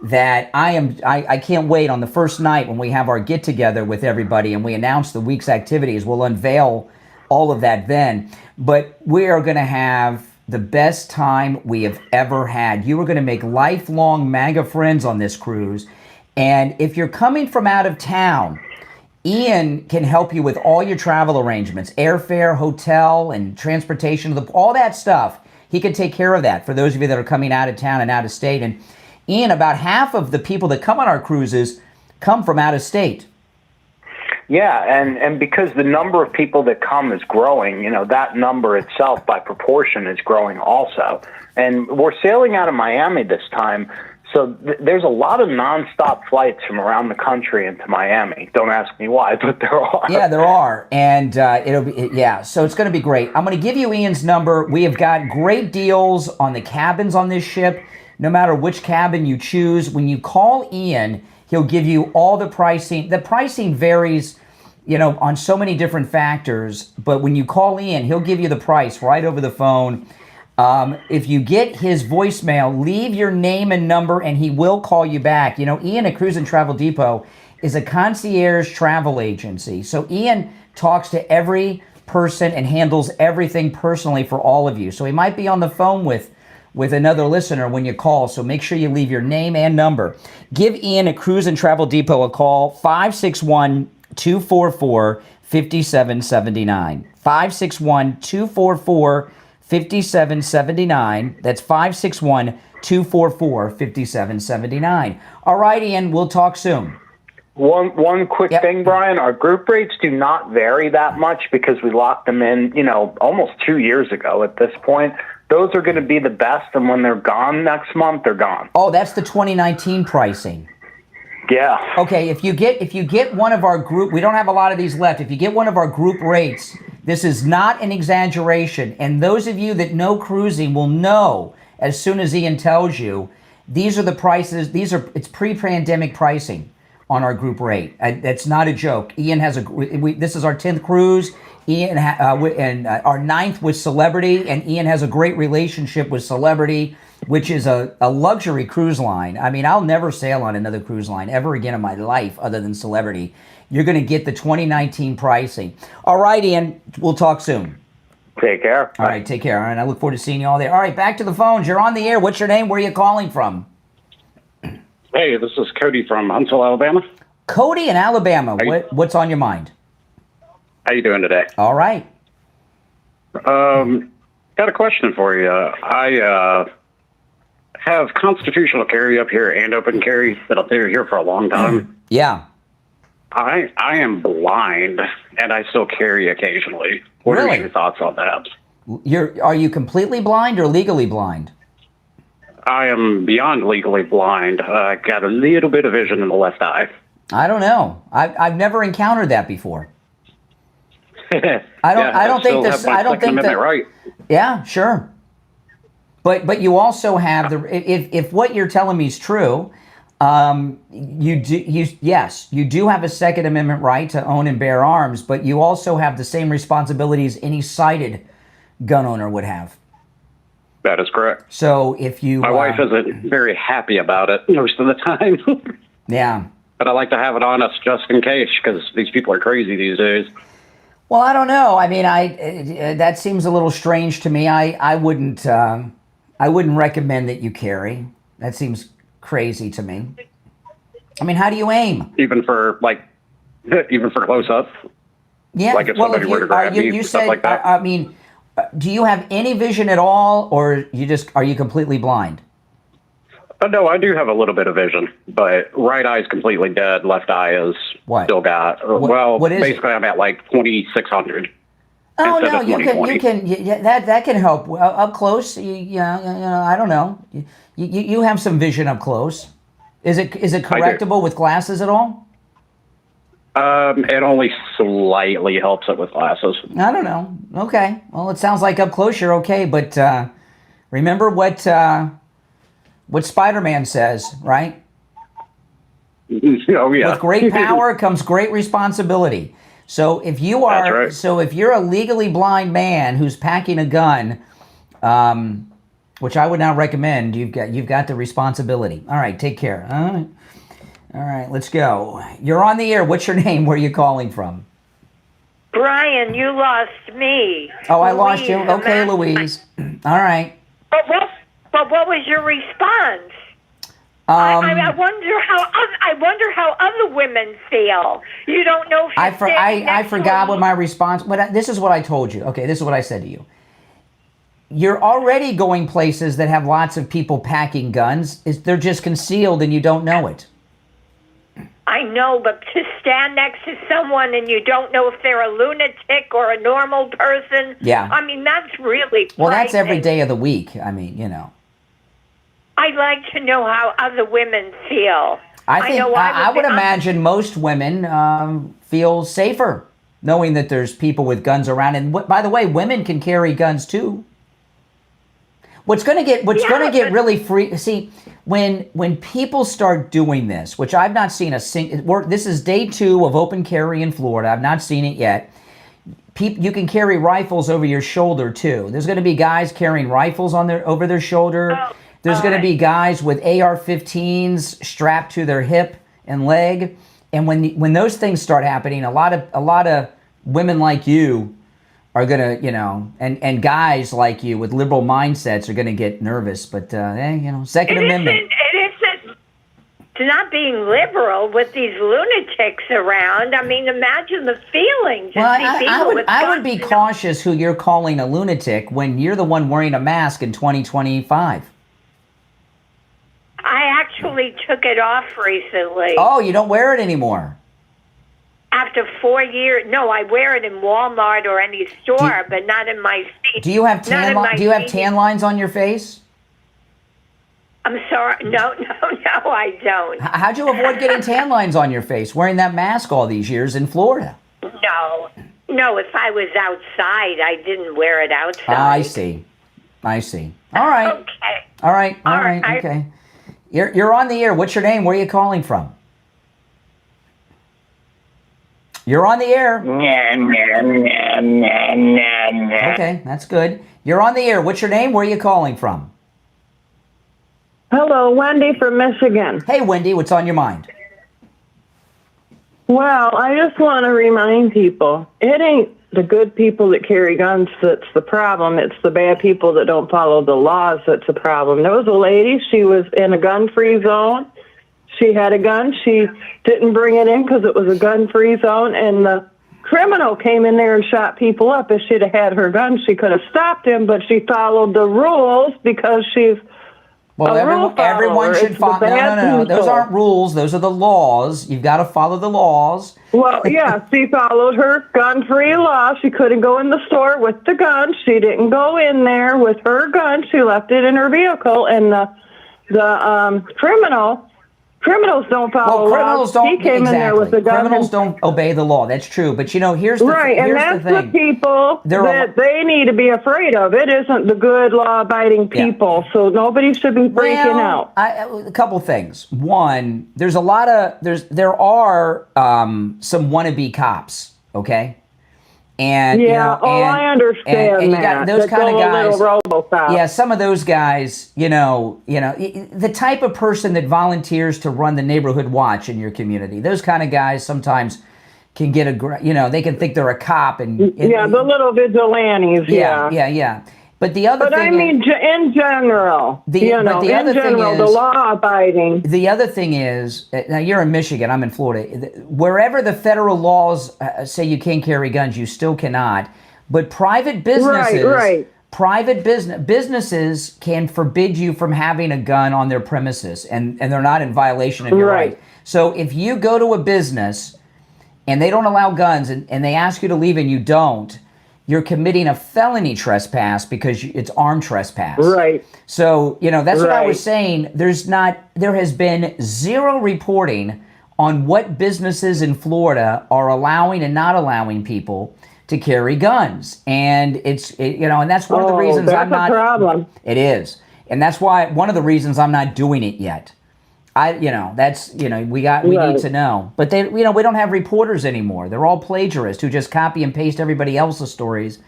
that I can't wait on the first night when we have our get together with everybody and we announce the week's activities. We'll unveil all of that then. But we are going to have the best time we have ever had. You are going to make lifelong MAGA friends on this cruise. And if you're coming from out of town, Ian can help you with all your travel arrangements, airfare, hotel, and transportation, all that stuff. He can take care of that for those of you that are coming out of town and out of state. And Ian, about half of the people that come on our cruises come from out of state. Yeah, and because the number of people that come is growing, that number itself by proportion is growing also. And we're sailing out of Miami this time, so there's a lot of nonstop flights from around the country into Miami. Don't ask me why, but there are. Yeah, there are, and so it's going to be great. I'm going to give you Ian's number. We have got great deals on the cabins on this ship. No matter which cabin you choose, when you call Ian, he'll give you all the pricing. The pricing varies, on so many different factors, but when you call Ian, he'll give you the price right over the phone. If you get his voicemail, leave your name and number, and he will call you back. Ian at Cruise and Travel Depot is a concierge travel agency. So Ian talks to every person and handles everything personally for all of you. So he might be on the phone with another listener when you call, so make sure you leave your name and number. Give Ian at Cruise and Travel Depot a call, 561-244-5779. 561-244-5779. That's 561-244-5779. All right, Ian, we'll talk soon. One quick thing, Brian. Our group rates do not vary that much because we locked them in, almost 2 years ago at this point. Those are going to be the best, and when they're gone next month, they're gone. Oh, that's the 2019 pricing. Yeah. Okay, if you get one of our group, we don't have a lot of these left. If you get one of our group rates, this is not an exaggeration. And those of you that know cruising will know as soon as Ian tells you, these are the prices. It's pre-pandemic pricing. on our group rate. That's not a joke. Ian has this is our 10th cruise. Ian and our 9th with Celebrity, and Ian has a great relationship with Celebrity, which is a luxury cruise line. I mean, I'll never sail on another cruise line ever again in my life other than Celebrity. You're going to get the 2019 pricing. All right, Ian, we'll talk soon. Take care. All right, take care. All right, I look forward to seeing you all there. All right, back to the phones. You're on the air. What's your name? Where are you calling from? Hey, this is Cody from Huntsville, Alabama. Cody in Alabama. What's on your mind? How you doing today? All right. Got a question for you. I have constitutional carry up here and open carry that I've been here for a long time. Yeah. I am blind, and I still carry occasionally. What are your thoughts on that? Are you completely blind or legally blind? I am beyond legally blind. I got a little bit of vision in the left eye. I don't know. I've never encountered that before. I don't think that. Right. Yeah, sure. But you also have if what you're telling me is true, you do have a Second Amendment right to own and bear arms, but you also have the same responsibilities any sighted gun owner would have. That is correct. So if you... My wife isn't very happy about it most of the time. Yeah. But I like to have it on us just in case, because these people are crazy these days. Well, I don't know. I mean, that seems a little strange to me. I wouldn't recommend that you carry. That seems crazy to me. I mean, how do you aim? Even for close up? Yeah. Like if somebody were to grab me, stuff like that? I mean, do you have any vision at all, or are you completely blind? No, I do have a little bit of vision, but right eye is completely dead. Left eye is still got. What is basically, I'm at like 2600. Oh no, you can that can help up close. I don't know. You have some vision up close. Is it correctable with glasses at all? It only slightly helps it with glasses. I don't know. Okay. Well, it sounds like up close you're okay, but remember what Spider-Man says, right? Oh yeah. With great power comes great responsibility. So if you are, That's right. So if you're a legally blind man who's packing a gun, which I would not recommend, you've got the responsibility. All right, take care. All right, let's go. You're on the air. What's your name? Where are you calling from? Brian, you lost me. Oh, I lost you. Okay, Louise. All right. But what was your response? I wonder how other women feel. You don't know. If I forgot what my response. But this is what I told you. Okay, this is what I said to you. You're already going places that have lots of people packing guns. They're just concealed and you don't know it. I know, but to stand next to someone and you don't know if they're a lunatic or a normal person. Yeah. I mean, that's really Well, that's every day of the week. I mean, I'd like to know how other women feel. I would imagine most women feel safer knowing that there's people with guns around. And by the way, women can carry guns too. What's going to get really free? See, when people start doing this, which I've not seen this is day 2 of open carry in Florida. I've not seen it yet. You can carry rifles over your shoulder too. There's going to be guys carrying rifles over their shoulder. There's going to be guys with AR-15s strapped to their hip and leg. And when those things start happening, a lot of women like you are going to, and guys like you with liberal mindsets are going to get nervous. But, Second Amendment. It's not being liberal with these lunatics around. I mean, imagine the feelings. Well, I would be cautious who you're calling a lunatic when you're the one wearing a mask in 2025. I actually took it off recently. Oh, you don't wear it anymore? After 4 years, no, I wear it in Walmart or any store, but not in my feet. Do you have tan lines on your face? I'm sorry, no, I don't. How'd you avoid getting tan lines on your face wearing that mask all these years in Florida? No, if I was outside, I didn't wear it outside. I see. All right. Okay. All right. Okay. You're on the air. What's your name? Where are you calling from? You're on the air. Okay, that's good. You're on the air. What's your name? Where are you calling from? Hello, Wendy from Michigan. Hey, Wendy, what's on your mind? Well, I just want to remind people, it ain't the good people that carry guns that's the problem. It's the bad people that don't follow the laws that's the problem. There was a lady, she was in a gun-free zone. She had a gun. She didn't bring it in because it was a gun-free zone, and the criminal came in there and shot people up. If she'd have had her gun, she could have stopped him, but she followed the rules because she's everyone should follow. No. Those aren't rules. Those are the laws. You've got to follow the laws. Well, yeah, she followed her gun-free law. She couldn't go in the store with the gun. She didn't go in there with her gun. She left it in her vehicle, and the criminals don't follow criminals laws. Don't. He came in there with the gun. Criminals don't obey the law. That's true. But here's the right, and that's the people that they need to be afraid of. It isn't the good law-abiding people, so nobody should be freaking out. A couple things. One, there are some wannabe cops. Okay. And I understand and you got those kind of guys. RoboCop. Yeah, some of those guys, the type of person that volunteers to run the neighborhood watch in your community. Those kind of guys sometimes can get they can think they're a cop and the little vigilantes. Yeah. But the other thing, I mean, in general, the law-abiding. The other thing is, now you're in Michigan, I'm in Florida. Wherever the federal laws say you can't carry guns, you still cannot. But private businesses, businesses can forbid you from having a gun on their premises, and they're not in violation of your right. So if you go to a business and they don't allow guns, and they ask you to leave and you don't, you're committing a felony trespass because it's armed trespass. Right. So, that's what I was saying. There has been zero reporting on what businesses in Florida are allowing and not allowing people to carry guns. And and that's one of the reasons I'm not. That's a problem. It is. And that's why one of the reasons I'm not doing it yet. We need to know. But we don't have reporters anymore. They're all plagiarists who just copy and paste everybody else's stories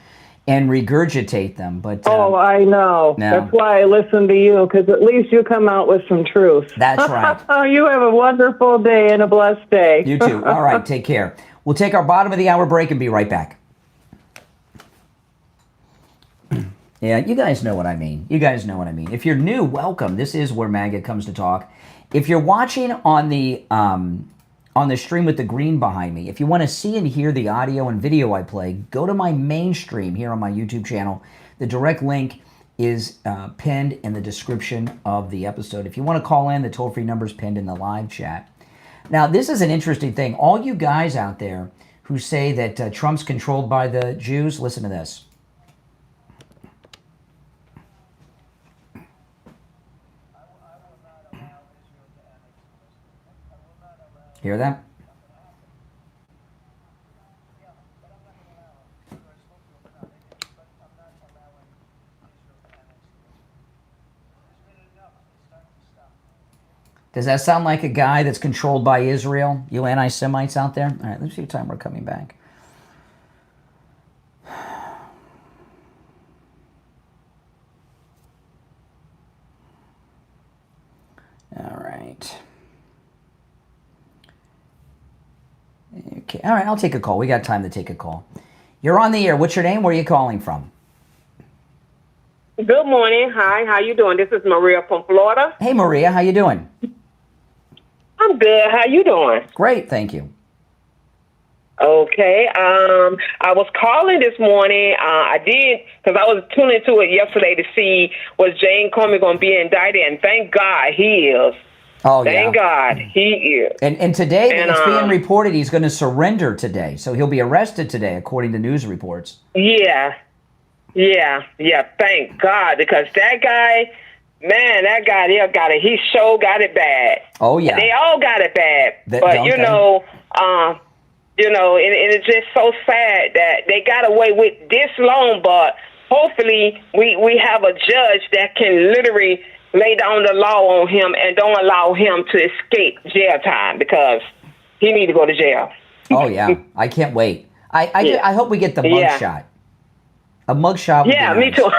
and regurgitate them. But I know. No. That's why I listen to you, because at least you come out with some truth. That's right. You have a wonderful day and a blessed day. You too. All right, take care. We'll take our bottom of the hour break and be right back. Yeah, you guys know what I mean. If you're new, welcome. This is where MAGA comes to talk. If you're watching on the stream with the green behind me, if you want to see and hear the audio and video I play, go to my main stream here on my YouTube channel. The direct link is pinned in the description of the episode. If you want to call in, the toll-free number is pinned in the live chat. Now, this is an interesting thing. All you guys out there who say that Trump's controlled by the Jews, listen to this. Hear that? Does that sound like a guy that's controlled by Israel? You anti-Semites out there? All right, let's see what time we're coming back. All right. Okay. All right, I'll take a call. We got time to take a call. You're on the air. What's your name? Where are you calling from? Good morning. Hi. How you doing? This is Maria from Florida. Hey, Maria. How you doing? I'm good. How you doing? Great. Thank you. Okay. I was calling this morning. I did, because I was tuning into it yesterday to see was Jane Comey going to be indicted, and thank God he is. Oh, thank God he is. And today it's being reported he's going to surrender today, so he'll be arrested today, according to news reports. Yeah. Thank God, because that guy, man, he sure got it bad. Oh yeah, they all got it bad. And it's just so sad that they got away with this long. But hopefully, we have a judge that can literally lay down the law on him and don't allow him to escape jail time, because he need to go to jail. Oh yeah, I can't wait. I hope we get the mug shot. A mug shot. Yeah, me too.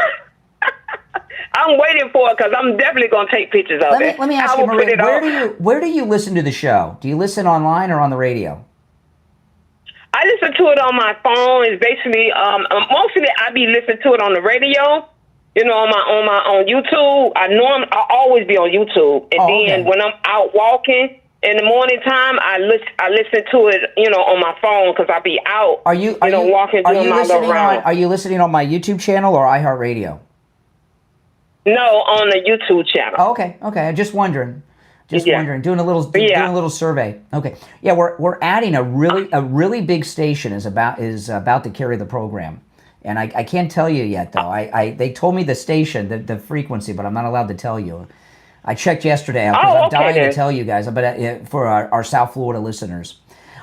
I'm waiting for it because I'm definitely going to take pictures of it. Let me ask you, Maria, where do you listen to the show? Do you listen online or on the radio? I listen to it on my phone. It's basically mostly I be listening to it on the radio. You know, on YouTube. I always be on YouTube, and then when I'm out walking in the morning time, I listen to it. You know, on my phone because I be out. Are you walking doing my little round? Are you listening on my YouTube channel or iHeartRadio? No, on the YouTube channel. Oh, okay. I'm just wondering. Wondering. Doing a little survey. Okay. Yeah, we're adding a really big station is about to carry the program. And I can't tell you yet though. They told me the station, the frequency, but I'm not allowed to tell you. I checked yesterday because I'm dying to tell you guys, but for our South Florida listeners.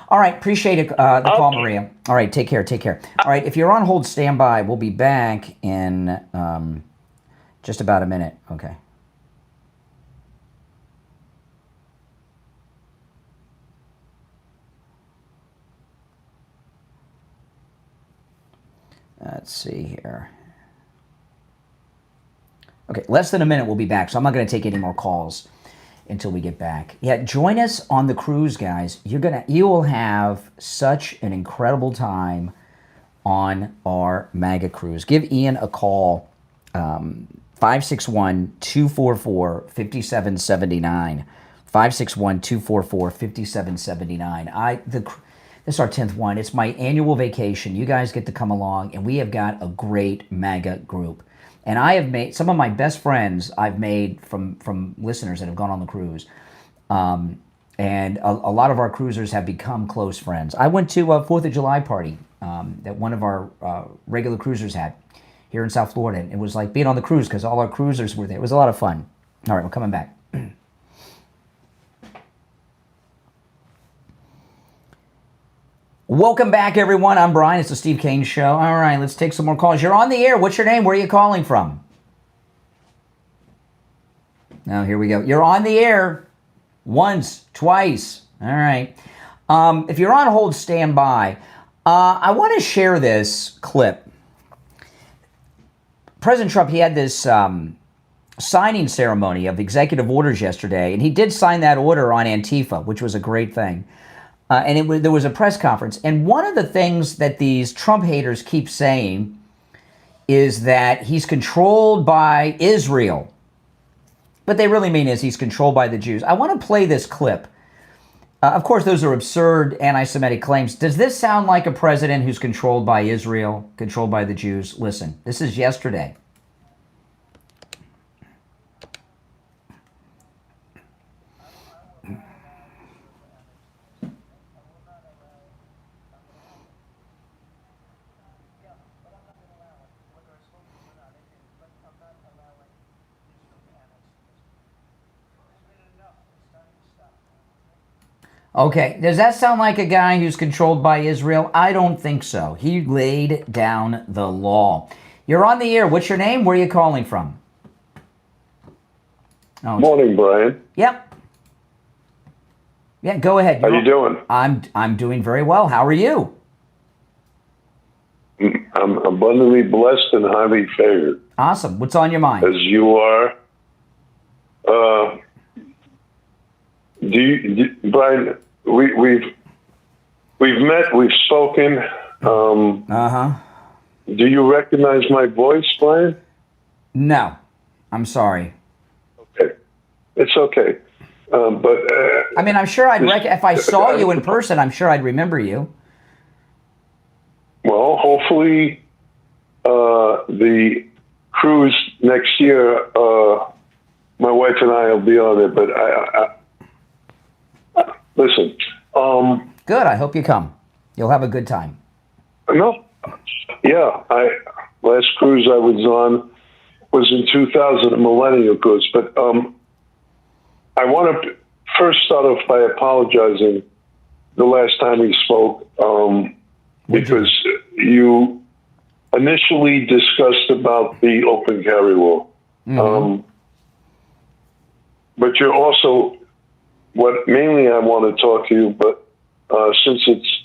All right, appreciate it, the call, Maria. All right, take care. All right, if you're on hold, stand by. We'll be back in just about a minute. Okay. Let's see here. Okay, less than a minute, we'll be back. So I'm not going to take any more calls until we get back. Yeah, join us on the cruise, guys. You will have such an incredible time on our MAGA cruise. Give Ian a call, 561-244-5779. 561-244-5779. This is our 10th one. It's my annual vacation. You guys get to come along, and we have got a great MAGA group. And I have made some of my best friends I've made from listeners that have gone on the cruise. And a lot of our cruisers have become close friends. I went to a 4th of July party that one of our regular cruisers had here in South Florida. And it was like being on the cruise because all our cruisers were there. It was a lot of fun. All right, we're coming back. Welcome back, everyone. I'm Brian. It's the Steve Kane Show. All right, let's take some more calls. You're on the air. What's your name? Where are you calling from? Now, here we go. You're on the air once, twice. All right. If you're on hold, stand by. I want to share this clip. President Trump, he had this signing ceremony of executive orders yesterday, and he did sign that order on Antifa, which was a great thing. And there was a press conference. And one of the things that these Trump haters keep saying is that he's controlled by Israel. What they really mean is he's controlled by the Jews. I want to play this clip. Of course, those are absurd anti-Semitic claims. Does this sound like a president who's controlled by Israel, controlled by the Jews? Listen, this is yesterday. Okay, does that sound like a guy who's controlled by Israel? I don't think so. He laid down the law. You're on the air. What's your name? Where are you calling from? Oh, morning, Brian. Yep. Yeah, go ahead. How you doing? I'm doing very well. How are you? I'm abundantly blessed and highly favored. Awesome. What's on your mind? As you are. Brian, we've met, we've spoken. Do you recognize my voice, Brian? No, I'm sorry. Okay, it's okay. But I mean, I'm sure if I saw you in person, I'm sure I'd remember you. Well, hopefully, the cruise next year, my wife and I will be on it. But listen. Good. I hope you come. You'll have a good time. No. Yeah. Last cruise I was on was in 2000, a millennial cruise. But I want to first start off by apologizing the last time we spoke because you initially discussed about the open carry law. Mm-hmm. But you're also... What mainly I want to talk to you, but since it's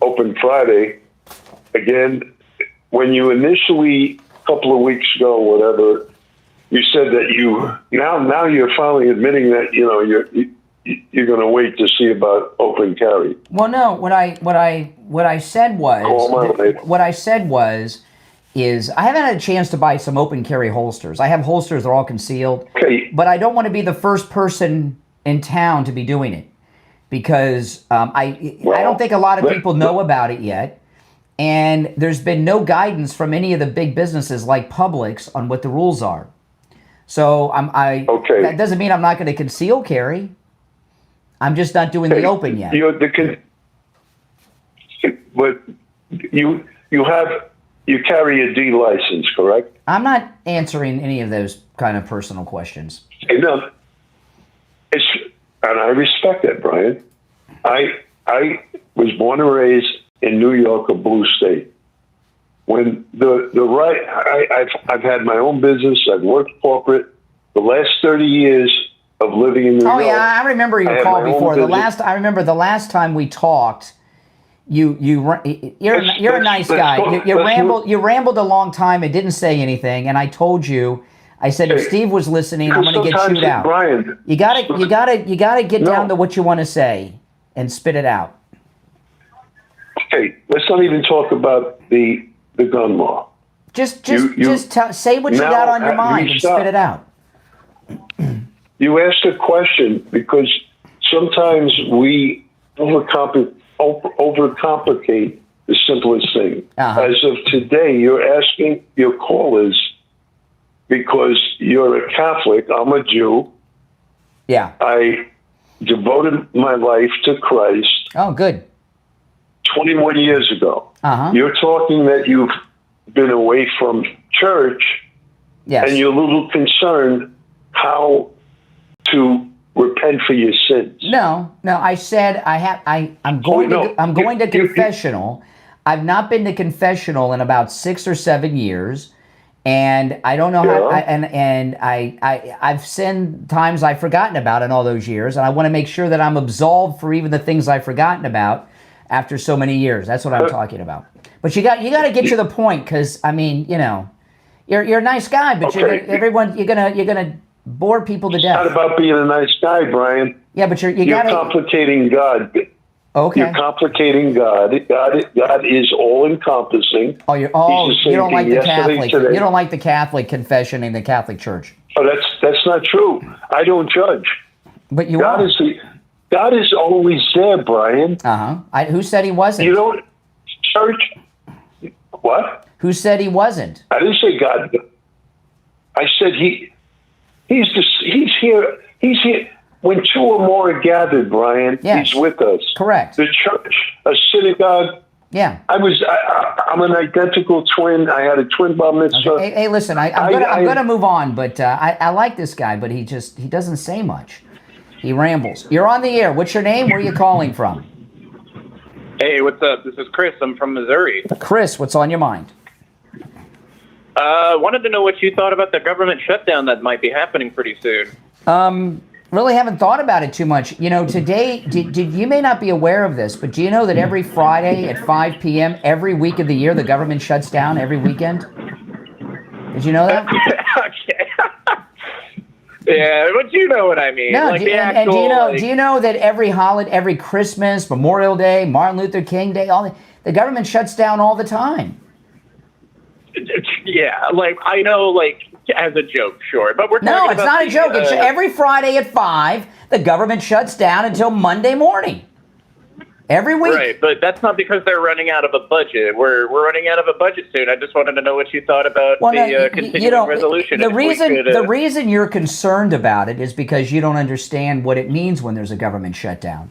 Open Friday. Again, when you initially, a couple of weeks ago, whatever, you said that now you're finally admitting that you're going to wait to see about open carry. Well, no. What I said was I haven't had a chance to buy some open carry holsters. I have holsters; they're all concealed. Okay. But I don't want to be the first person in town to be doing it because I don't think a lot of people know about it yet. And there's been no guidance from any of the big businesses like Publix on what the rules are. So that doesn't mean I'm not going to conceal carry. I'm just not doing the open yet. But you carry a D license, correct? I'm not answering any of those kind of personal questions. No, and I respect that, Brian. I was born and raised in New York, a blue state. When I've had my own business. I've worked corporate. The last 30 years of living in New York. Oh yeah, I remember your call before. I remember the last time we talked. You're a nice guy. You rambled a long time and didn't say anything. And I told you, I said if Steve was listening, I'm going to get chewed out. Brian, you gotta get down to what you want to say and spit it out. Okay, let's not even talk about the gun law. Just say what you got on your mind and spit it out. You asked a question because sometimes we overcomplicate the simplest thing. As of today, you're asking your callers because you're a Catholic. I'm a Jew. Yeah. I devoted my life to Christ. Oh, good. 21 years ago. You're talking that you've been away from church. Yes. And you're a little concerned how to repent for your sins. No. I said I'm going to confessional. I've not been to confessional in about 6 or 7 years, and I don't know how. I've sinned times I've forgotten about in all those years, and I want to make sure that I'm absolved for even the things I've forgotten about after so many years. That's what I'm talking about. But you got to get to the point, because I mean, you're a nice guy, but you're gonna bore people to death. It's not about being a nice guy, Brian. Yeah, but you're complicating God. Okay. You're complicating God. God is all encompassing. You don't like the Catholic. You don't like the Catholic confession in the Catholic Church. Oh, that's not true. I don't judge. But you God are. God is always there, Brian. Who said he wasn't? You don't church. What? Who said he wasn't? I didn't say God. I said he's here. He's here. When two or more are gathered, Brian, he's with us. Correct. The church, a synagogue. Yeah. I'm an identical twin. I had a twin bar mitzvah. Okay. Hey, listen, I'm gonna move on, but I like this guy, but he doesn't say much. He rambles. You're on the air. What's your name? Where are you calling from? Hey, what's up? This is Chris. I'm from Missouri. Chris, what's on your mind? Wanted to know what you thought about the government shutdown that might be happening pretty soon. Really haven't thought about it too much. Today, you may not be aware of this, but do you know that every Friday at 5 p.m., every week of the year, the government shuts down every weekend? Did you know that? Okay. Yeah, but you know what I mean. No, do you know that every holiday, every Christmas, Memorial Day, Martin Luther King Day, the government shuts down all the time? Yeah, I know, as a joke, sure, but we're no, it's not a joke. It's every Friday at 5, the government shuts down until Monday morning. Every week. Right, but that's not because they're running out of a budget. We're running out of a budget soon. I just wanted to know what you thought about the continuing resolution. The reason you're concerned about it is because you don't understand what it means when there's a government shutdown.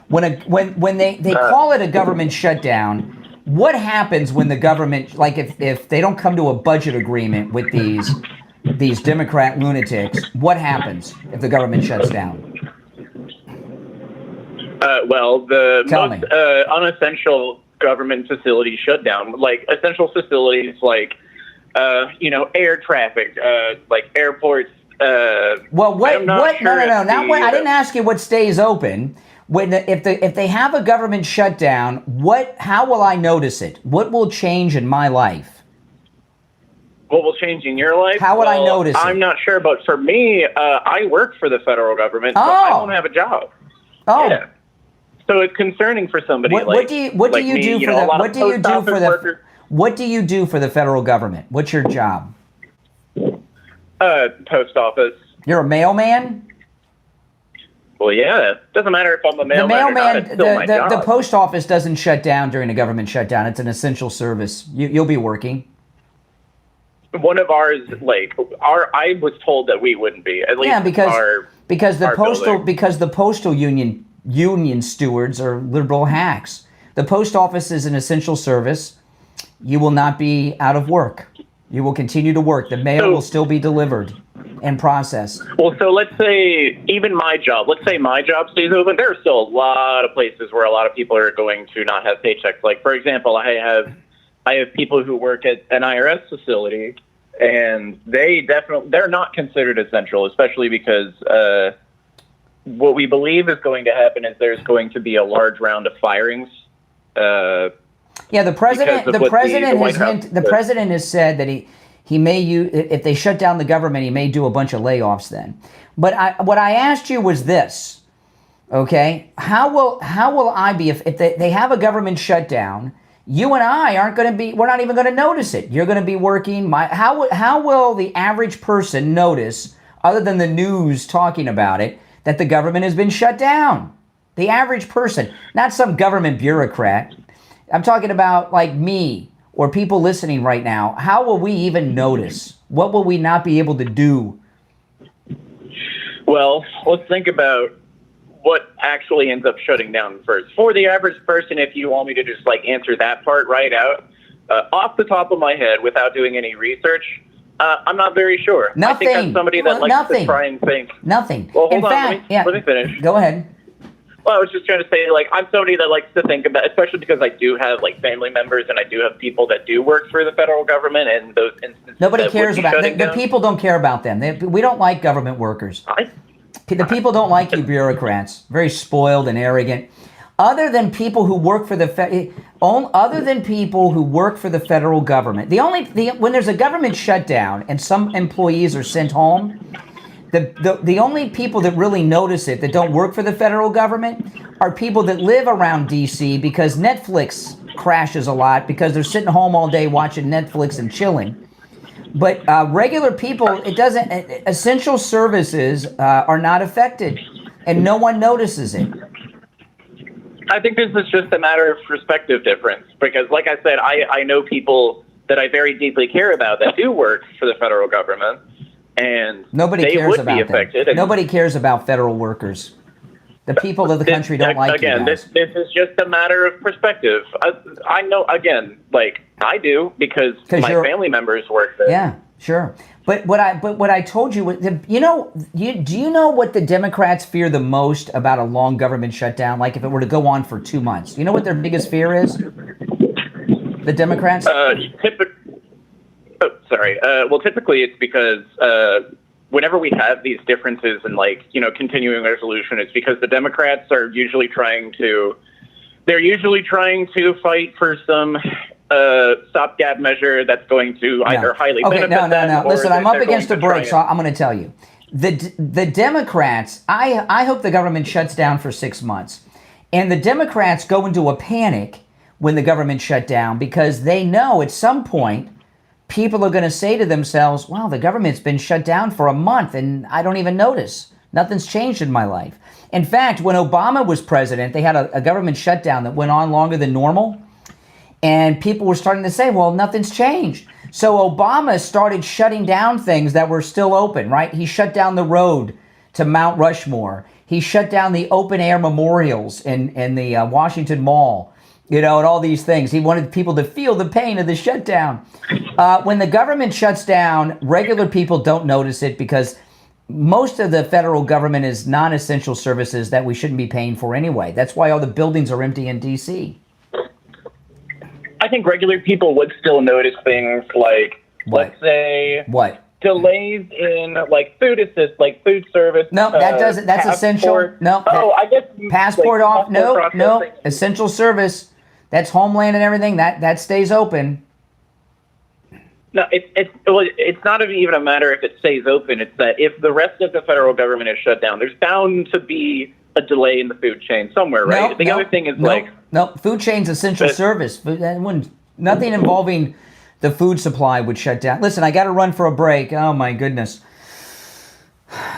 When they call it a government shutdown, what happens when the government, if they don't come to a budget agreement with these Democrat lunatics, what happens if the government shuts down? The most unessential government facilities shut down, essential facilities air traffic, airports. No. I didn't ask you what stays open. if they have a government shutdown, how will I notice it? What will change in my life? What will change in your life? How would I notice it? I'm not sure, but for me, I work for the federal government, so I don't have a job. Oh. Yeah. So it's concerning for somebody what do you do for the federal government? What's your job? Post office. You're a mailman? Well, yeah. It doesn't matter if I'm a mailman or not. It's still my job. The post office doesn't shut down during a government shutdown. It's an essential service. You'll be working. One of ours, I was told that we wouldn't be. At least because the postal union stewards are liberal hacks. The post office is an essential service. You will not be out of work. You will continue to work. The mail will still be delivered and processed. Well, so let's say even my job. Let's say my job stays open. There are still a lot of places where a lot of people are going to not have paychecks. Like, for example, I have people who work at an IRS facility, and they're not considered essential, especially because what we believe is going to happen is there's going to be a large round of firings. The president has said that he may use, if they shut down the government, he may do a bunch of layoffs then. But what I asked you was this, okay? How will I be if they have a government shutdown? You and I we're not even going to notice it. You're going to be working. How will the average person notice, other than the news talking about it, that the government has been shut down? The average person, not some government bureaucrat. I'm talking about like me or people listening right now. How will we even notice? What will we not be able to do? Well, let's think about what actually ends up shutting down first. For the average person, if you want me to just answer that part right out, off the top of my head, without doing any research, I'm not very sure. Nothing. I think I'm somebody that likes to try and think. Nothing. Well, hold on. Let me finish. Go ahead. Well, I was just trying to say, I'm somebody that likes to think about, especially because I do have family members and I do have people that do work for the federal government, and those instances. Nobody cares about the people. Don't care about them. We don't like government workers. The people don't like you bureaucrats. Very spoiled and arrogant. Other than people who work for the federal government, when there's a government shutdown and some employees are sent home, the only people that really notice it that don't work for the federal government are people that live around D.C. because Netflix crashes a lot because they're sitting home all day watching Netflix and chilling. But regular people, essential services are not affected, and no one notices it. I think this is just a matter of perspective difference, because like I said, I know people that I very deeply care about that do work for the federal government, and nobody cares about them. Nobody cares about federal workers. The people of the country don't like you guys. This is just a matter of perspective. I know, again, I do because my family members work there. Yeah, sure. But what I told you, do you know what the Democrats fear the most about a long government shutdown? Like if it were to go on for 2 months, you know what their biggest fear is? The Democrats? Typically it's because whenever we have these differences in continuing resolution, it's because the Democrats are usually trying to fight for some stopgap measure that's going to either highly benefit them. No. Listen, I'm up against a break, so I'm going to tell you. The Democrats, I hope the government shuts down for 6 months. And the Democrats go into a panic when the government shut down because they know at some point people are going to say to themselves, wow, the government's been shut down for a month and I don't even notice. Nothing's changed in my life. In fact, when Obama was president, they had a government shutdown that went on longer than normal. And people were starting to say, well, nothing's changed. So Obama started shutting down things that were still open, right? He shut down the road to Mount Rushmore. He shut down the open air memorials in the Washington Mall, and all these things. He wanted people to feel the pain of the shutdown. When the government shuts down, regular people don't notice it because most of the federal government is non-essential services that we shouldn't be paying for anyway. That's why all the buildings are empty in D.C. I think regular people would still notice things like, let's say... What? delays in like food assist, like food service. No, that doesn't. That's essential. No. I guess passport like, off. No, processing. no. Essential service. That's Homeland and everything. That stays open. No, it's not even a matter if it stays open. It's that if the rest of the federal government is shut down, there's bound to be a delay in the food chain somewhere, right? The other thing is no, food chain's essential service. Nothing involving the food supply would shut down. Listen, I got to run for a break. Oh my goodness.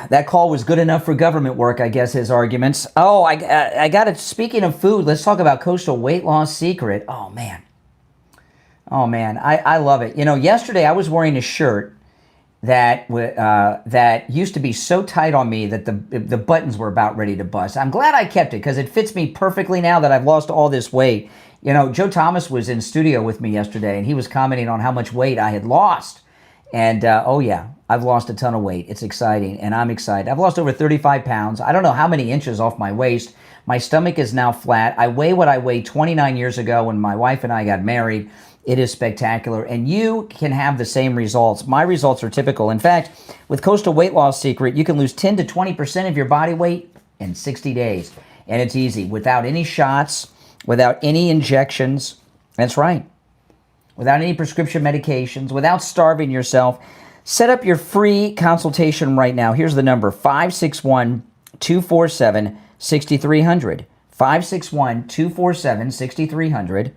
That call was good enough for government work, I guess, his arguments. Oh, I got it. Speaking of food, let's talk about coastal weight loss secret. Oh, man. I love it. You know, yesterday I was wearing a shirt that used to be so tight on me that the buttons were about ready to bust. I'm glad I kept it because it fits me perfectly now that I've lost all this weight. You know, Joe Thomas was in studio with me yesterday, and he was commenting on how much weight I had lost. And, oh, yeah, I've lost a ton of weight. It's exciting, and I'm excited. I've lost over 35 pounds. I don't know how many inches off my waist. My stomach is now flat. I weigh what I weighed 29 years ago when my wife and I got married. It is spectacular, and you can have the same results. My results are typical. In fact, with Coastal Weight Loss Secret, you can lose 10 to 20% of your body weight in 60 days, and it's easy, without any shots, without any injections. That's right. Without any prescription medications, without starving yourself. Set up your free consultation right now. Here's the number, 561-247-6300. 561-247-6300.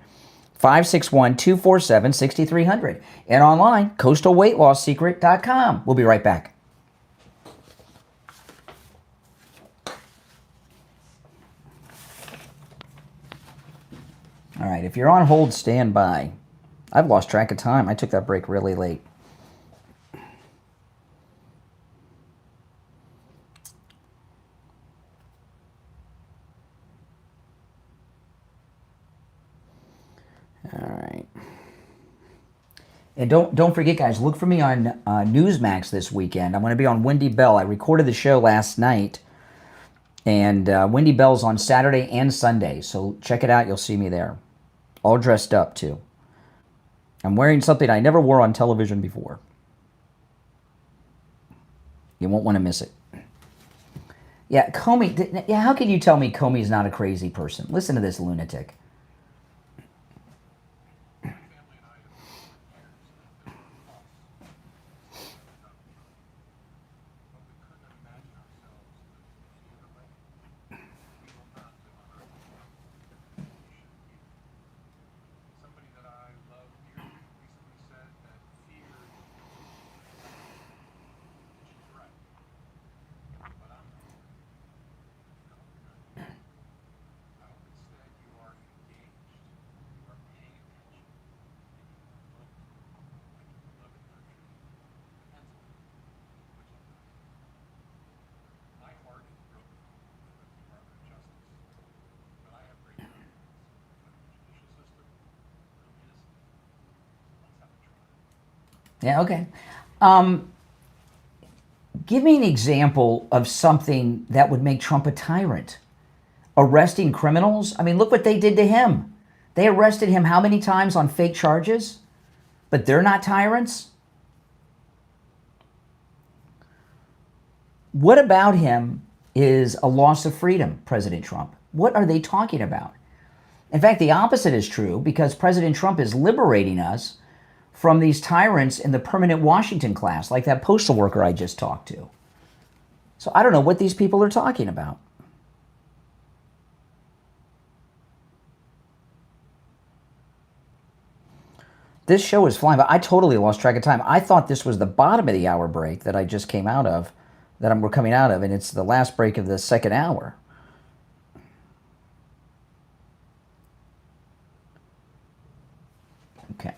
561-247-6300. And online, coastalweightloss.secret.com. We'll be right back. All right, if you're on hold, stand by. I've lost track of time. I took that break really late. All right. And don't forget, guys, look for me on Newsmax this weekend. I'm going to be on Wendy Bell. I recorded the show last night. And Wendy Bell's on Saturday and Sunday. So check it out. You'll see me there. All dressed up, too. I'm wearing something I never wore on television before. You won't want to miss it. Yeah, Comey. Yeah, how can you tell me Comey's not a crazy person? Listen to this lunatic. Yeah, okay. Give me an example of something that would make Trump a tyrant. Arresting criminals? I mean, look what they did to him. They arrested him how many times on fake charges? But they're not tyrants? What about him is a loss of freedom, President Trump? What are they talking about? In fact, the opposite is true because President Trump is liberating us from these tyrants in the permanent Washington class, like that postal worker I just talked to. So I don't know what these people are talking about. This show is flying, but I totally lost track of time. I thought this was the bottom of the hour break that I just came out of, we're coming out of, and it's the last break of the second hour. Okay.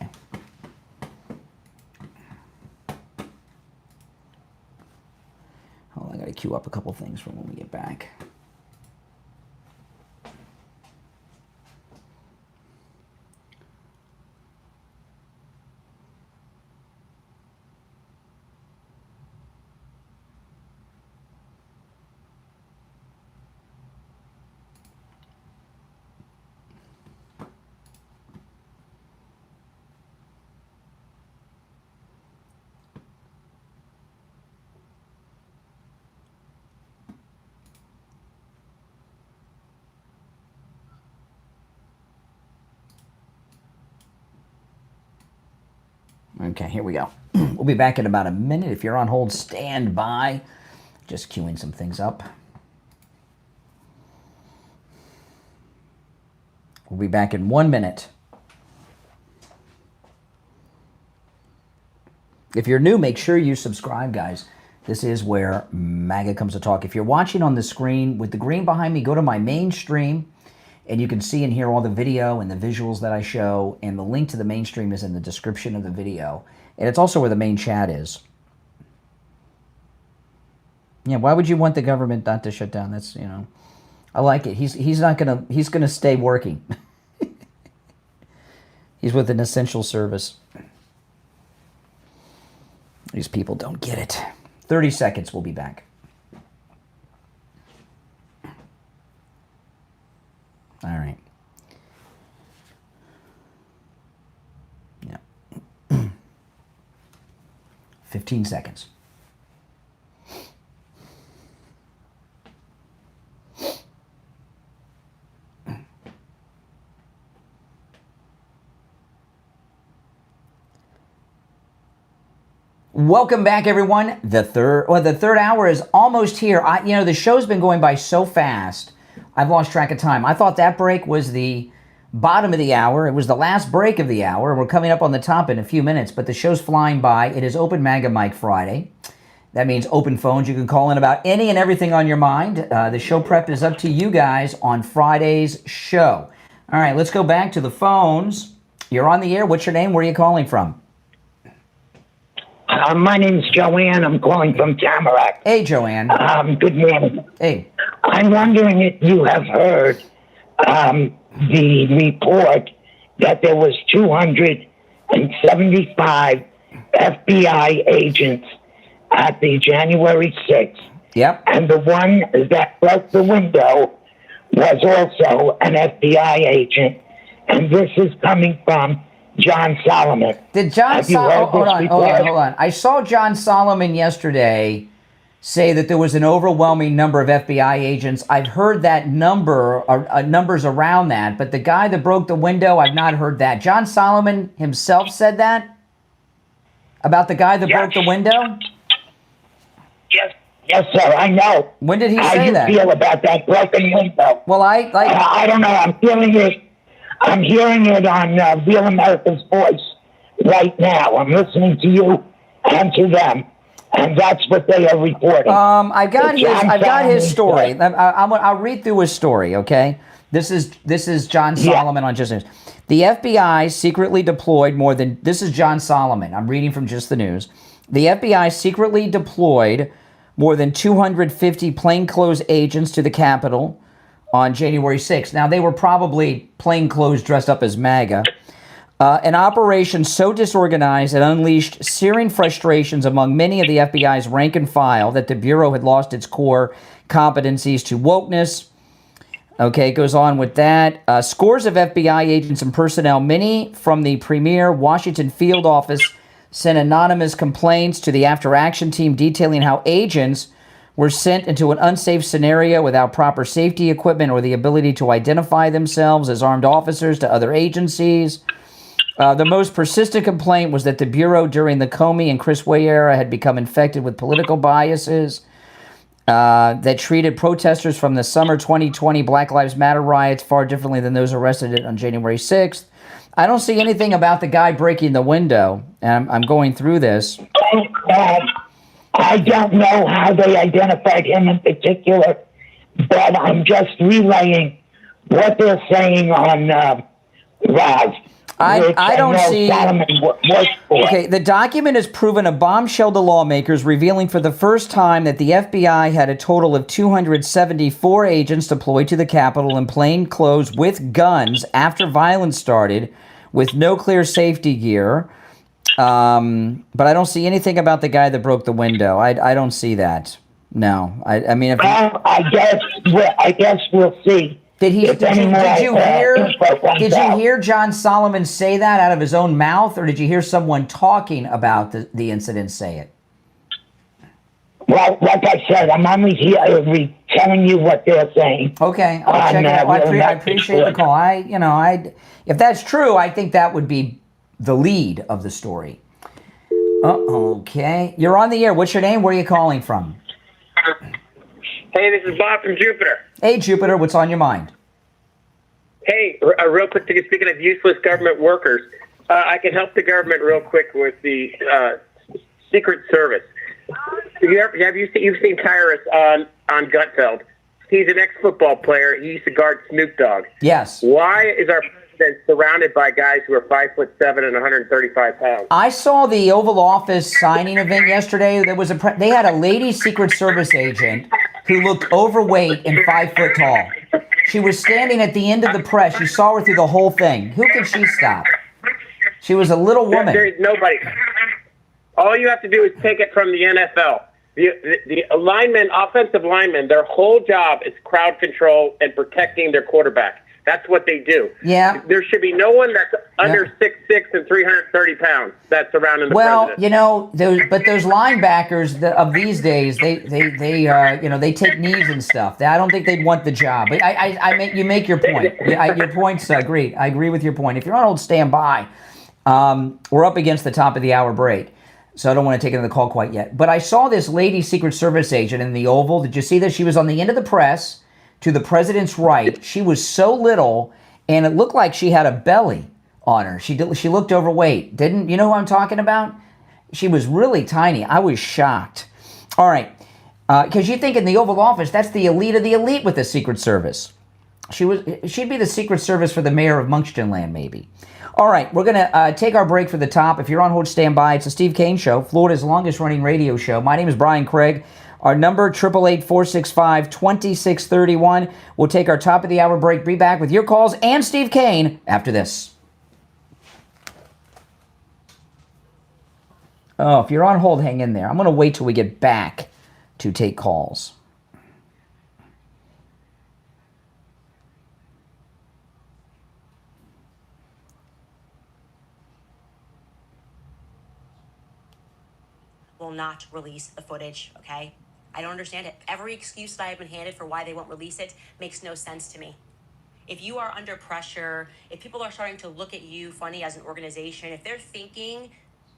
Hold on, I gotta queue up a couple things for when we get back. Okay, here we go. We'll be back in about a minute. If you're on hold, stand by. Just queuing some things up. We'll be back in 1 minute. If you're new, make sure you subscribe, guys. This is where MAGA comes to talk. If you're watching on the screen with the green behind me, go to my main stream, and you can see and hear all the video and the visuals that I show, and the link to the main stream is in the description of the video. And it's also where the main chat is. Yeah, why would you want the government not to shut down? That's, you know, I like it. He's gonna stay working. He's with an essential service. These people don't get it. 30 seconds, we'll be back. All right. Yeah. 15 seconds. Welcome back, everyone. The third hour is almost here. The show's been going by so fast, I've lost track of time. I thought that break was the bottom of the hour. It was the last break of the hour. We're coming up on the top in a few minutes, but the show's flying by. It is Open MAGA Mic Friday. That means open phones. You can call in about any and everything on your mind. The show prep is up to you guys on Friday's show. All right, let's go back to the phones. You're on the air. What's your name? Where are you calling from? My name's Joanne. I'm calling from Tamarack. Hey, Joanne. Good morning. Hey. I'm wondering if you have heard the report that there was 275 FBI agents at the January 6th. Yep. And the one that broke the window was also an FBI agent. And this is coming from John Solomon. Did John Solomon... Hold on. I saw John Solomon yesterday say that there was an overwhelming number of FBI agents. I've heard that number, numbers around that, but the guy that broke the window, I've not heard that. John Solomon himself said that? About the guy that broke the window? Yes, sir, I know. When did he say that? How do you feel about that broken window? Well, I don't know. I'm hearing it on Real America's Voice right now. I'm listening to you and to them, and that's what they are reporting. I've got his story. I'll read through his story. Okay, this is John Solomon on Just News. The FBI secretly deployed more than... This is John Solomon. I'm reading from Just the News. The FBI secretly deployed more than 250 plainclothes agents to the Capitol on January 6th. Now, they were probably plainclothes dressed up as MAGA. An operation so disorganized and unleashed searing frustrations among many of the FBI's rank and file that the Bureau had lost its core competencies to wokeness. Okay, it goes on with that. Scores of FBI agents and personnel, many from the premier Washington field office, sent anonymous complaints to the After Action team detailing how agents were sent into an unsafe scenario without proper safety equipment or the ability to identify themselves as armed officers to other agencies. The most persistent complaint was that the Bureau during the Comey and Chris Way era had become infected with political biases that treated protesters from the summer 2020 Black Lives Matter riots far differently than those arrested on January 6th. I don't see anything about the guy breaking the window, and I'm going through this. I don't know how they identified him in particular, but I'm just relaying what they're saying on Raz. I don't see... Okay, the document has proven a bombshell to lawmakers, revealing for the first time that the FBI had a total of 274 agents deployed to the Capitol in plain clothes with guns after violence started, with no clear safety gear. But I don't see anything about the guy that broke the window. I don't see that. No. I mean, if I guess we'll see. Did you hear John Solomon say that out of his own mouth, or did you hear someone talking about the incident say it? Well, like I said, I'm only here telling you what they're saying. Okay, I'll check it out. I appreciate the call. If that's true, I think that would be the lead of the story. Okay. You're on the air. What's your name? Where are you calling from? Hey, this is Bob from Jupiter. Hey, Jupiter. What's on your mind? Hey, real quick, speaking of useless government workers, I can help the government real quick with the Secret Service. You've seen Tyrus on Gutfeld? He's an ex-football player. He used to guard Snoop Dogg. Yes. Why is our president surrounded by guys who are 5'7" and 135 pounds? I saw the Oval Office signing event yesterday. There was they had a lady Secret Service agent who looked overweight and 5 foot tall. She was standing at the end of the press. You saw her through the whole thing. Who can she stop? She was a little woman. There's nobody. All you have to do is take it from the NFL. The linemen, offensive linemen, their whole job is crowd control and protecting their quarterback. That's what they do. Yeah. There should be no one that's under 6'6" and 330 pounds that's surrounding the president. You know, those linebackers of these days, they take knees and stuff. I don't think they'd want the job. But you make your point. Your point's great. I agree with your point. If you're on hold, stand by. We're up against the top of the hour break, so I don't want to take another call quite yet. But I saw this lady Secret Service agent in the Oval. Did you see this? She was on the end of the press to the president's right. She was so little, and it looked like she had a belly on her. She looked overweight. Didn't you know who I'm talking about? She was really tiny. I was shocked. All right, because you think in the Oval Office, that's the elite of the elite with the Secret Service. She'd be the Secret Service for the mayor of Munchkinland, maybe. All right, we're going to take our break for the top. If you're on hold, stand by. It's the Steve Kane Show, Florida's longest-running radio show. My name is Brian Craig. Our number, 888-465-2631. We'll take our top-of-the-hour break. Be back with your calls and Steve Kane after this. Oh, if you're on hold, hang in there. I'm going to wait till we get back to take calls. Will not release the footage, okay? I don't understand it. Every excuse that I've been handed for why they won't release it makes no sense to me. If you are under pressure, if people are starting to look at you funny as an organization, if they're thinking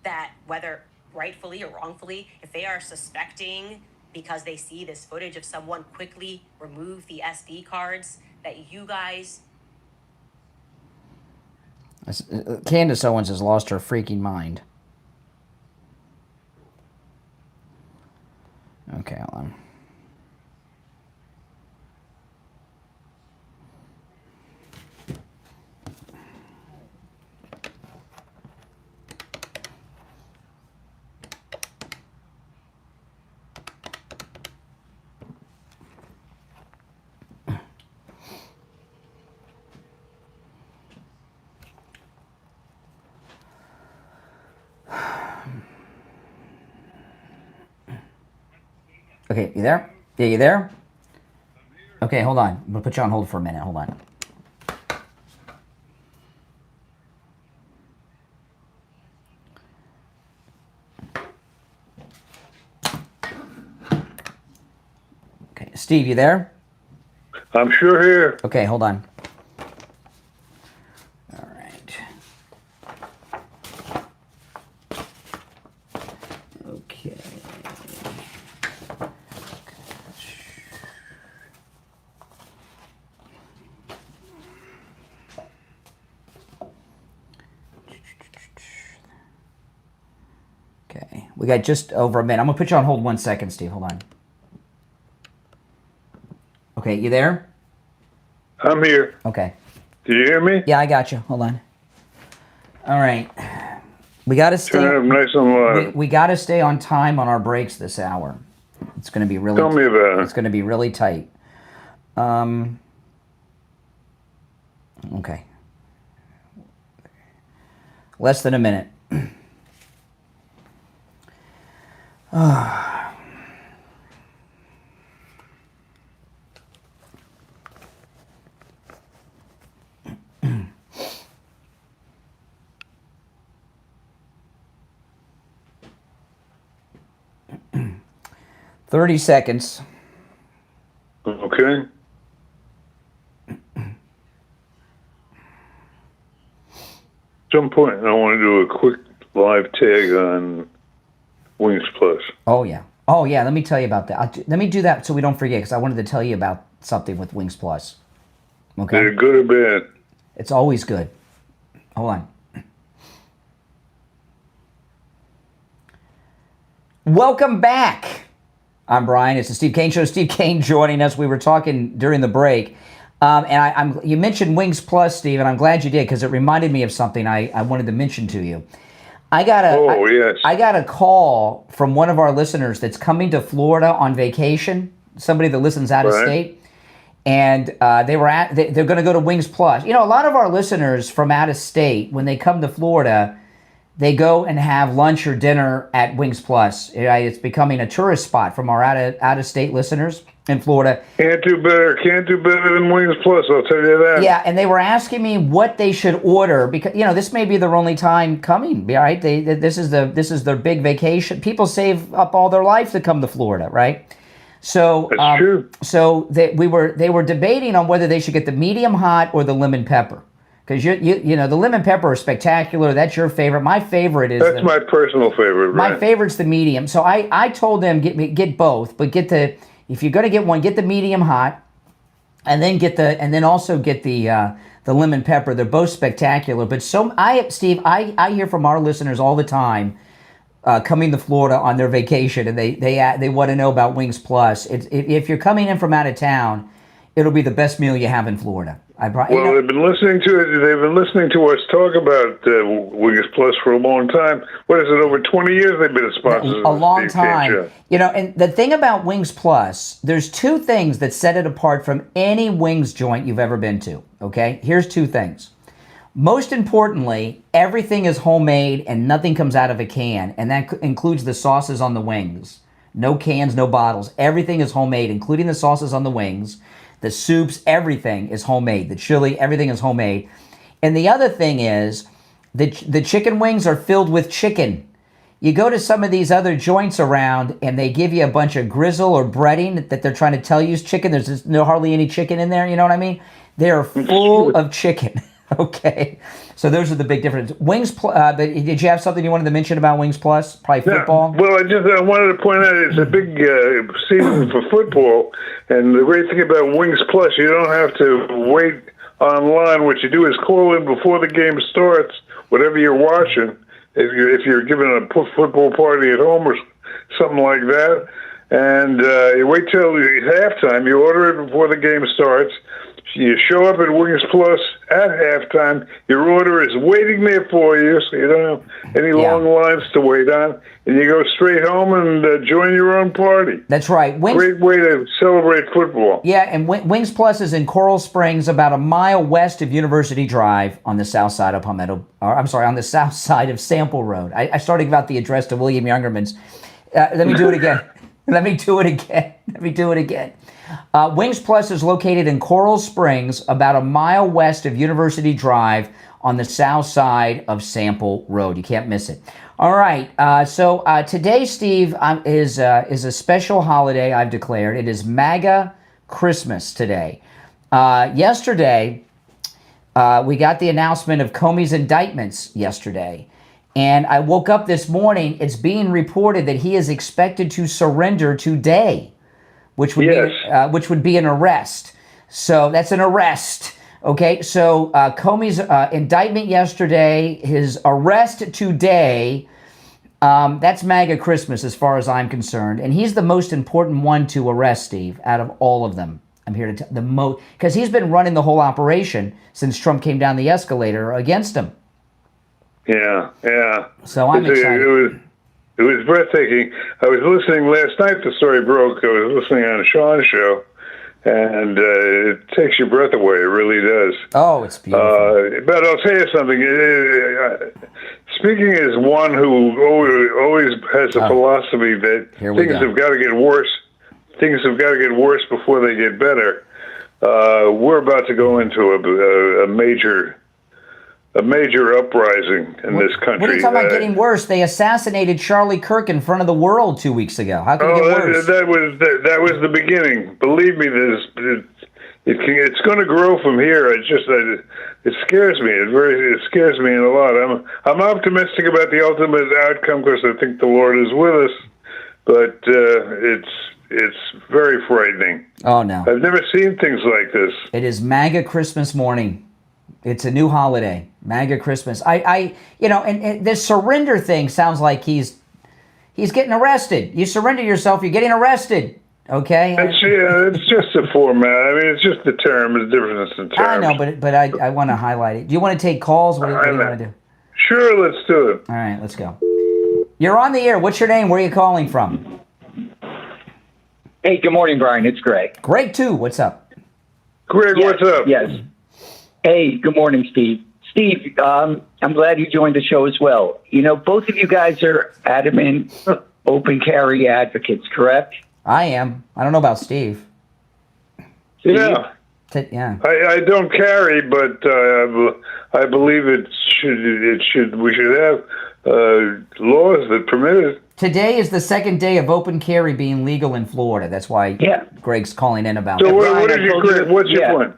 that, whether rightfully or wrongfully, if they are suspecting because they see this footage of someone quickly remove the SD cards, that you guys... Candace Owens has lost her freaking mind. Okay, hold on. Okay, you there? Yeah, you there? Okay, hold on. I'm going to put you on hold for a minute. Hold on. Okay, Steve, you there? I'm sure here. Okay, hold on. We got just over a minute. I'm going to put you on hold 1 second, Steve. Hold on. Okay, you there? I'm here. Okay. Did you hear me? Yeah, I got you. Hold on. All right. We got to stay. Turn it up nice and loud. We got to stay on time on our breaks this hour. It's going to be really. Tell me about it. It's going to be really tight. Okay. Less than a minute. 30 seconds. Okay. At some point, I want to do a quick live tag on Wings Plus. Oh, yeah. Oh, yeah. Let me tell you about that. Let me do that so we don't forget, because I wanted to tell you about something with Wings Plus. Okay? They're good or bad? It's always good. Hold on. Welcome back. I'm Brian. It's the Steve Kane Show. Steve Kane joining us. We were talking during the break. And you mentioned Wings Plus, Steve, and I'm glad you did, because it reminded me of something I wanted to mention to you. I got a call from one of our listeners that's coming to Florida on vacation, somebody that listens out of state. And they're going to go to Wings Plus. You know, a lot of our listeners from out of state, when they come to Florida, they go and have lunch or dinner at Wings Plus. It's becoming a tourist spot from our out of state listeners in Florida. Can't do better than Wings Plus, I'll tell you that. Yeah, and they were asking me what they should order, because this may be their only time coming. Right? This is their big vacation. People save up all their life to come to Florida, right? So that's true. So they were debating on whether they should get the medium hot or the lemon pepper, because you know the lemon pepper is spectacular. That's your favorite. My favorite is my personal favorite. Right? My favorite's the medium. So I told them get both, but if you're going to get one, get the medium hot, and then also get the lemon pepper. They're both spectacular. But Steve, I hear from our listeners all the time. Coming to Florida on their vacation, and they want to know about Wings Plus. If you're coming in from out of town, it'll be the best meal you have in Florida. They've been listening to it. They've been listening to us talk about Wings Plus for a long time. What is it? Over 20 years they've been a sponsor. A long time. And the thing about Wings Plus, there's two things that set it apart from any wings joint you've ever been to. Okay, here's two things. Most importantly, everything is homemade and nothing comes out of a can, and that includes the sauces on the wings. No cans, no bottles. Everything is homemade, including the sauces on the wings, the soups, everything is homemade. The chili, everything is homemade. And the other thing is the chicken wings are filled with chicken. You go to some of these other joints around and they give you a bunch of grizzle or breading that they're trying to tell you is chicken. There's just hardly any chicken in there, you know what I mean? They're full of chicken. Okay, so those are the big differences. Wings Plus. But did you have something you wanted to mention about Wings Plus? Probably football. Yeah, well, I wanted to point out it's a big season for football, and the great thing about Wings Plus, you don't have to wait online. What you do is call in before the game starts, whatever you're watching. If you're giving a football party at home or something like that, and you wait till halftime. You order it before the game starts. You show up at Wings Plus at halftime. Your order is waiting there for you, so you don't have any long lines to wait on. And you go straight home and join your own party. That's right. Great way to celebrate football. Yeah, and Wings Plus is in Coral Springs, about a mile west of University Drive on the south side of on the south side of Sample Road. I started about the address to William Youngerman's. Let me do it again. Let me do it again. Wings Plus is located in Coral Springs, about a mile west of University Drive on the south side of Sample Road. You can't miss it. All right. So today, Steve, is a special holiday I've declared. It is MAGA Christmas today. Yesterday, we got the announcement of Comey's indictments yesterday. And I woke up this morning. It's being reported that he is expected to surrender today, which would be an arrest. So that's an arrest. Okay, so Comey's indictment yesterday, his arrest today, that's MAGA Christmas as far as I'm concerned. And he's the most important one to arrest, Steve, out of all of them. I'm here to tell the most, because he's been running the whole operation since Trump came down the escalator against him. Yeah. So I'm excited. It was breathtaking. I was listening last night. The story broke. I was listening on Shawna's show, and it takes your breath away. It really does. Oh, it's beautiful. But I'll tell you something. Speaking as one who always has a philosophy that things have got to get worse. Things have got to get worse before they get better. We're about to go into a major uprising in this country. What are you talking about getting worse? They assassinated Charlie Kirk in front of the world 2 weeks ago. How can it get worse? That was the beginning. Believe me, It's going to grow from here. It scares me. It scares me a lot. I'm optimistic about the ultimate outcome because I think the Lord is with us, but it's very frightening. Oh no! I've never seen things like this. It is MAGA Christmas morning. It's a new holiday, MAGA Christmas. And this surrender thing sounds like he's getting arrested. You surrender yourself, you're getting arrested. Okay. It's just a format. I mean, it's just the term. It's difference in terms. I know, but I want to highlight it. Do you want to take calls? What do you want to do? Sure, let's do it. All right, let's go. You're on the air. What's your name? Where are you calling from? Hey, good morning, Brian. It's Greg. Greg, too. What's up? Greg, what's up? Yes. Hey, good morning, Steve. Steve, I'm glad you joined the show as well. You know, both of you guys are adamant open carry advocates, correct? I am. I don't know about Steve. Yeah. Yeah. I don't carry, but I believe we should have laws that permit it. Today is the second day of open carry being legal in Florida. That's why Greg's calling in about it. So Brian, what's your point?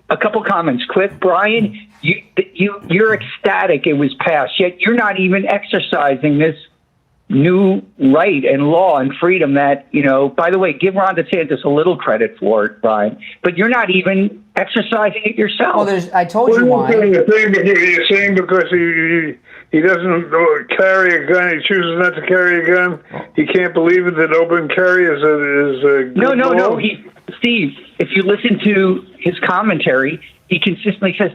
A couple comments. Quick, Brian, you're ecstatic it was passed, yet you're not even exercising this new right and law and freedom that, by the way, give Ron DeSantis a little credit for it, Brian, but you're not even exercising it yourself. Well, I told you why. You're saying because he doesn't carry a gun, he chooses not to carry a gun, he can't believe it that open carry is a good No. Steve, if you listen to his commentary, he consistently says,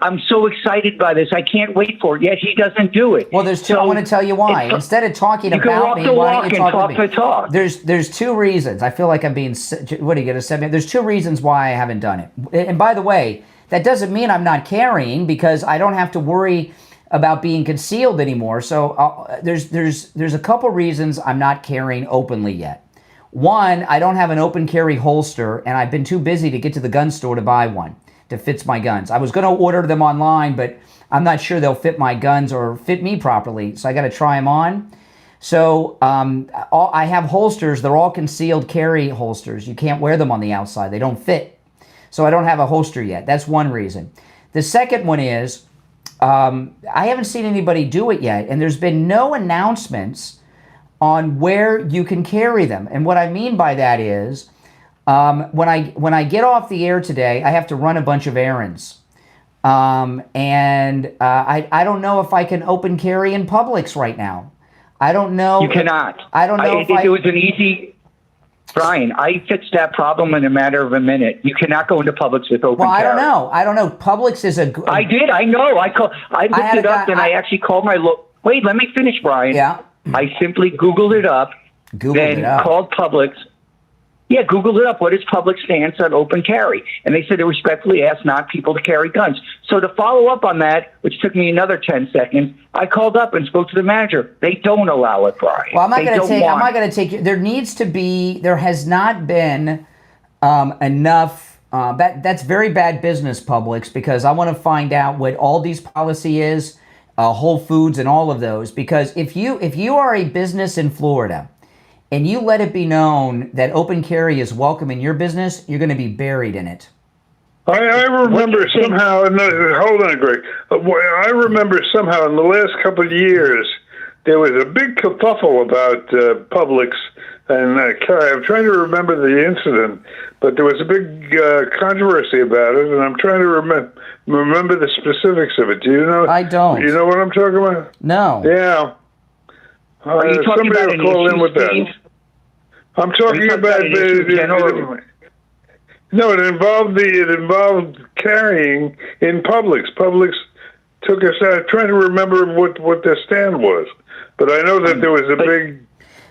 I'm so excited by this. I can't wait for it. Yet he doesn't do it. Well, there's two. I want to tell you why. Instead of talking about me, why don't you talk to me? Talk. There's two reasons. I feel like I'm being. What are you going to say? There's two reasons why I haven't done it. And by the way, that doesn't mean I'm not carrying because I don't have to worry about being concealed anymore. So there's a couple reasons I'm not carrying openly yet. One, I don't have an open carry holster, and I've been too busy to get to the gun store to buy one that fits my guns. I was going to order them online, but I'm not sure they'll fit my guns or fit me properly, so I got to try them on. So I have holsters. They're all concealed carry holsters. You can't wear them on the outside. They don't fit. So I don't have a holster yet. That's one reason. The second one is I haven't seen anybody do it yet, and there's been no announcements on where you can carry them. And what I mean by that is when I get off the air today, I have to run a bunch of errands. I don't know if I can open carry in Publix right now. I don't know. You cannot. I don't know it was an easy... Brian, I fixed that problem in a matter of a minute. You cannot go into Publix with open carry. Well, I don't know. Publix is a... I did. I know. I looked it up, and I actually called my... Wait, let me finish, Brian. Yeah. I simply Googled it up, called Publix. Yeah, Googled it up. What is Publix stance on open carry? And they said they respectfully ask not people to carry guns. So to follow up on that, which took me another 10 seconds, I called up and spoke to the manager. They don't allow it, Brian. Well, I'm not going to take. There has not been enough. That's very bad business, Publix, because I want to find out what Aldi's policy is, Whole Foods, and all of those. Because if you are a business in Florida, and you let it be known that open carry is welcome in your business, you're going to be buried in it. I remember somehow, hold on, Greg. I remember somehow in the last couple of years, there was a big kerfuffle about Publix and carry. I'm trying to remember the incident, but there was a big controversy about it, and I'm trying to remember the specifics of it. Do you know? I don't. You know what I'm talking about? No. Yeah. Are you talking about an call in issue, with that. Steve? I'm talking about no. It involved carrying in Publix. Publix took us out. Trying to remember what their stand was, but I know that there was a big.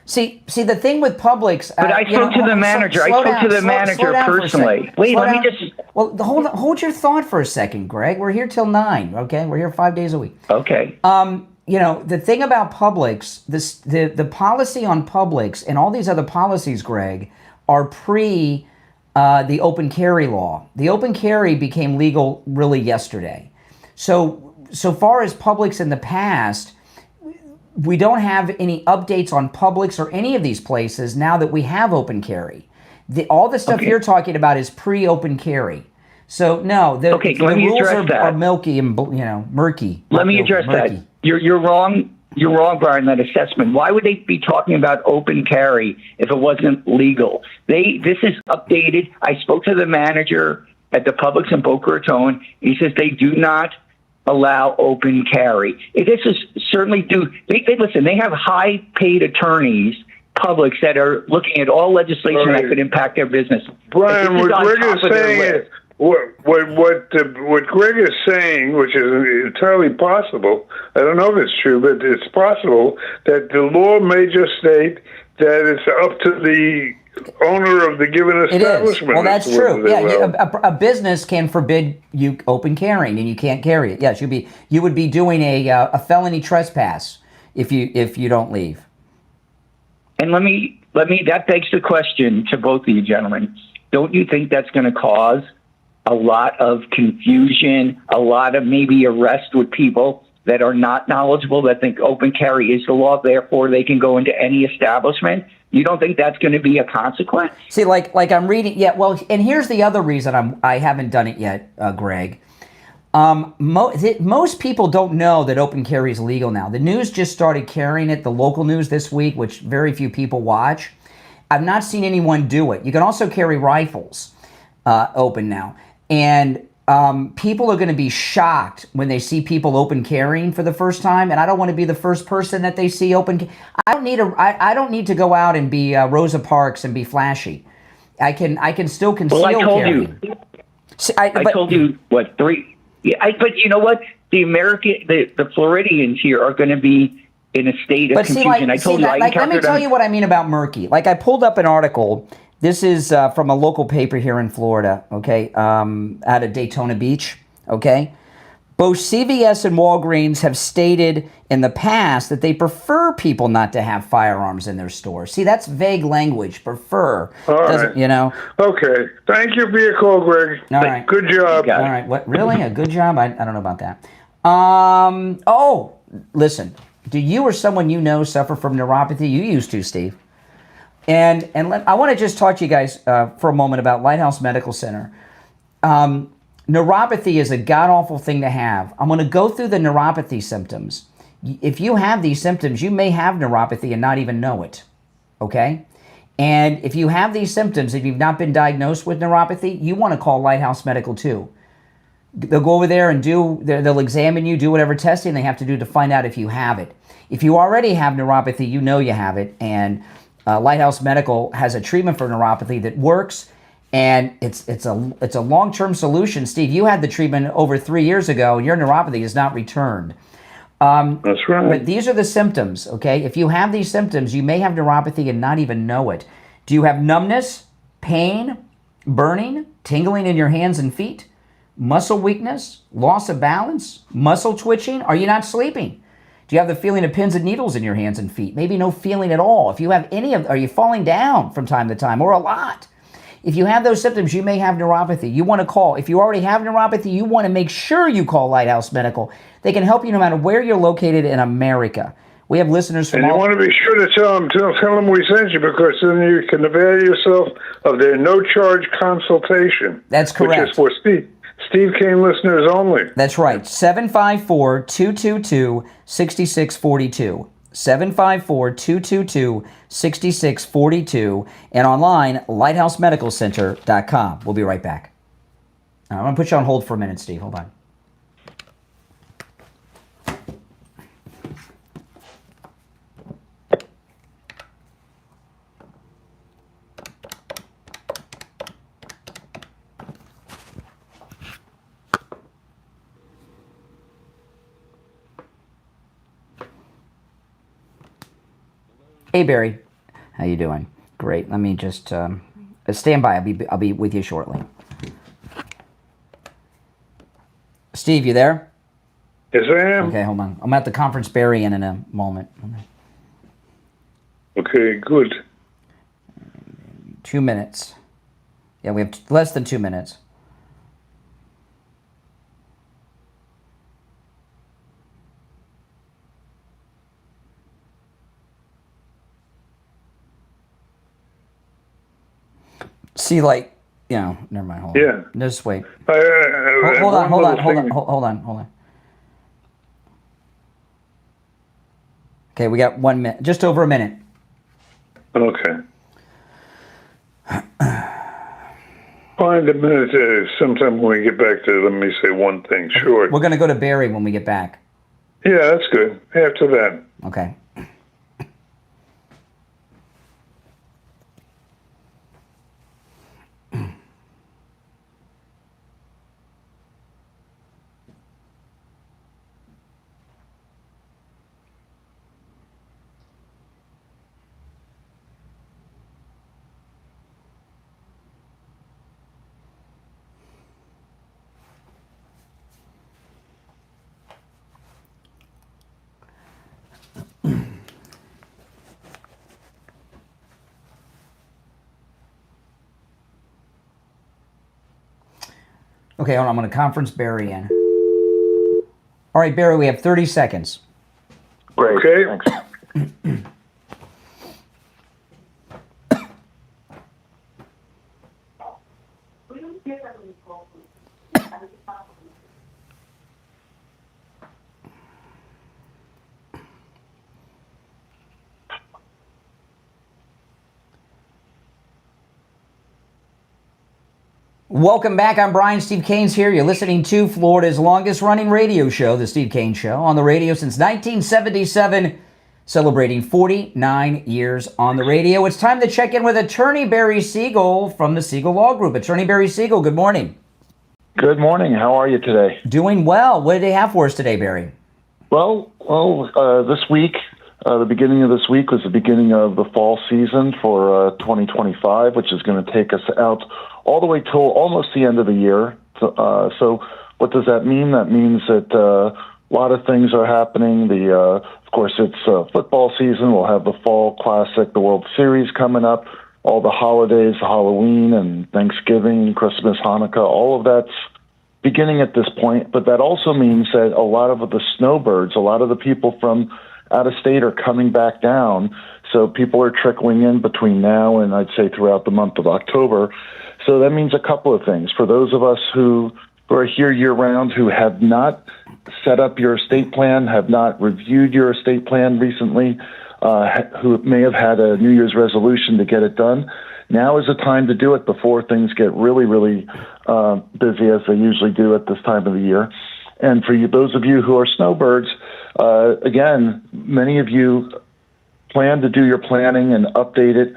See the thing with Publix. But I spoke to the manager. I spoke to the manager personally. Wait, let me just. Well, hold your thought for a second, Greg. We're here till 9. Okay, we're here 5 days a week. Okay. The thing about Publix, the policy on Publix and all these other policies, Greg, are pre the open carry law. The open carry became legal really yesterday. So far as Publix in the past, we don't have any updates on Publix or any of these places now that we have open carry. All the stuff you're talking about is pre-open carry. So no, the rules are milky and murky. Let me address that. You're wrong. You're wrong, Brian, that assessment. Why would they be talking about open carry if it wasn't legal? This is updated. I spoke to the manager at the Publix in Boca Raton. He says they do not allow open carry. This is certainly listen, they have high-paid attorneys, Publix, that are looking at all legislation that could impact their business. Brian, what Greg is saying is, what Greg is saying, which is entirely possible, I don't know if it's true, but it's possible that the law may just state that it's up to the owner of the given establishment. It is. Well, that's true. Yeah, a business can forbid you open carrying, and you can't carry it. Yes, you would be doing a felony trespass if you don't leave. And let me that begs the question to both of you gentlemen. Don't you think that's going to cause a lot of confusion, a lot of maybe arrest with people that are not knowledgeable, that think open carry is the law, therefore they can go into any establishment? You don't think that's going to be a consequence? See, like I'm reading, well, and here's the other reason I haven't done it yet, Greg. Most people don't know that open carry is legal now. The news just started carrying it, the local news this week, which very few people watch. I've not seen anyone do it. You can also carry rifles open now. And people are going to be shocked when they see people open carrying for the first time. And I don't want to be the first person that they see open. I don't need to go out and be Rosa Parks and be flashy. I can still conceal carry. I told you what, 3. Yeah, but you know what? The Floridians here are going to be in a state of confusion. Let me tell you what I mean about murky. Like, I pulled up an article. This is from a local paper here in Florida, okay, out of Daytona Beach, okay? Both CVS and Walgreens have stated in the past that they prefer people not to have firearms in their stores. See, that's vague language, prefer. All right. You know? Okay. Thank you for your call, Greg. All right. Good job. All right. What? Really? A good job? I don't know about that. Listen. Do you or someone you know suffer from neuropathy? You used to, Steve. And I want to just talk to you guys for a moment about Lighthouse Medical Center. Neuropathy is a god-awful thing to have. I'm going to go through the neuropathy symptoms. If you have these symptoms, you may have neuropathy and not even know it, okay? And if you have these symptoms, if you've not been diagnosed with neuropathy, you want to call Lighthouse Medical too. They'll go over there and they'll examine you, do whatever testing they have to do to find out if you have it. If you already have neuropathy, you know you have it, and Lighthouse Medical has a treatment for neuropathy that works, and it's a long-term solution. Steve, you had the treatment over 3 years ago, and your neuropathy has not returned. That's right. But these are the symptoms, okay? If you have these symptoms, you may have neuropathy and not even know it. Do you have numbness, pain, burning, tingling in your hands and feet, muscle weakness, loss of balance, muscle twitching? Are you not sleeping? Do you have the feeling of pins and needles in your hands and feet? Maybe no feeling at all. If you have are you falling down from time to time or a lot? If you have those symptoms, you may have neuropathy. You want to call. If you already have neuropathy, you want to make sure you call Lighthouse Medical. They can help you no matter where you're located in America. We have listeners from all... And you want to be sure to tell them we sent you, because then you can avail yourself of their no-charge consultation. That's correct. Which is for Steve Kane listeners only. That's right. 754-222-6642. 754-222-6642. And online, lighthousemedicalcenter.com. We'll be right back. I'm going to put you on hold for a minute, Steve. Hold on. Hey Barry, how you doing? Great. Let me just stand by. I'll be with you shortly. Steve, you there? Yes, I am. Okay, hold on. I'm at the conference Barry in a moment. Okay, good. 2 minutes. Yeah, we have less than 2 minutes. See, like, never mind. Hold on. Yeah. Just wait. Hold on. Okay, we got 1 minute, just over a minute. Okay. Find a minute sometime when we get back to, let me say one thing short. We're going to go to Barry when we get back. Yeah, that's good. After that. Okay. Okay, hold on. I'm going to conference Barry in. All right, Barry, we have 30 seconds. Great. Okay. Thanks. Welcome back. I'm Brian. Steve Kane's here. You're listening to Florida's longest-running radio show, The Steve Kane Show, on the radio since 1977, celebrating 49 years on the radio. It's time to check in with Attorney Barry Siegel from the Siegel Law Group. Attorney Barry Siegel, good morning. Good morning. How are you today? Doing well. What do they have for us today, Barry? Well, this week, the beginning of this week was the beginning of the fall season for 2025, which is going to take us out all the way till almost the end of the year. So what does that mean? That means that a lot of things are happening. Of course, it's football season. We'll have the Fall Classic, the World Series coming up, all the holidays, Halloween and Thanksgiving, Christmas, Hanukkah, all of that's beginning at this point. But that also means that a lot of the snowbirds, a lot of the people from out of state are coming back down. So people are trickling in between now and I'd say throughout the month of October. So that means a couple of things. For those of us who are here year-round, who have not set up your estate plan, have not reviewed your estate plan recently, who may have had a New Year's resolution to get it done, now is the time to do it before things get really, really busy, as they usually do at this time of the year. And for you, those of you who are snowbirds, again, many of you plan to do your planning and update it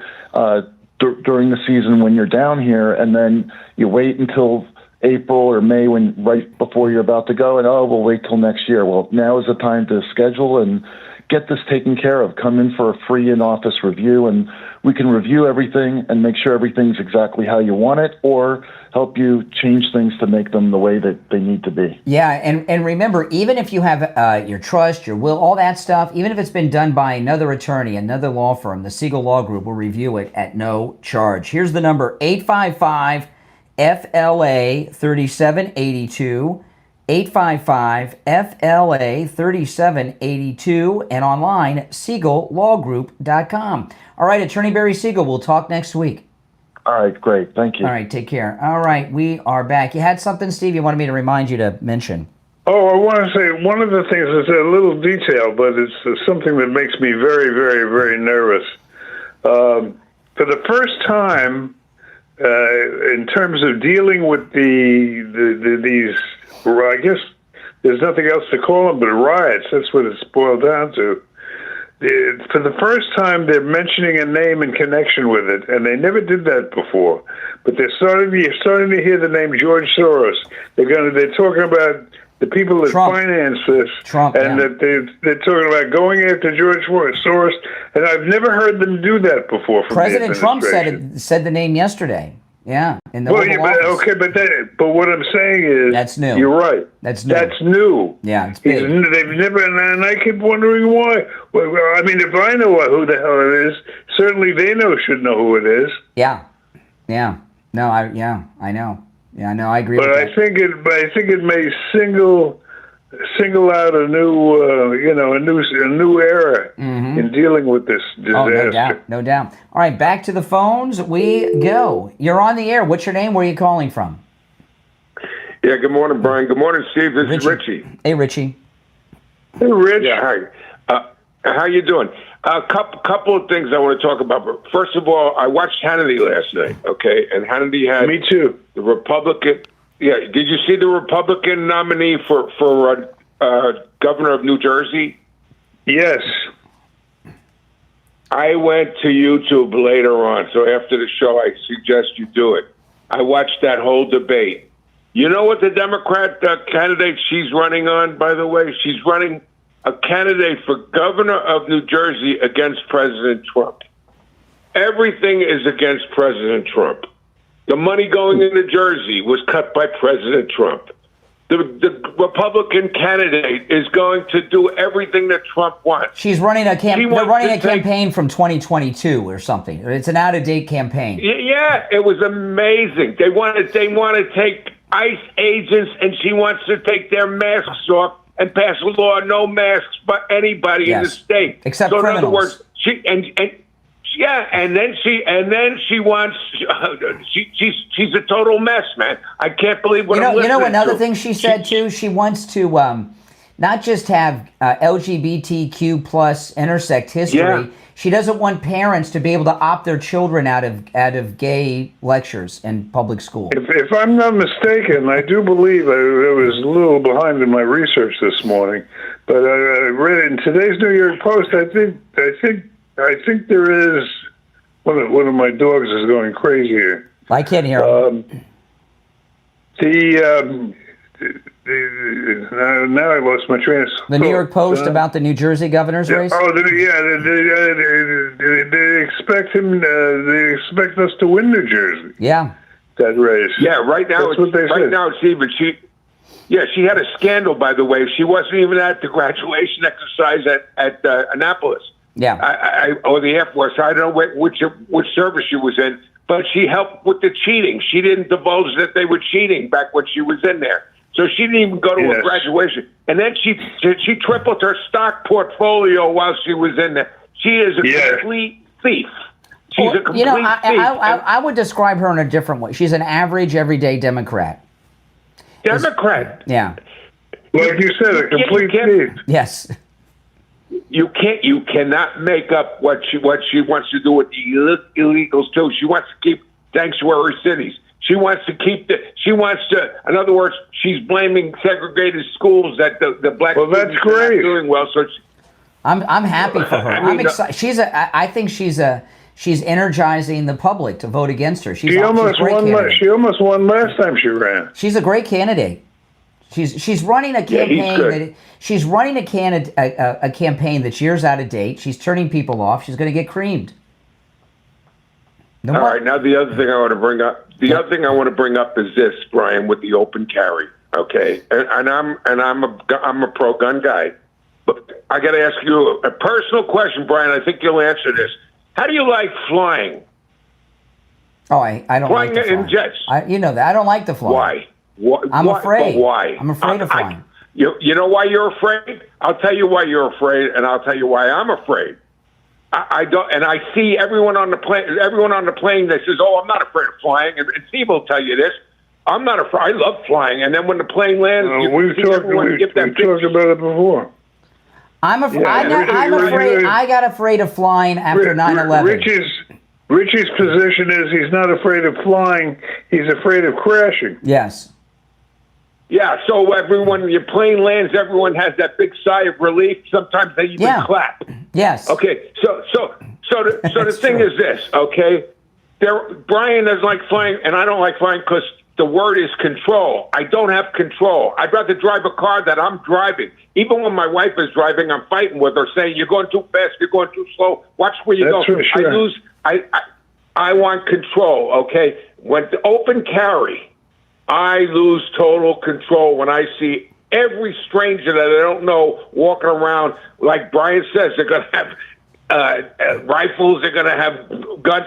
during the season when you're down here, and then you wait until April or May right before you're about to go, and we'll wait till next year. Well, now is the time to schedule and get this taken care of. Come in for a free in-office review, and we can review everything and make sure everything's exactly how you want it, or help you change things to make them the way that they need to be. Yeah, and remember, even if you have your trust, your will, all that stuff, even if it's been done by another attorney, another law firm, the Siegel Law Group will review it at no charge. Here's the number, 855-FLA-3782, 855-FLA-3782, and online, SiegelLawGroup.com. All right, Attorney Barry Siegel, we'll talk next week. All right, great. Thank you. All right, take care. All right, we are back. You had something, Steve, you wanted me to remind you to mention? Oh, I want to say one of the things is a little detail, but it's something that makes me very, very, very nervous. For the first time, in terms of dealing with these, I guess there's nothing else to call them but riots. That's what it's boiled down to. For the first time, they're mentioning a name in connection with it, and they never did that before. But you're starting to hear the name George Soros. They're talking about the people that finance this, that they're talking about going after George Soros. And I've never heard them do that before. President Trump said the name yesterday. Yeah, in the but what I'm saying is that's new. You're right. That's new. That's new. Yeah, it's big. They've never, and I keep wondering why. Well, I mean, if I know who the hell it is, certainly they should know who it is. Yeah. No, I know. Yeah, I know. I agree. But with I think it may single single out a new, a new era in dealing with this disaster. Oh, no doubt. All right, back to the phones we go. You're on the air. What's your name? Where are you calling from? Yeah, good morning, Brian. Good morning, Steve. This is Richie. Hey, Richie. Hey, Rich. Yeah, hi. How you doing? A couple of things I want to talk about. But first of all, I watched Hannity last night, okay? And Hannity had... Me too. The Republican... Yeah, did you see the Republican nominee for governor of New Jersey? Yes. I went to YouTube later on, so after the show, I suggest you do it. I watched that whole debate. You know what the Democrat candidate she's running on, by the way? She's running a candidate for governor of New Jersey against President Trump. Everything is against President Trump. The money going into Jersey was cut by President Trump. The Republican candidate is going to do everything that Trump wants. She's running a campaign from 2022 or something. It's an out-of-date campaign. Yeah, it was amazing. They want to take ICE agents, and she wants to take their masks off and pass a law, no masks by anybody in the state. Except so criminals. In other words, and then she wants. She's a total mess, man. I can't believe what I'm listening to. You know another thing she said too. She wants to not just have LGBTQ plus intersect history. Yeah. She doesn't want parents to be able to opt their children out of gay lectures in public school. If I'm not mistaken, I do believe I was a little behind in my research this morning, but I read it in today's New York Post. I think there is one of my dogs is going crazy here. I can't hear him. Now I lost my train of thought. The New York Post about the New Jersey governor's race. Oh, they expect him. They expect us to win New Jersey. Yeah, that race. Yeah, right now. That's what they said. Now, Stephen. She had a scandal, by the way. She wasn't even at the graduation exercise at Annapolis. Yeah, or the Air Force. I don't know which service she was in, but she helped with the cheating. She didn't divulge that they were cheating back when she was in there. So she didn't even go to a graduation. And then she tripled her stock portfolio while she was in there. She is a complete thief. She's a complete thief. I would describe her in a different way. She's an average, everyday Democrat. Democrat. Yeah. Like you said, a complete thief. Yes. You cannot make up what she wants to do with the illegals too. She wants to keep sanctuary cities. She wants to, in other words, she's blaming segregated schools that the black that's great. Are not doing well. So I'm happy for her. I'm excited. I think she's energizing the public to vote against her. She almost won last time she ran. She's a great candidate. She's running a campaign she's running a campaign that's years out of date. She's turning people off. She's going to get creamed. All right. Now the other thing I want to bring up. The other thing I want to bring up is this, Brian, with the open carry. Okay, and I'm a pro gun guy, but I got to ask you a personal question, Brian. I think you'll answer this. How do you like flying? Oh, I don't flying like in jets. You know that I don't like to fly. Why? I'm afraid. But why? I'm afraid of flying. You know why you're afraid? I'll tell you why you're afraid, and I'll tell you why I'm afraid. I don't, and I see everyone on the plane that says, "Oh, I'm not afraid of flying," and Steve will tell you this. I'm not afraid. I love flying, and then when the plane lands, we've talked about it before. I'm afraid. I'm afraid. I got afraid of flying after 9/11. Richie's position is he's not afraid of flying. He's afraid of crashing. Yes. Yeah, so when your plane lands, everyone has that big sigh of relief. Sometimes they even clap. Yes. Okay, so the thing is this, okay? Brian doesn't like flying, and I don't like flying because the word is control. I don't have control. I'd rather drive a car that I'm driving. Even when my wife is driving, I'm fighting with her, saying, "You're going too fast, you're going too slow. Watch where you go." For sure. I want control, okay? When the open carry, I lose total control when I see every stranger that I don't know walking around. Like Brian says, they're going to have rifles, they're going to have guns.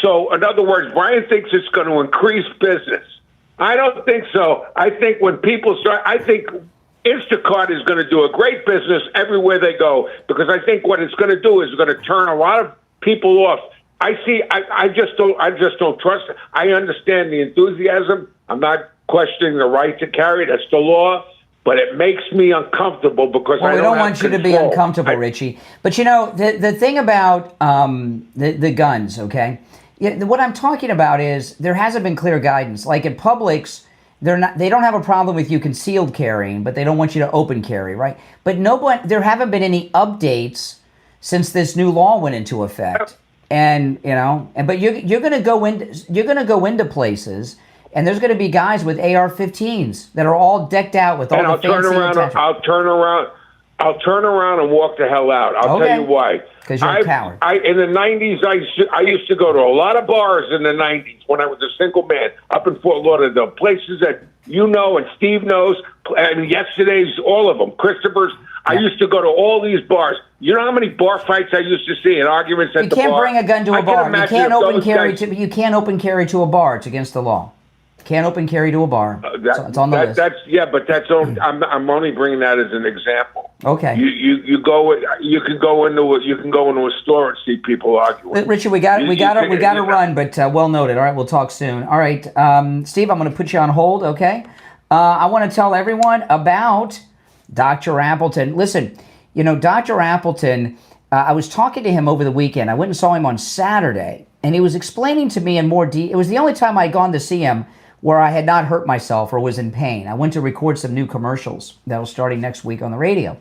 So, in other words, Brian thinks it's going to increase business. I don't think so. I think when people start, Instacart is going to do a great business everywhere they go, because I think what it's going to do is going to turn a lot of people off. I just don't trust it. I understand the enthusiasm. I'm not questioning the right to carry. That's the law. But it makes me uncomfortable because well, I don't don't want you to be uncomfortable, Richie. But you know, the thing about the guns, okay? What I'm talking about is there hasn't been clear guidance. Like at Publix, they don't have a problem with you concealed carrying, but they don't want you to open carry, right? But there haven't been any updates since this new law went into effect. And but you're going to go into places, and there's going to be guys with AR-15s that are all decked out with all the fancy attachments. I'll turn around and walk the hell out. I'll tell you why. Because you're a coward. In the 90s, I used to go to a lot of bars in the 90s when I was a single man up in Fort Lauderdale, places that you know and Steve knows, and yesterday's, all of them, Christopher's. I used to go to all these bars. You know how many bar fights I used to see and arguments at the bar? You can't bring a gun to a bar. You can't open carry to a bar. It's against the law. Can't open carry to a bar. It's on the list. But that's only, I'm only bringing that as an example. Okay. You can go into a store and see people arguing. Richard, we got to run, but well noted. All right, we'll talk soon. All right, Steve, I'm going to put you on hold. Okay. I want to tell everyone about Dr. Appleton. Listen, Dr. Appleton. I was talking to him over the weekend. I went and saw him on Saturday, and he was explaining to me in more detail. It was the only time I'd gone to see him where I had not hurt myself or was in pain. I went to record some new commercials that will starting next week on the radio.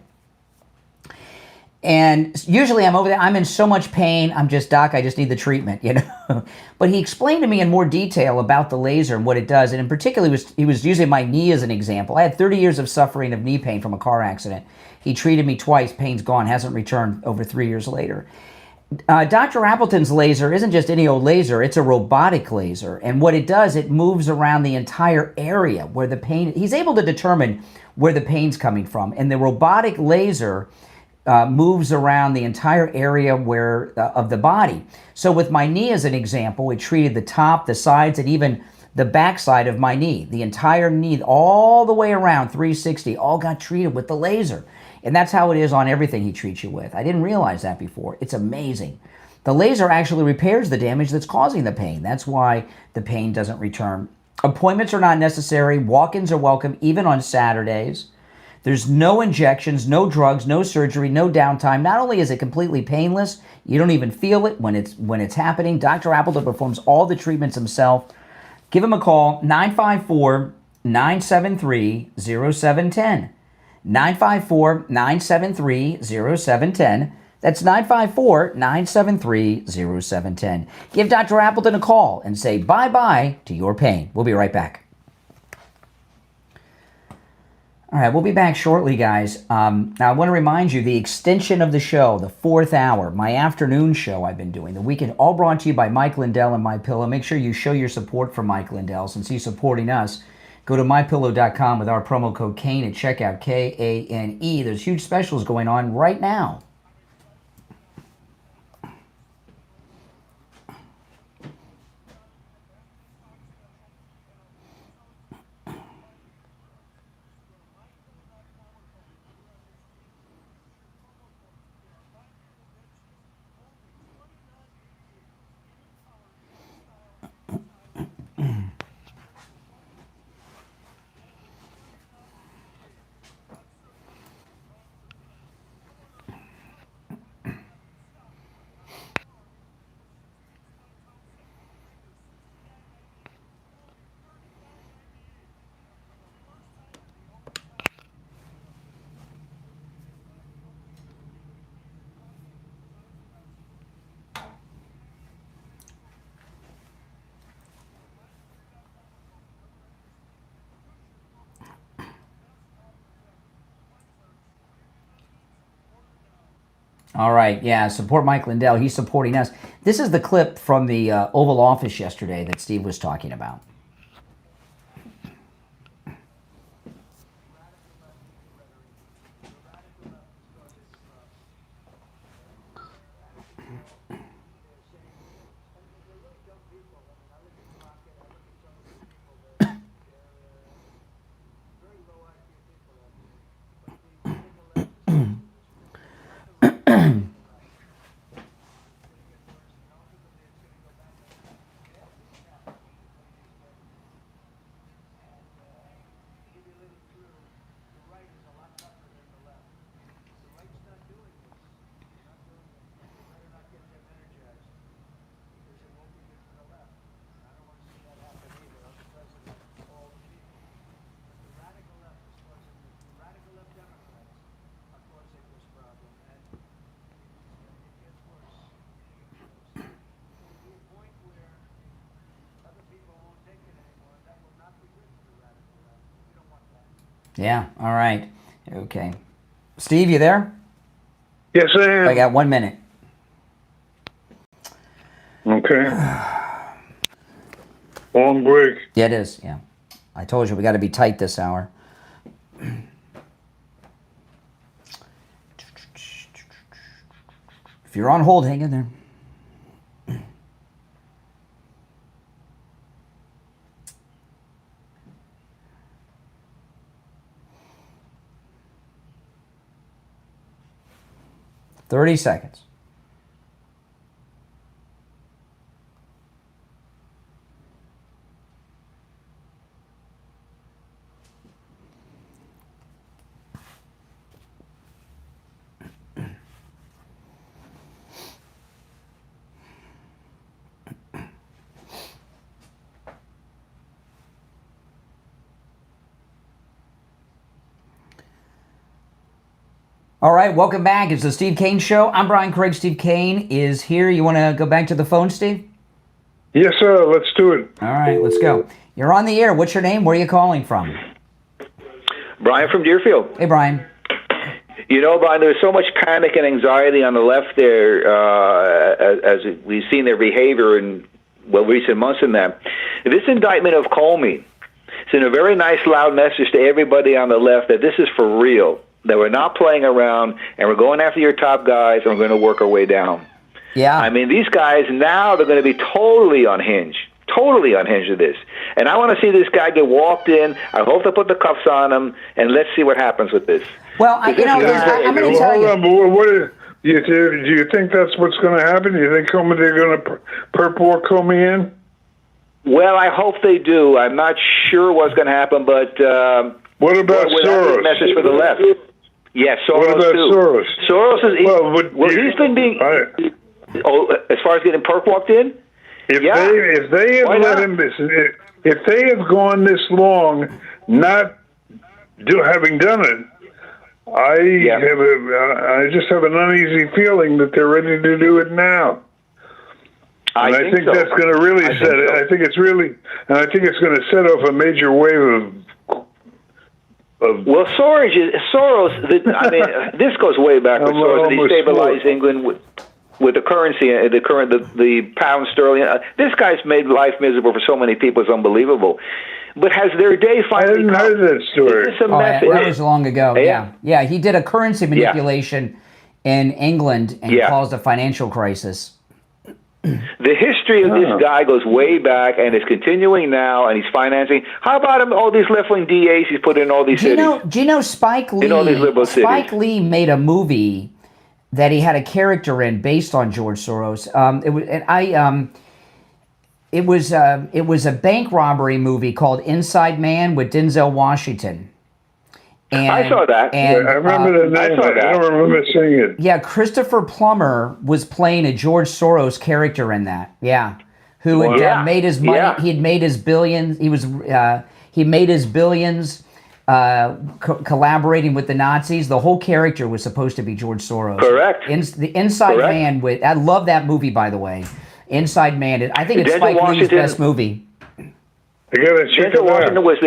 And usually I'm over there, I'm in so much pain, I'm just, Doc, I just need the treatment, But he explained to me in more detail about the laser and what it does. And in particular, he was using my knee as an example. I had 30 years of suffering of knee pain from a car accident. He treated me twice, pain's gone, hasn't returned over 3 years later. Dr. Appleton's laser isn't just any old laser, it's a robotic laser. And what it does, it moves around the entire area where the pain, he's able to determine where the pain's coming from. And the robotic laser moves around the entire area of the body. So with my knee as an example, it treated the top, the sides, and even the backside of my knee. The entire knee, all the way around, 360, all got treated with the laser. And that's how it is on everything he treats you with. I didn't realize that before. It's amazing. The laser actually repairs the damage that's causing the pain. That's why the pain doesn't return. Appointments are not necessary. Walk-ins are welcome, even on Saturdays. There's no injections, no drugs, no surgery, no downtime. Not only is it completely painless, you don't even feel it when it's happening. Dr. Appleton performs all the treatments himself. Give him a call, 954-973-0710. 954-973-0710. That's 954-973-0710. Give Dr. Appleton a call and say bye-bye to your pain. We'll be right back. All right, we'll be back shortly, guys. Now, I want to remind you, the extension of the show, the 4th hour, my afternoon show I've been doing, the weekend, all brought to you by Mike Lindell and MyPillow. Make sure you show your support for Mike Lindell since he's supporting us. Go to MyPillow.com with our promo code Kane at checkout, Kane. There's huge specials going on right now. All right, yeah, support Mike Lindell. He's supporting us. This is the clip from the Oval Office yesterday that Steve was talking about. Yeah. All right. Okay. Steve, you there? Yes, I am. I got 1 minute. Okay. Long break. Yeah, it is. Yeah. I told you we got to be tight this hour. If you're on hold, hang in there. Thirty seconds. All right, welcome back. It's the Steve Kane Show. I'm Brian Craig. Steve Kane is here. You want to go back to the phone, Steve? Yes, sir. Let's do it. All right, let's go. You're on the air. What's your name? Where are you calling from? Brian from Deerfield. Hey, Brian. You know, Brian, there's so much panic and anxiety on the left there as we've seen their behavior in, recent months in that. This indictment of Comey sent a very nice, loud message to everybody on the left that this is for real, that we're not playing around, and we're going after your top guys, and we're going to work our way down. Yeah. I mean, these guys now, they're going to be totally unhinged of this. And I want to see this guy get walked in. I hope they put the cuffs on him, and let's see what happens with this. Well, I'm going to tell you. Hold on, but do you think that's what's going to happen? Do you think they're going to perp walk Comey in? Well, I hope they do. I'm not sure what's going to happen, but... what about Soros? Message for the left. Yes, Soros what about too. Soros? Soros is... he's been being... as far as getting perp walked in? If they have let him... If they have gone this long not having done it, I just have an uneasy feeling that they're ready to do it now. And I think that's going to really set it. I think it's going to set off a major wave of well, Soros. This goes way back with Soros. He stabilized England with the currency, the pound sterling. This guy's made life miserable for so many people. It's unbelievable. But has their day finally come? I didn't heard that story. That was long ago. Yeah. He did a currency manipulation in England and caused a financial crisis. The history of this guy goes way back, and it's continuing now, and he's financing. How about him? All these left-wing DAs he's put in all these cities. Do you know Spike Lee? In all these liberal cities. Spike Lee made a movie that he had a character in based on George Soros. It was a bank robbery movie called Inside Man with Denzel Washington. And, I saw that. I remember the name. I don't remember seeing it. Yeah, Christopher Plummer was playing a George Soros character in that. Yeah, who had made his money. Yeah. He had made his billions. He made his billions collaborating with the Nazis. The whole character was supposed to be George Soros. Correct. The Inside Man. I love that movie, by the way. Inside Man. I think it's Spike Lee's best movie. Denzel Washington was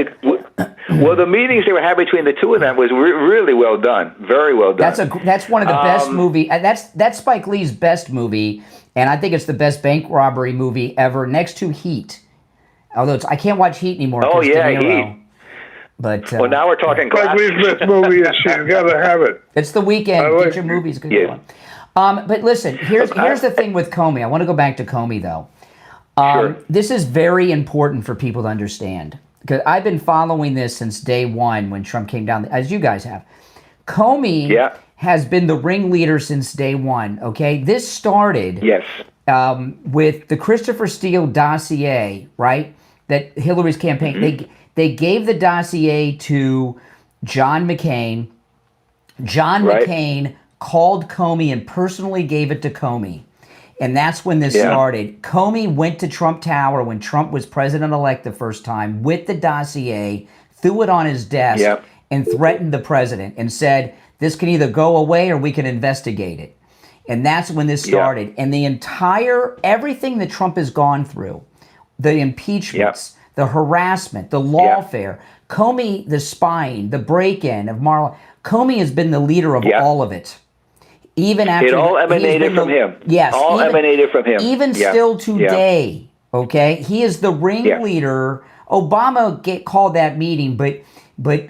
the meetings they were having between the two of them was really well done, very well done. That's one of the best movie. That's Spike Lee's best movie, and I think it's the best bank robbery movie ever, next to Heat. Although I can't watch Heat anymore. Oh yeah, Heat. But well, now we're talking. Spike Lee's best movie is she's got to have it. It's the weekend. Get your movies. Good one. But listen, here's the thing with Comey. I want to go back to Comey though. Sure. This is very important for people to understand because I've been following this since day one when Trump came down, as you guys have. Comey has been the ringleader since day one. Okay, this started with the Christopher Steele dossier, right? That Hillary's campaign. Mm-hmm. They gave the dossier to John McCain. John McCain called Comey and personally gave it to Comey. And that's when this started. Comey went to Trump Tower when Trump was president-elect the first time with the dossier, threw it on his desk, and threatened the president and said, this can either go away or we can investigate it. And that's when this started. And the everything that Trump has gone through, the impeachments, the harassment, the lawfare, Comey, the spine, the break-in of Marla. Comey has been the leader of all of it. Even after it all emanated from him. Yes, all emanated from him. Even still today, okay, he is the ringleader. Obama called that meeting, but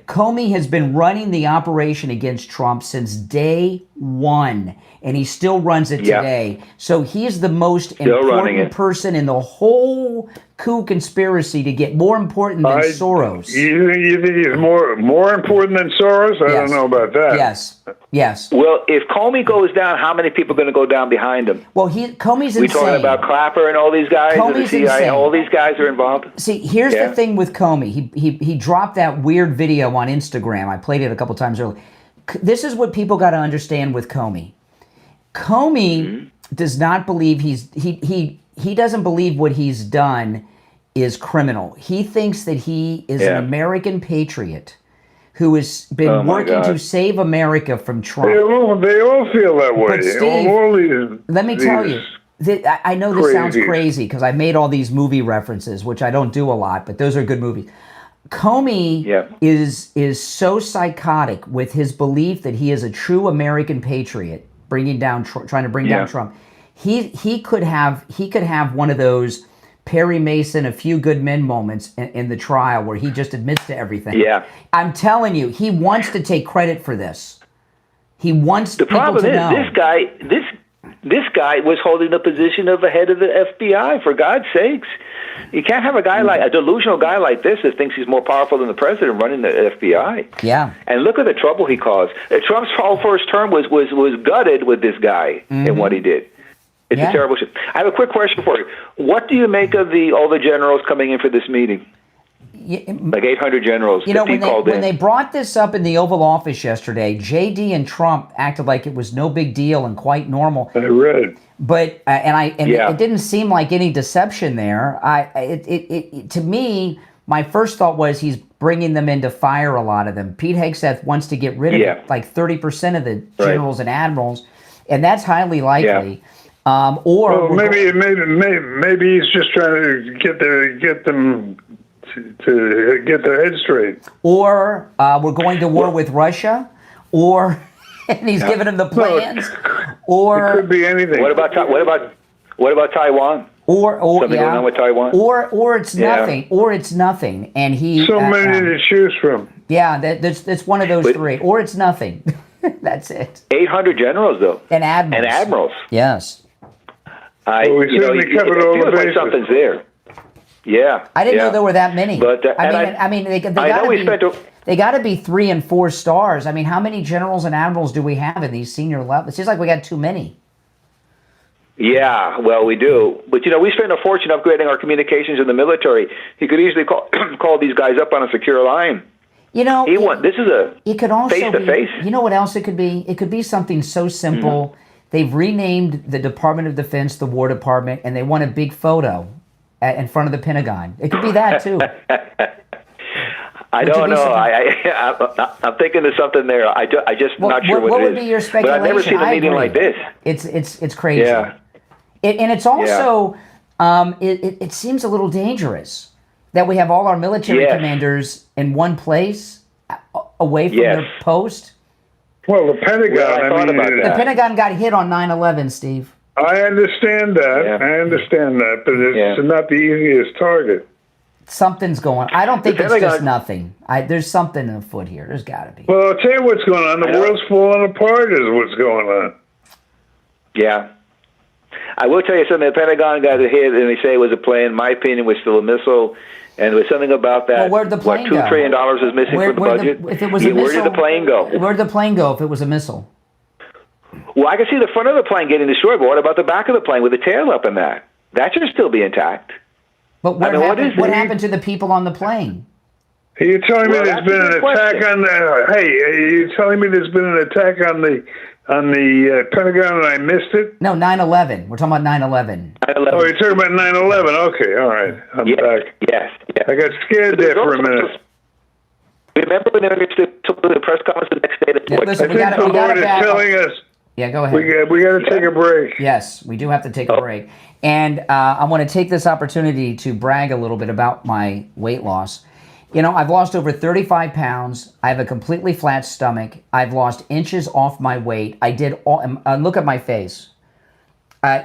Comey has been running the operation against Trump since day one, and he still runs it today. So he is the most important person in the whole coup conspiracy to get more important than Soros. You think he's more important than Soros? I don't know about that. Yes. Well, if Comey goes down, how many people are going to go down behind him? Well, Comey's insane. We talking about Clapper and all these guys, and the CIA, insane. all these guys are involved. See, here's the thing with Comey. He dropped that weird video on Instagram. I played it a couple times earlier. This is what people got to understand with Comey. Comey does not believe he doesn't believe what he's done is criminal. He thinks that he is an American patriot who has been working to save America from Trump. They all feel that way. But Steve, let me tell you, I know this sounds crazy because I made all these movie references, which I don't do a lot, but those are good movies. Comey is so psychotic with his belief that he is a true American patriot, trying to bring down Trump. He could have one of those Perry Mason, A Few Good Men moments in the trial where he just admits to everything. Yeah. I'm telling you, he wants to take credit for this. He wants the people problem to is know. this guy was holding the position of the head of the FBI, for God's sakes. You can't have a delusional guy like this that thinks he's more powerful than the president running the FBI. Yeah. And look at the trouble he caused. Trump's whole first term was gutted with this guy and what he did. It's a terrible shit. I have a quick question for you. What do you make of all the generals coming in for this meeting? Like 800 generals. When they brought this up in the Oval Office yesterday, JD and Trump acted like it was no big deal and quite normal. I read. But it didn't seem like any deception there. To me, my first thought was he's bringing them in to fire a lot of them. Pete Hegseth wants to get rid of like 30% of the generals and admirals, and that's highly likely. Maybe he's just trying to get them to get their head straight. Or we're going to war with Russia, and he's giving them the plans. Or it could be anything. What about Taiwan? Or something going on with Taiwan? Or it's nothing. Or it's nothing. And he many to choose from. Yeah, that's one of those three. Or it's nothing. That's it. 800 generals though. And admirals. Yes. We certainly covered all the bases. Something's there. Yeah. I didn't know there were that many. But they got to be 3 and 4 stars. I mean, how many generals and admirals do we have in these senior levels? It seems like we got too many. Yeah, well, we do. But, we spend a fortune upgrading our communications in the military. He could easily call these guys up on a secure line. This is a face-to-face. You know what else it could be? It could be something so simple. Mm-hmm. They've renamed the Department of Defense the War Department, and they want a big photo in front of the Pentagon. It could be that, too. I don't know. I'm thinking of something there. I just not sure what it is. What would be your speculation? But I've never seen a meeting like this. It's crazy. Yeah. And it's also, it seems a little dangerous that we have all our military commanders in one place, away from their post. Well, the Pentagon, the Pentagon got hit on 9/11, Steve. I understand that. Yeah. I understand that, but it's not the easiest target. Something's going on. I don't think it's just nothing. There's something afoot here. There's got to be. Well, I'll tell you what's going on. The world's falling apart is what's going on. Yeah. I will tell you something. The Pentagon got hit, and they say it was a plane. My opinion was still a missile. And there was something about that. Well, where'd the plane $2 trillion is missing from the budget. If it was a missile, where did the plane go? Where'd the plane go if it was a missile? Well, I can see the front of the plane getting destroyed, but what about the back of the plane with the tail up in that? That should still be intact. But what happened to the people on the plane? Are you telling me there's been an attack on the? Hey, are you telling me there's been an attack on the Pentagon and I missed it? No, 9/11. We're talking about 9/11. Oh, you're talking about 9/11. Okay, all right. I'm back. Yes. I got scared there for a minute. Remember when they were the press conference the next day? Listen, I think the Lord is telling us. Yeah, go ahead. We got to take a break. Yes, we do have to take a break. And I want to take this opportunity to brag a little bit about my weight loss. You know, I've lost over 35 pounds. I have a completely flat stomach. I've lost inches off my weight. I did all, look at my face.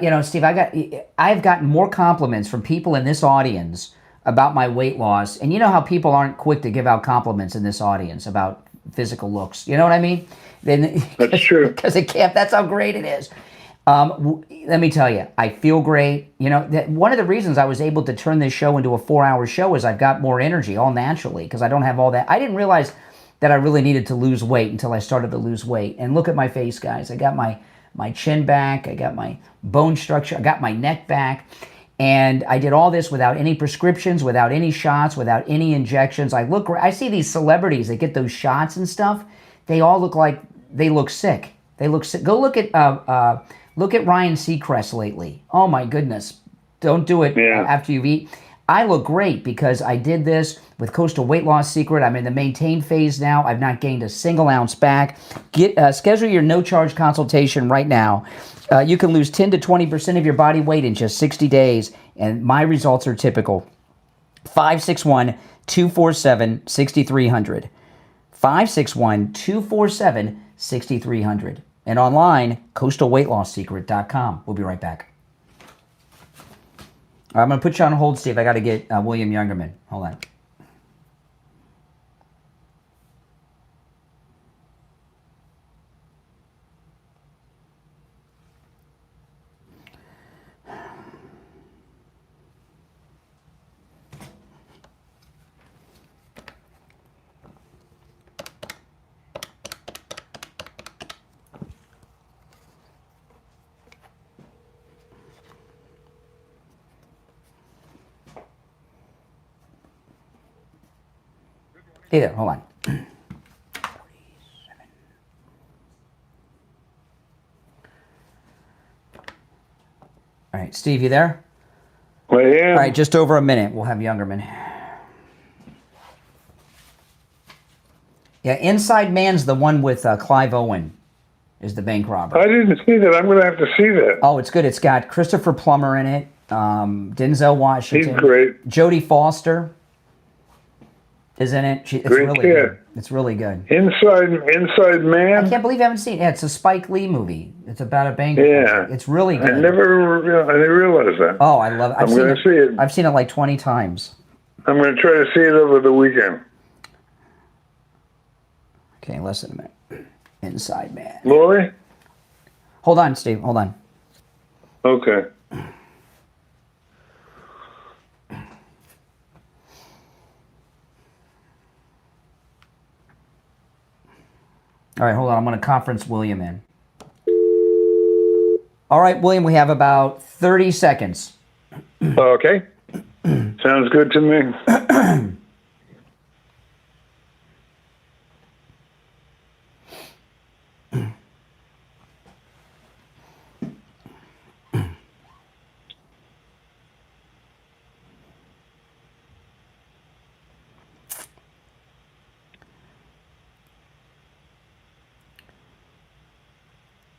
You know, Steve, I've gotten more compliments from people in this audience about my weight loss. And you know how people aren't quick to give out compliments in this audience about physical looks. You know what I mean? That's true. Because it can't. That's how great it is. Let me tell you, I feel great. You know, one of the reasons I was able to turn this show into a 4-hour show is I've got more energy all naturally because I don't have all that. I didn't realize that I really needed to lose weight until I started to lose weight. And look at my face, guys. I got my chin back. I got my bone structure. I got my neck back. And I did all this without any prescriptions, without any shots, without any injections. I see these celebrities that get those shots and stuff. They all look like they look sick. They look sick. Go look at Ryan Seacrest lately. Oh my goodness. Don't do it after you've eaten. I look great because I did this with Coastal Weight Loss Secret. I'm in the maintain phase now. I've not gained a single ounce back. Schedule your no-charge consultation right now. You can lose 10 to 20% of your body weight in just 60 days, and my results are typical. 561-247-6300. 561-247-6300. And online, coastalweightloss.secret.com. We'll be right back. I'm going to put you on hold, Steve. I got to get William Youngerman. Hold on. Hey there, hold on. 47. All right, Steve, you there? I am. All right, just over a minute. We'll have Youngerman. Yeah, Inside Man's the one with Clive Owen is the bank robber. I didn't see that. I'm going to have to see that. Oh, it's good. It's got Christopher Plummer in it, Denzel Washington. He's great. Jodie Foster is in it. It's great really kid. good. It's really good. Inside Man. I can't believe you haven't seen it. Yeah, it's a Spike Lee movie. It's about a bank. Yeah. It's really good. I didn't realize that. Oh, I love it. I'm going to see it. I've seen it like 20 times. I'm going to try to see it over the weekend. Okay, listen a minute. Inside Man. Rory? Hold on, Steve. Hold on. Okay. All right, hold on. I'm going to conference William in. All right, William, we have about 30 seconds. Okay. Sounds good to me.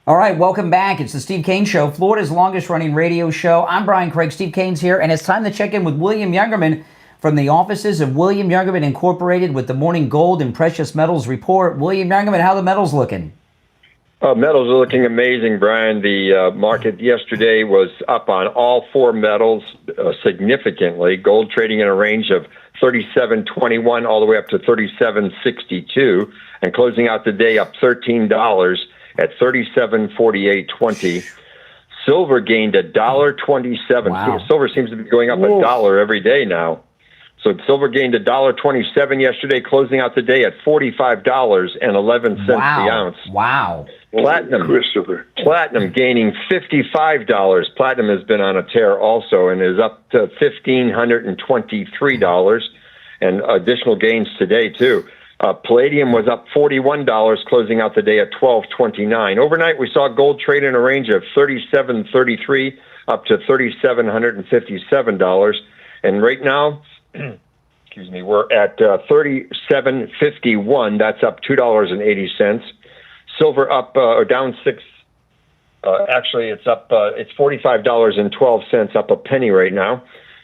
All right, welcome back. It's the Steve Kane Show, Florida's longest-running radio show. I'm Brian Craig. Steve Kane's here, and it's time to check in with William Youngerman from the offices of William Youngerman Incorporated with the Morning Gold and Precious Metals Report. William Youngerman, how are the metals looking? Metals are looking amazing, Brian. The market yesterday was up on all four metals significantly. Gold trading in a range of 37.21 all the way up to 37.62, and closing out the day up $13 at 37.4820. Silver gained $1.27. Wow. Silver seems to be going up $1 every day now. So silver gained $1.27 yesterday, closing out the day at $45.11 the ounce. Wow. Platinum gaining $55. Platinum has been on a tear also and is up to $1,523, and additional gains today too. Palladium was up $41, closing out the day at $12.29. Overnight, we saw gold trade in a range of $37.33 up to $37.57. And right now, excuse me, we're at $37.51. That's up $2.80. Silver up or down 6. Actually, it's up. It's $45.12, up a penny right now.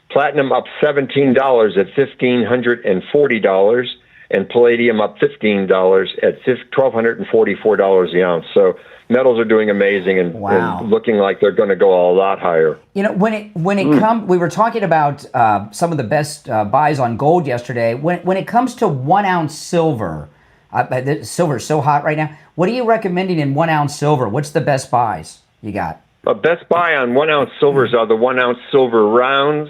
Platinum up $17 at $1,540, and palladium up $15 at $1,244 the ounce. So metals are doing amazing and looking like they're going to go a lot higher. You know, when it comes, we were talking about some of the best buys on gold yesterday. When it comes to 1 ounce silver, silver is so hot right now. What are you recommending in 1 ounce silver? What's the best buys you got? Best buy on 1 ounce silvers are the 1 ounce silver rounds,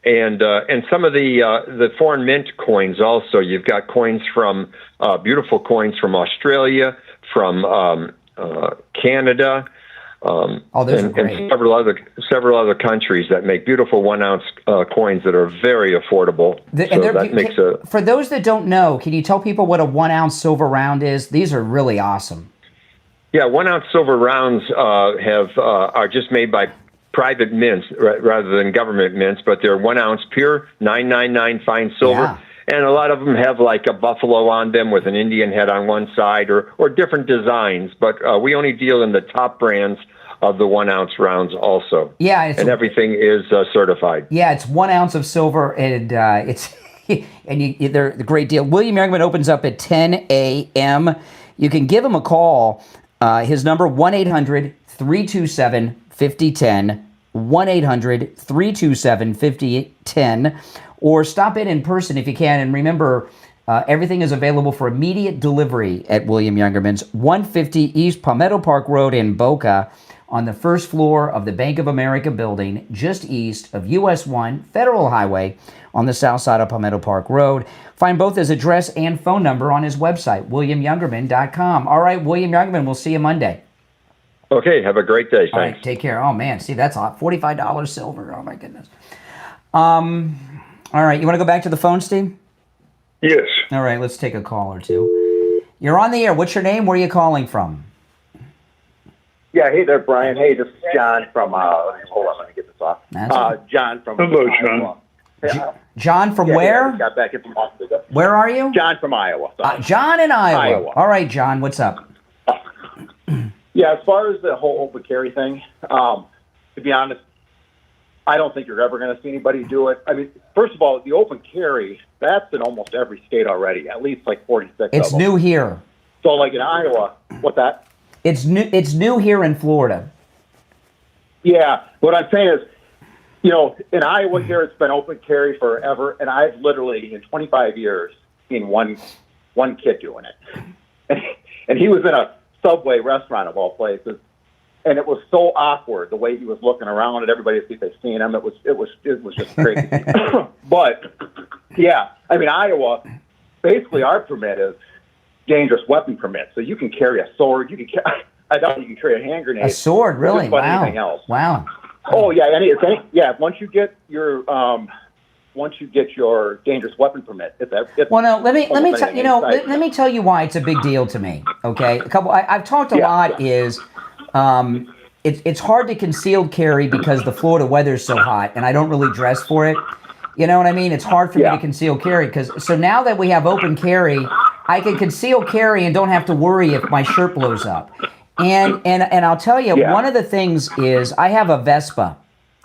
and some of the foreign mint coins also. You've got coins from beautiful coins from Australia, from Canada, and several other countries that make beautiful 1 ounce coins that are very affordable. For those that don't know, can you tell people what a 1 ounce silver round is? These are really awesome. Yeah, 1 ounce silver rounds are just made by private mints rather than government mints, but they're 1 ounce pure 999 fine silver. Yeah. And a lot of them have like a buffalo on them with an Indian head on one side or different designs. But we only deal in the top brands of the 1 ounce rounds also. Yeah. And everything is certified. Yeah, it's 1 ounce of silver, and it's they're a great deal. William Youngerman opens up at 10 a.m. You can give him a call. His number, 1-800-327-5010, 1-800-327-5010, or stop in person if you can. And remember, everything is available for immediate delivery at William Youngerman's, 150 East Palmetto Park Road in Boca, on the first floor of the Bank of America building, just east of US 1 Federal Highway on the south side of Palmetto Park Road. Find both his address and phone number on his website, WilliamYoungerman.com. All right, William Youngerman, we'll see you Monday. Okay, have a great day. Thanks. All right, take care. Oh, man, see, that's hot. $45 silver. Oh, my goodness. All right, you want to go back to the phone, Steve? Yes. All right, let's take a call or two. You're on the air. What's your name? Where are you calling from? Yeah, hey there, Brian. Hey, this is John from, hold on, let me get this off. John from... Hello, John. John from where? Got back in from Austin. Where are you? John from Iowa. John in Iowa. All right, John, what's up? Yeah, as far as the whole open carry thing, to be honest, I don't think you're ever going to see anybody do it. I mean, first of all, the open carry, that's in almost every state already, at least like 46 It's of them. new here. So like in Iowa, what's that? It's new here in Florida. Yeah, what I'm saying is, you know, in Iowa here, it's been open carry forever, and I've literally, in 25 years, seen one kid doing it. And he was in a Subway restaurant of all places, and it was so awkward the way he was looking around at everybody to see if they've seen him. It was just crazy. But yeah, I mean, Iowa, basically our permit is dangerous weapon permit, so you can carry a sword. You can I doubt you can carry a hand grenade. A sword, really? Just about anything else. Wow. Oh yeah, once you get your dangerous weapon permit, well, no, let me tell you why it's a big deal to me. Okay, I've talked a lot. Is it's hard to concealed carry because the Florida weather is so hot, and I don't really dress for it. You know what I mean? It's hard for me to conceal carry so now that we have open carry, I can conceal carry and don't have to worry if my shirt blows up. And I'll tell you, one of the things is I have a Vespa,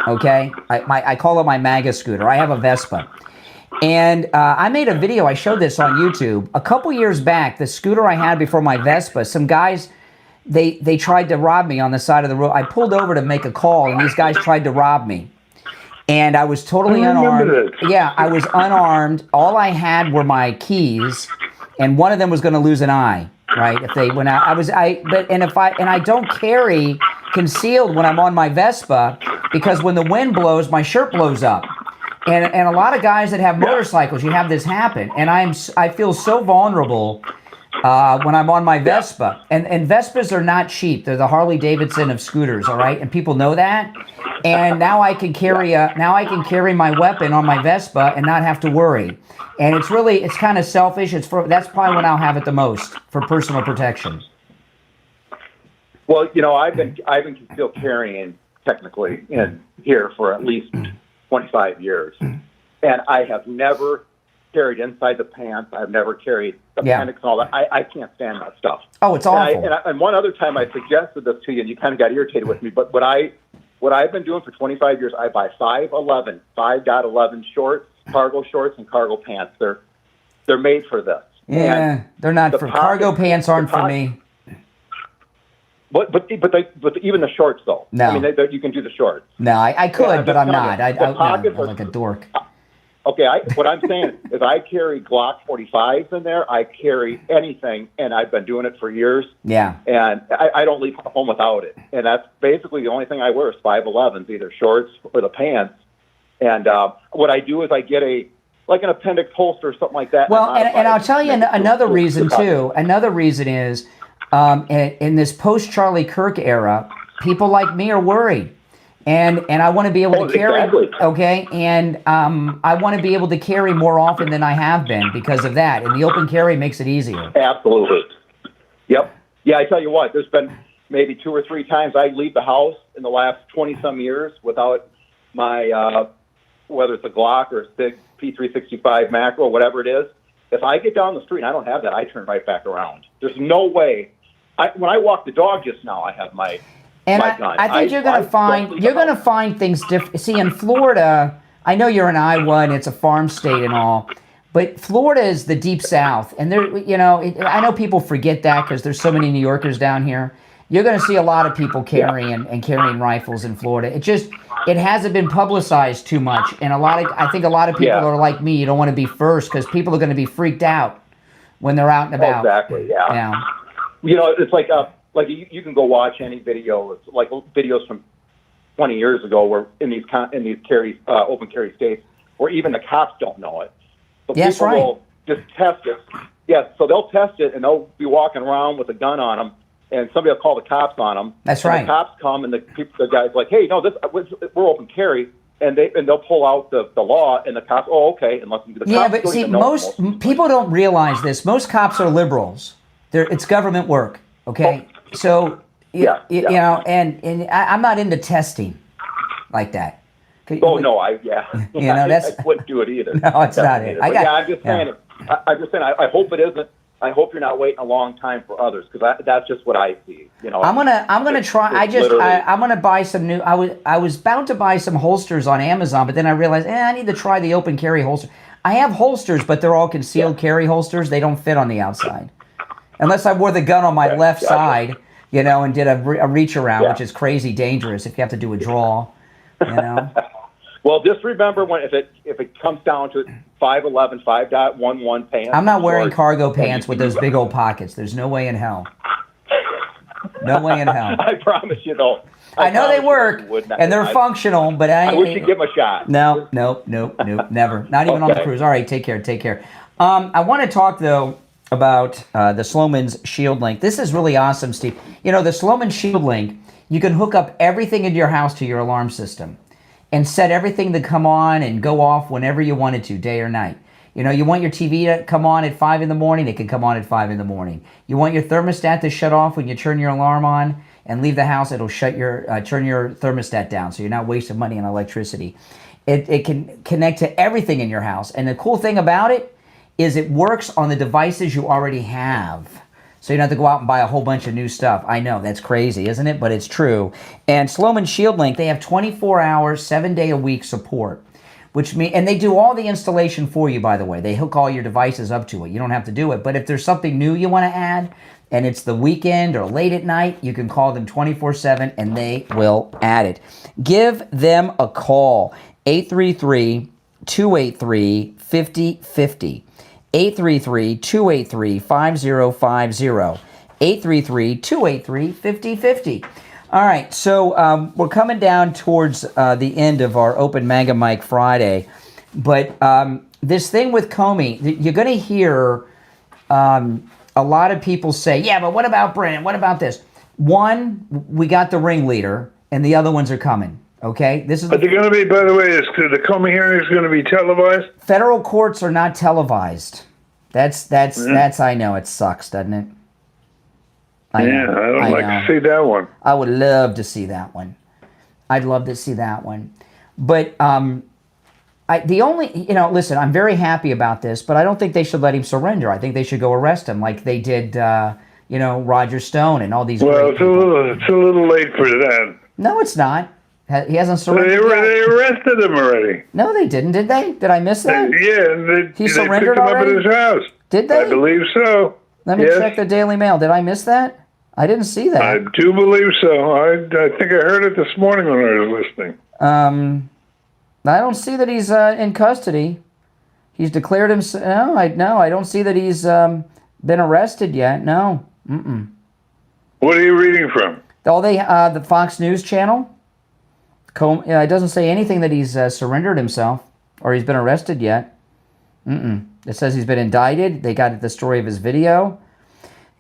okay? I call it my MAGA scooter. I have a Vespa. And I made a video, I showed this on YouTube. A couple years back, the scooter I had before my Vespa, some guys, they tried to rob me on the side of the road. I pulled over to make a call, and these guys tried to rob me. And I was totally unarmed. Yeah, I was unarmed. All I had were my keys, and one of them was going to lose an eye. Right, if they went out, I don't carry concealed when I'm on my Vespa because when the wind blows, my shirt blows up, and a lot of guys that have motorcycles, you have this happen, and I feel so vulnerable when I'm on my Vespa, and Vespas are not cheap. They're the Harley Davidson of scooters, all right, and people know that, and now I can carry my weapon on my Vespa and not have to worry. And it's kind of selfish. That's probably when I'll have it the most for personal protection. Well, you know, I've been concealed carrying technically in here for at least 25 years, and I have never carried inside the pants. I've never carried appendix and all that. I can't stand that stuff. Oh, it's awful. And one other time I suggested this to you, and you kind of got irritated with me. But what I what I've been doing for 25 years, I buy 5.11 shorts, cargo shorts, and cargo pants. They're made for this. Yeah, they're not for cargo pants. Aren't for me. But even the shorts though. No. I mean, you can do the shorts. No, I could, but I'm not. I'm pockets like a dork. Okay, what I'm saying is I carry Glock 45s in there. I carry anything, and I've been doing it for years. Yeah. And I don't leave home without it. And that's basically the only thing I wear is 5.11s, either shorts or the pants. And what I do is I get an appendix holster or something like that. Well, and I'll tell you another reason, too. Another reason is in this post-Charlie Kirk era, people like me are worried. And I want to be able to carry, okay, and I want to be able to carry more often than I have been because of that. And the open carry makes it easier. Absolutely. Yep. Yeah, I tell you what, there's been maybe 2 or 3 times I leave the house in the last 20-some years without my, whether it's a Glock or a SIG P365 macro, whatever it is. If I get down the street and I don't have that, I turn right back around. There's no way. When I walk the dog just now, I have my... And I think you're going to find things different. See, in Florida, I know you're in Iowa and it's a farm state and all, but Florida is the deep South, and there, I know people forget that because there's so many New Yorkers down here. You're going to see a lot of people carrying rifles in Florida. It hasn't been publicized too much, and I think a lot of people are like me. You don't want to be first because people are going to be freaked out when they're out and about. Exactly. Yeah. It's like. Like you can go watch any video, it's like videos from 20 years ago, where in these open carry states, where even the cops don't know it. So people will just test it. Yeah, so they'll test it and they'll be walking around with a gun on them, and somebody will call the cops on them. That's right. The cops come and the guy's like, "Hey, no, we're open carry," and they'll pull out the law, and the cops, "Oh, okay," and let them do the cops. Yeah, but see, most people don't realize this. Most cops are liberals. It's government work. Okay. So, you know, and I'm not into testing like that. Oh, no, I wouldn't do it either. No, it's not it. I'm just saying, I hope it isn't. I hope you're not waiting a long time for others, because that's just what I see. I'm gonna try. I'm gonna buy some new. I was bound to buy some holsters on Amazon, but then I realized, I need to try the open carry holster. I have holsters, but they're all concealed carry holsters. They don't fit on the outside. Unless I wore the gun on my left side, and did a reach around, which is crazy dangerous if you have to do a draw, Well, just remember if it comes down to 5.11, 5.11 pants. I'm not wearing cargo pants with those big old pockets. There's no way in hell. No way in hell. I promise you, though. I know they work, and they're functional, but I wish you'd give them a shot. No, never. Not even on the cruise. All right, take care. I want to talk, though, about the Slowman's Shield Link. This is really awesome, Steve. The Slowman Shield Link, you can hook up everything in your house to your alarm system and set everything to come on and go off whenever you want it to, day or night. You want your TV to come on at 5 in the morning, it can come on at 5 in the morning. You want your thermostat to shut off when you turn your alarm on and leave the house, it'll turn your thermostat down, so you're not wasting money on electricity. It can connect to everything in your house. And the cool thing about it is it works on the devices you already have. So you don't have to go out and buy a whole bunch of new stuff. I know, that's crazy, isn't it? But it's true. And Slowman Shield Link, they have 24 hours, 7-day-a-week support, and they do all the installation for you, by the way. They hook all your devices up to it. You don't have to do it. But if there's something new you want to add, and it's the weekend or late at night, you can call them 24/7, and they will add it. Give them a call, 833-283-5050. 833-283-5050. 833-283-5050. All right, so we're coming down towards the end of our Open Mega Mic Friday, but this thing with Comey, you're going to hear a lot of people say, yeah, but what about Brennan? What about this? One, we got the ringleader, and the other ones are coming. Okay, this is. Are they going to be? By the way, the Comey hearing is going to be televised. Federal courts are not televised. That's. I know it sucks, doesn't it? I don't like to see that one. I would love to see that one. I'd love to see that one, but listen, I'm very happy about this, but I don't think they should let him surrender. I think they should go arrest him like they did, Roger Stone and all these. Well, it's a little late for that. No, it's not. He hasn't surrendered yet? They arrested him already. No, they didn't, did they? Did I miss that? He surrendered picked him already? up at his house. Did they? I believe so. Let me check the Daily Mail. Did I miss that? I didn't see that. I do believe so. I think I heard it this morning when I was listening. I don't see that he's in custody. He's declared himself. No, I don't see that he's been arrested yet. No. Mm-mm. What are you reading from? The Fox News channel. It doesn't say anything that he's surrendered himself or he's been arrested yet. Mm-mm. It says he's been indicted. They got the story of his video.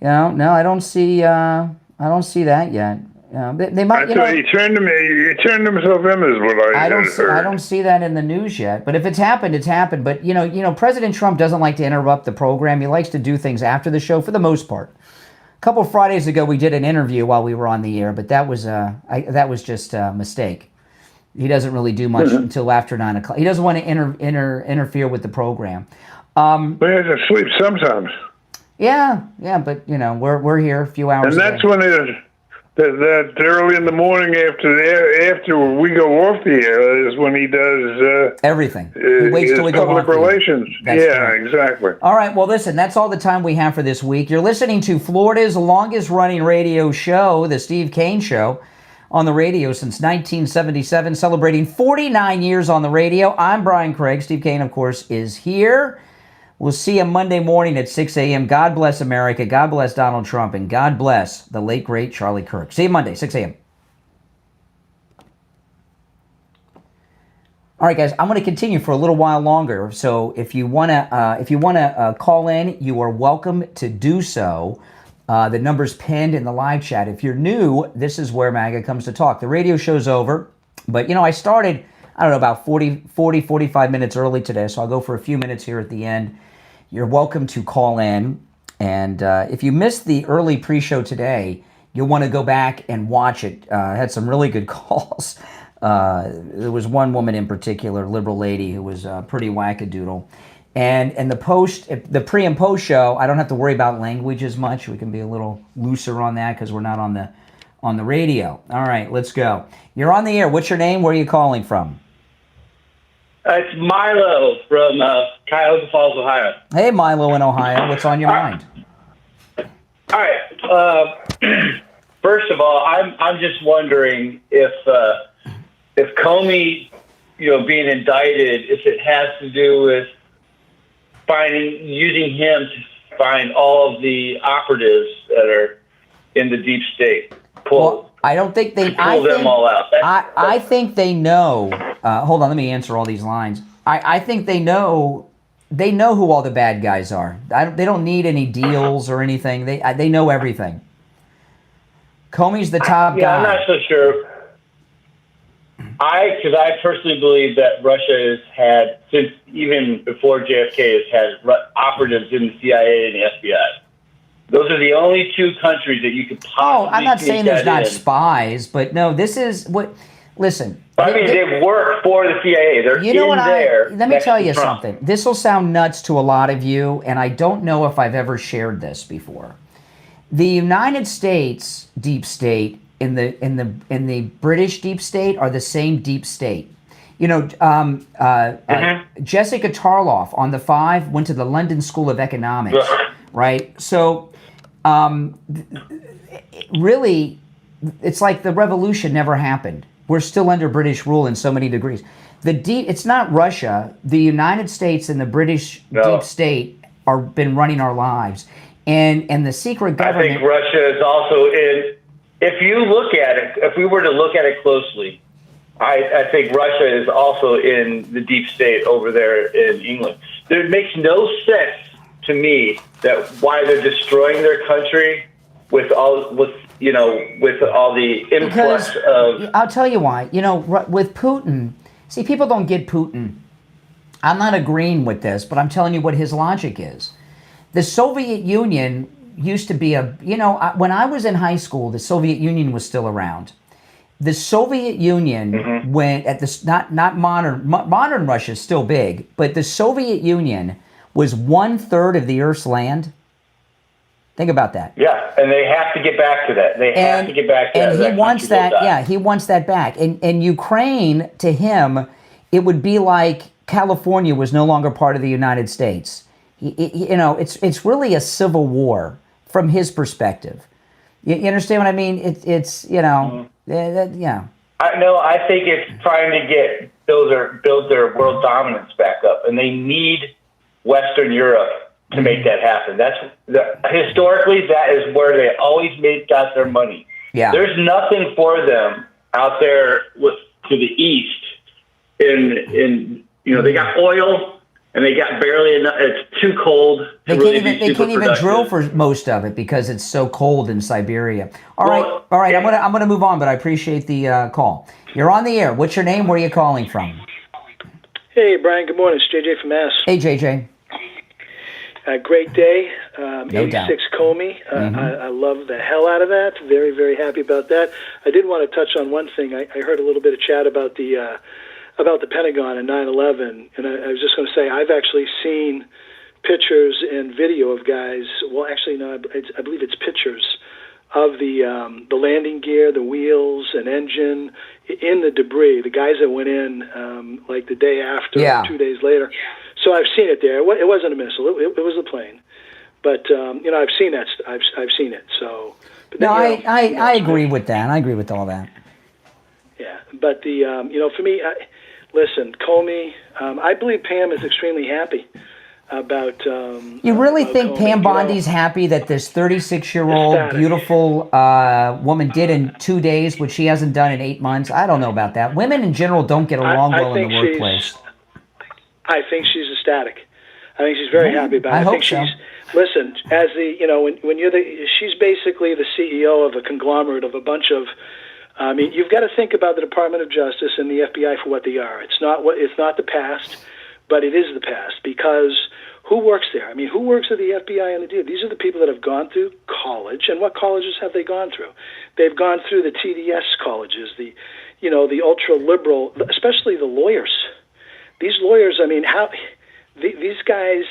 No, I don't see that yet. They might. He turned himself in, is what I heard. I don't see that in the news yet. But if it's happened, it's happened. But President Trump doesn't like to interrupt the program. He likes to do things after the show for the most part. A couple of Fridays ago, we did an interview while we were on the air, but that was just a mistake. He doesn't really do much until after 9 o'clock. He doesn't want to interfere with the program. We have to sleep sometimes. Yeah, but we're here a few hours. And that's when that early in the morning after we go off the air is when he does everything. He waits till we go public relations. Exactly. All right. Well, listen, that's all the time we have for this week. You're listening to Florida's longest-running radio show, the Steve Kane Show, on the radio since 1977, celebrating 49 years on the radio. I'm Brian Craig. Steve Kane, of course, is here. We'll see you Monday morning at 6 a.m. God bless America. God bless Donald Trump. And God bless the late, great Charlie Kirk. See you Monday, 6 a.m. All right, guys, I'm going to continue for a little while longer. So if you want to call in, you are welcome to do so. The number's pinned in the live chat. If you're new, this is where MAGA comes to talk. The radio show's over. But, I started, about 45 minutes early today. So I'll go for a few minutes here at the end. You're welcome to call in. And if you missed the early pre-show today, you'll want to go back and watch it. I had some really good calls. There was one woman in particular, liberal lady, who was pretty wackadoodle. And the pre and post show, I don't have to worry about language as much. We can be a little looser on that because we're not on the radio. All right, let's go. You're on the air. What's your name? Where are you calling from? It's Milo from Cuyahoga Falls, Ohio. Hey, Milo in Ohio. What's on your mind? All right. First of all, I'm just wondering if Comey, being indicted, if it has to do with using him to find all of the operatives that are in the deep state. I don't think they pull them all out. I think they know. Hold on, let me answer all these lines. I think they know who all the bad guys are. They don't need any deals or anything. They know everything. Comey's the top guy. I'm not so sure. Because I personally believe that Russia has had, since even before JFK, has had operatives in the CIA and the FBI. Those are the only two countries that you could possibly. I'm not saying there's not spies, but no, this is what. Listen. They work for the CIA. They're there. Let me tell you something. This will sound nuts to a lot of you, and I don't know if I've ever shared this before. The United States deep state in the British deep state are the same deep state. Jessica Tarloff on the 5 went to the London School of Economics, right? So, really, it's like the revolution never happened. We're still under British rule in so many degrees. It's not Russia. The United States and the British deep state been running our lives, and the secret government. I think Russia is also in. If you look at it, if we were to look at it closely, I think Russia is also in the deep state over there in England. It makes no sense to me that why they're destroying their country with all the influx of. I'll tell you why. With Putin, see, people don't get Putin. I'm not agreeing with this, but I'm telling you what his logic is. The Soviet Union used to be when I was in high school, the Soviet Union was still around. The Soviet Union went at this, not modern Russia is still big, but the Soviet Union was 1/3 of the Earth's land. Think about that. Yeah, and they have to get back to that. They have to get back to that. And he wants that. Yeah, he wants that back. And Ukraine, to him, it would be like California was no longer part of the United States. It's really a civil war from his perspective. You understand what I mean? It's yeah. I think it's trying to build their world dominance back up, and they need Western Europe to make that happen. Historically, that is where they always got their money. Yeah. There's nothing for them out there to the east. They got oil and they got barely enough. It's too cold. They can't even drill for most of it because it's so cold in Siberia. All right. Yeah. I'm gonna move on, but I appreciate the call. You're on the air. What's your name? Where are you calling from? Hey, Brian. Good morning. It's JJ from Mass. Hey, JJ. Great day. No 86 doubt. Comey. I love the hell out of that. Very, very happy about that. I did want to touch on one thing. I heard a little bit of chat about the Pentagon and 9/11, and I was just going to say I've actually seen pictures and video of guys. Well, actually, no, I believe it's pictures of the landing gear, the wheels, and engine in the debris. The guys that went in like the day after, or 2 days later. So I've seen it there. It wasn't a missile. It was a plane. But I've seen that. I've seen it. So. But No, I agree with that. I agree with all that. Yeah, but for me, listen, Comey. I believe Pam is extremely happy about. You really think Comey. Pam Bondi's happy that this 36-year-old beautiful woman did in 2 days, which she hasn't done in 8 months? I don't know about that. Women in general don't get along well in the workplace. I think she's ecstatic. I think she's very happy about it. I hope think so. Listen, as when you're she's basically the CEO of a conglomerate of a bunch of. I mean, you've got to think about the Department of Justice and the FBI for what they are. It's not the past, but it is the past because who works there? I mean, who works at the FBI and the DOJ? These are the people that have gone through college, and what colleges have they gone through? They've gone through the TDS colleges, the ultra liberal, especially the lawyers. These lawyers, I mean, these guys.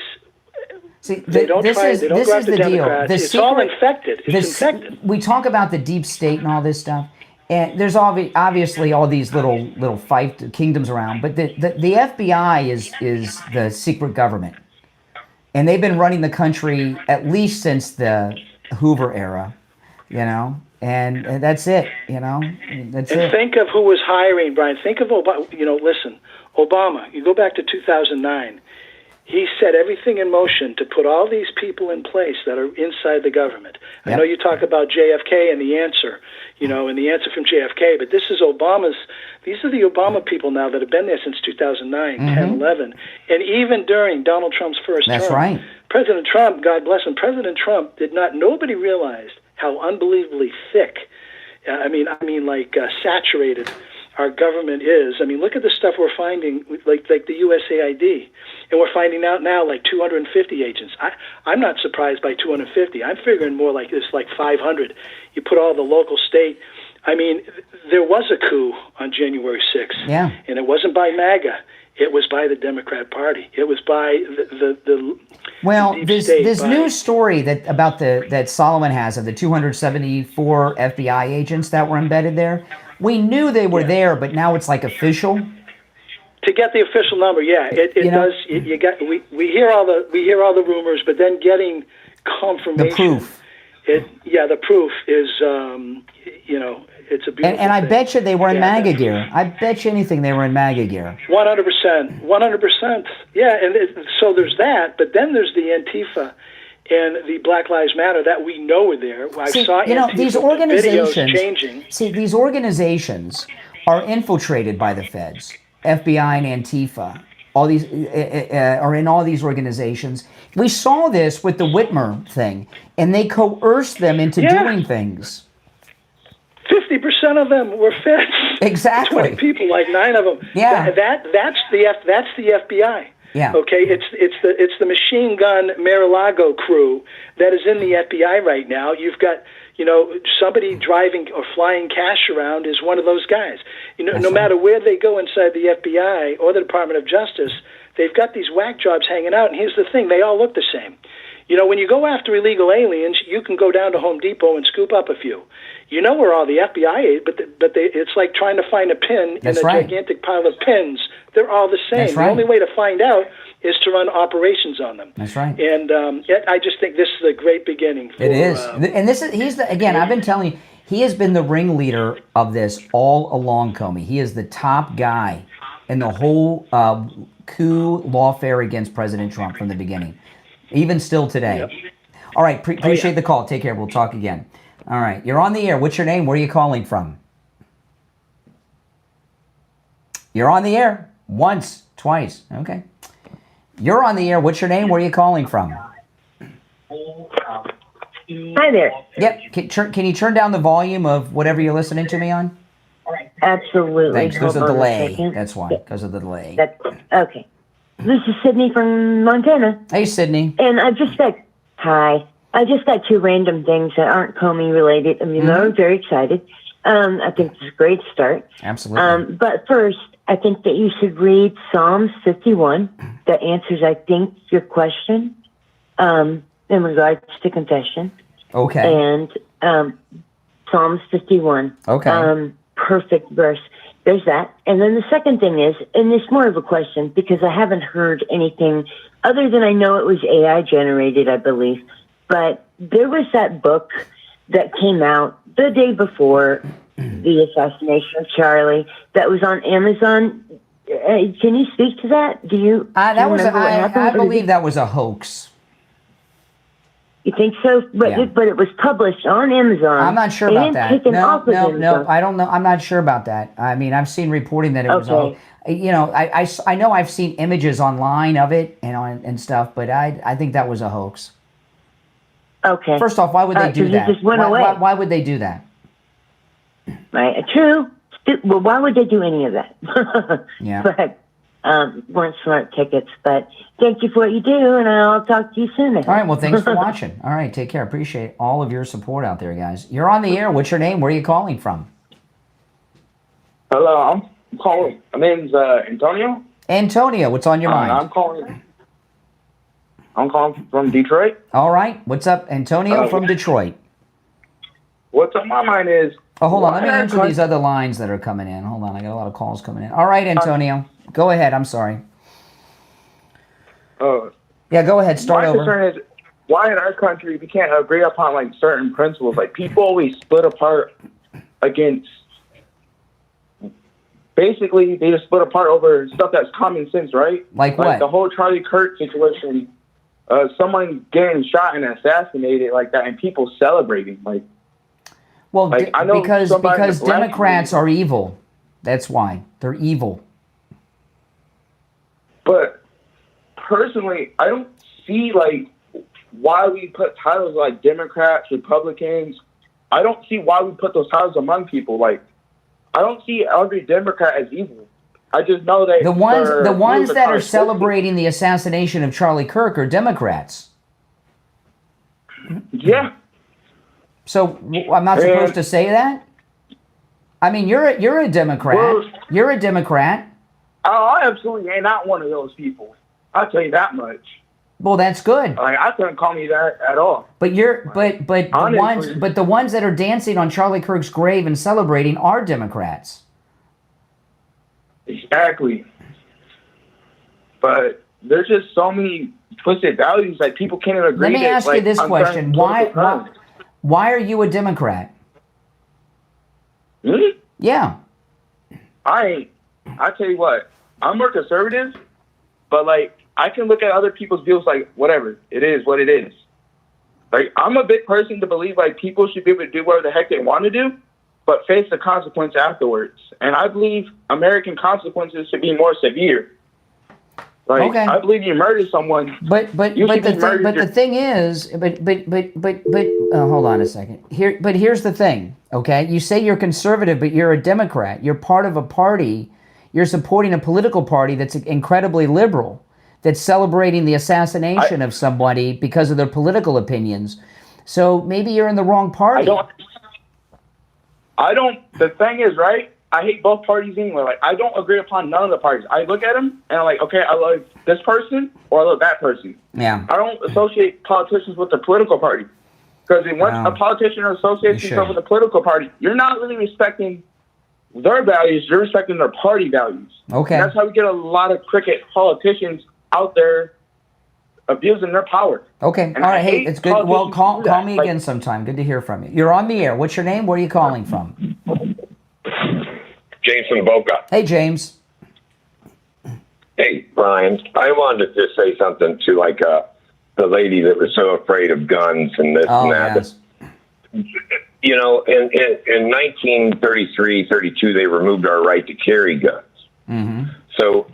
See, they don't go after Democrats. It's all infected. It's infected. We talk about the deep state and all this stuff, and there's obviously all these little fight kingdoms around. But the FBI is the secret government, and they've been running the country at least since the Hoover era, and that's it, That's it. Think of who was hiring, Brian. Think of Obama. Listen, Obama. You go back to 2009. He set everything in motion to put all these people in place that are inside the government. Yep. I know you talk about JFK and the answer, and the answer from JFK, but this is these are the Obama people now that have been there since 2009, 10, 11, and even during Donald Trump's first term. That's right. President Trump, God bless him, President Trump nobody realized how unbelievably thick, saturated our government is. I mean, look at the stuff we're finding, like the USAID, and we're finding out now like 250 agents. I'm not surprised by 250. I'm figuring more like it's like 500. You put all the local, state. I mean, there was a coup on January 6th, and it wasn't by MAGA. It was by the Democrat Party. It was by the this news story that Solomon has of the 274 FBI agents that were embedded there. We knew they were there, but now it's like official. To get the official number, it does. We hear all the rumors, but then getting confirmation. The proof. The proof is it's a beautiful and I thing. bet you they were in MAGA gear. I bet you anything they were in MAGA gear. 100%. Yeah, and so there's that, but then there's the Antifa and the Black Lives Matter that we know are there. I saw these organizations videos changing. See, these organizations are infiltrated by the feds, FBI and Antifa. All these are in all these organizations. We saw this with the Whitmer thing, and they coerced them into doing things. 50% of them were feds. Exactly. 20 people, like 9 of them. Yeah. That's the FBI. Yeah. Okay. It's the machine gun Mar-a-Lago crew that is in the FBI right now. You've got somebody driving or flying cash around is one of those guys. No matter where they go inside the FBI or the Department of Justice, they've got these whack jobs hanging out. And here's the thing: they all look the same. You know, when you go after illegal aliens, you can go down to Home Depot and scoop up a few. You know where all the FBI is, but it's like trying to find a pin in a gigantic pile of pins. They're all the same. The only way to find out is to run operations on them. That's right. And I just think this is a great beginning. It is. And again, I've been telling you, he has been the ringleader of this all along, Comey. He is the top guy in the whole coup lawfare against President Trump from the beginning, even still today. Yep. All right, appreciate the call. Take care. We'll talk again. All right, you're on the air. What's your name? Where are you calling from? You're on the air. Once, twice. Okay. You're on the air. What's your name? Where are you calling from? Hi there. Yep. Can you turn down the volume of whatever you're listening to me on? Absolutely. Thanks. Because of the delay. That's why. Because of the delay. Okay. This is Sydney from Montana. Hey, Sydney. And I just got two random things that aren't Comey related. I mean, I'm very excited. I think it's a great start. Absolutely. But first, I think that you should read Psalms 51. That answers, I think, your question in regards to confession. Okay. And Psalms 51. Okay. Perfect verse. There's that. And then the second thing is, and it's more of a question because I haven't heard anything other than I know it was AI generated, I believe. But there was that book that came out the day before the assassination of Charlie that was on Amazon. Can you speak to that? Do you? I believe that was a hoax. You think so? But it was published on Amazon. I'm not sure about that. No, I don't know. I'm not sure about that. I mean, I've seen reporting that it was all. You know, I know I've seen images online of it and stuff, but I think that was a hoax. Okay. First off, why would they do that? Just went away. Why would they do that? Right. True. Well, why would they do any of that? Yeah. But weren't smart tickets. But thank you for what you do, and I'll talk to you soon. All right. Well, thanks for watching. All right. Take care. Appreciate all of your support out there, guys. You're on the air. What's your name? Where are you calling from? Hello. I'm calling. My name's Antonio. Antonio, what's on your mind? I'm calling from Detroit. All right. What's up, Antonio from Detroit? What's on my mind is... Oh, hold on. Let me answer these other lines that are coming in. Hold on. I got a lot of calls coming in. All right, Antonio. Go ahead. I'm sorry. Yeah, go ahead. Start over. My concern is why in our country we can't agree upon like certain principles. Like people always split apart against... Basically, they just split apart over stuff that's common sense, right? Like what? Like the whole Charlie Kirk situation, someone getting shot and assassinated like that, and people celebrating. Well, I know because Democrats are evil. That's why. They're evil. But personally, I don't see like why we put titles like Democrats, Republicans. I don't see why we put those titles among people. Like, I don't see every Democrat as evil. I just know that the ones that are celebrating the assassination of Charlie Kirk are Democrats. Yeah. So I'm not supposed to say that? I mean, you're a Democrat. Well, you're a Democrat. I absolutely ain't not one of those people. I'll tell you that much. Well, that's good. Like, I couldn't call me that at all. But the ones that are dancing on Charlie Kirk's grave and celebrating are Democrats. Exactly. But there's just so many twisted values like people can't agree. Let me ask you this question: Why are you a Democrat? Me? Yeah. I tell you what, I'm more conservative, but like I can look at other people's views like whatever. It is what it is. Like I'm a big person to believe like people should be able to do whatever the heck they want to do, but face the consequence afterwards. And I believe American consequences should be more severe. Like I believe you murder someone. But the thing is, hold on a second. Here's the thing. Okay, you say you're conservative, but you're a Democrat. You're part of a party. You're supporting a political party that's incredibly liberal, that's celebrating the assassination of somebody because of their political opinions. So maybe you're in the wrong party. I don't. The thing is, right? I hate both parties anyway. Like, I don't agree upon none of the parties. I look at them and I'm like, okay, I love this person or I love that person. Yeah. I don't associate politicians with the political party. Because once a politician associates himself with a political party, you're not really respecting their values, you're respecting their party values. Okay. And that's how we get a lot of cricket politicians out there abusing their power. Okay. And all I right. Hey, hate it's good. Well, call me Like, again sometime. Good to hear from you. You're on the air. What's your name? Where are you calling from? James from Boca. Hey, James. Hey, Brian. I wanted to just say something to like the lady that was so afraid of guns and this and that. Yes. You know, in 1933, 32, they removed our right to carry guns. Mm-hmm. So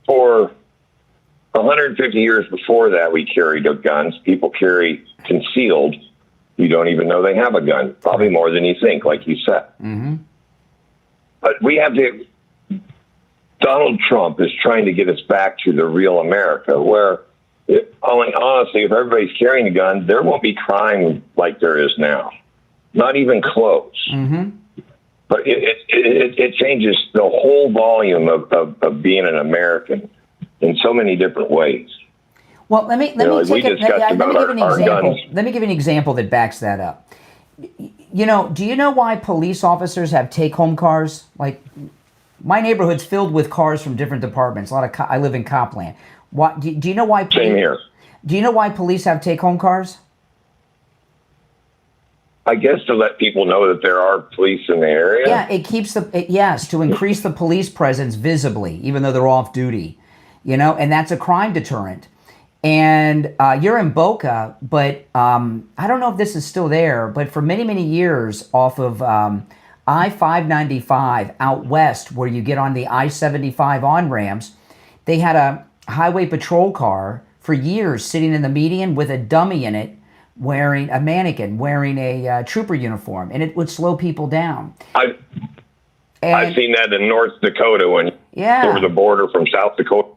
for 150 years before that, we carried guns. People carry concealed. You don't even know they have a gun, probably more than you think, like you said. Mm-hmm. But we have to. Donald Trump is trying to get us back to the real America, where, honestly, if everybody's carrying a gun, there won't be crime like there is now. Not even close. Mm-hmm. But it changes the whole volume of being an American in so many different ways. Well, let me give an example. Let me give you an example that backs that up. You know, do you know why police officers have take-home cars? Like, my neighborhood's filled with cars from different departments. I live in Copland. Do you know why? Same here. Do you know why police have take-home cars? I guess to let people know that there are police in the area. Yeah, it keeps to increase the police presence visibly, even though they're off duty. You know, and that's a crime deterrent. And you're in Boca, but I don't know if this is still there, but for many, many years off of I-595 out west, where you get on the I-75 on-ramps, they had a highway patrol car for years sitting in the median with a dummy in it, wearing a mannequin, wearing a trooper uniform, and it would slow people down. I've seen that in North Dakota when over the border from South Dakota,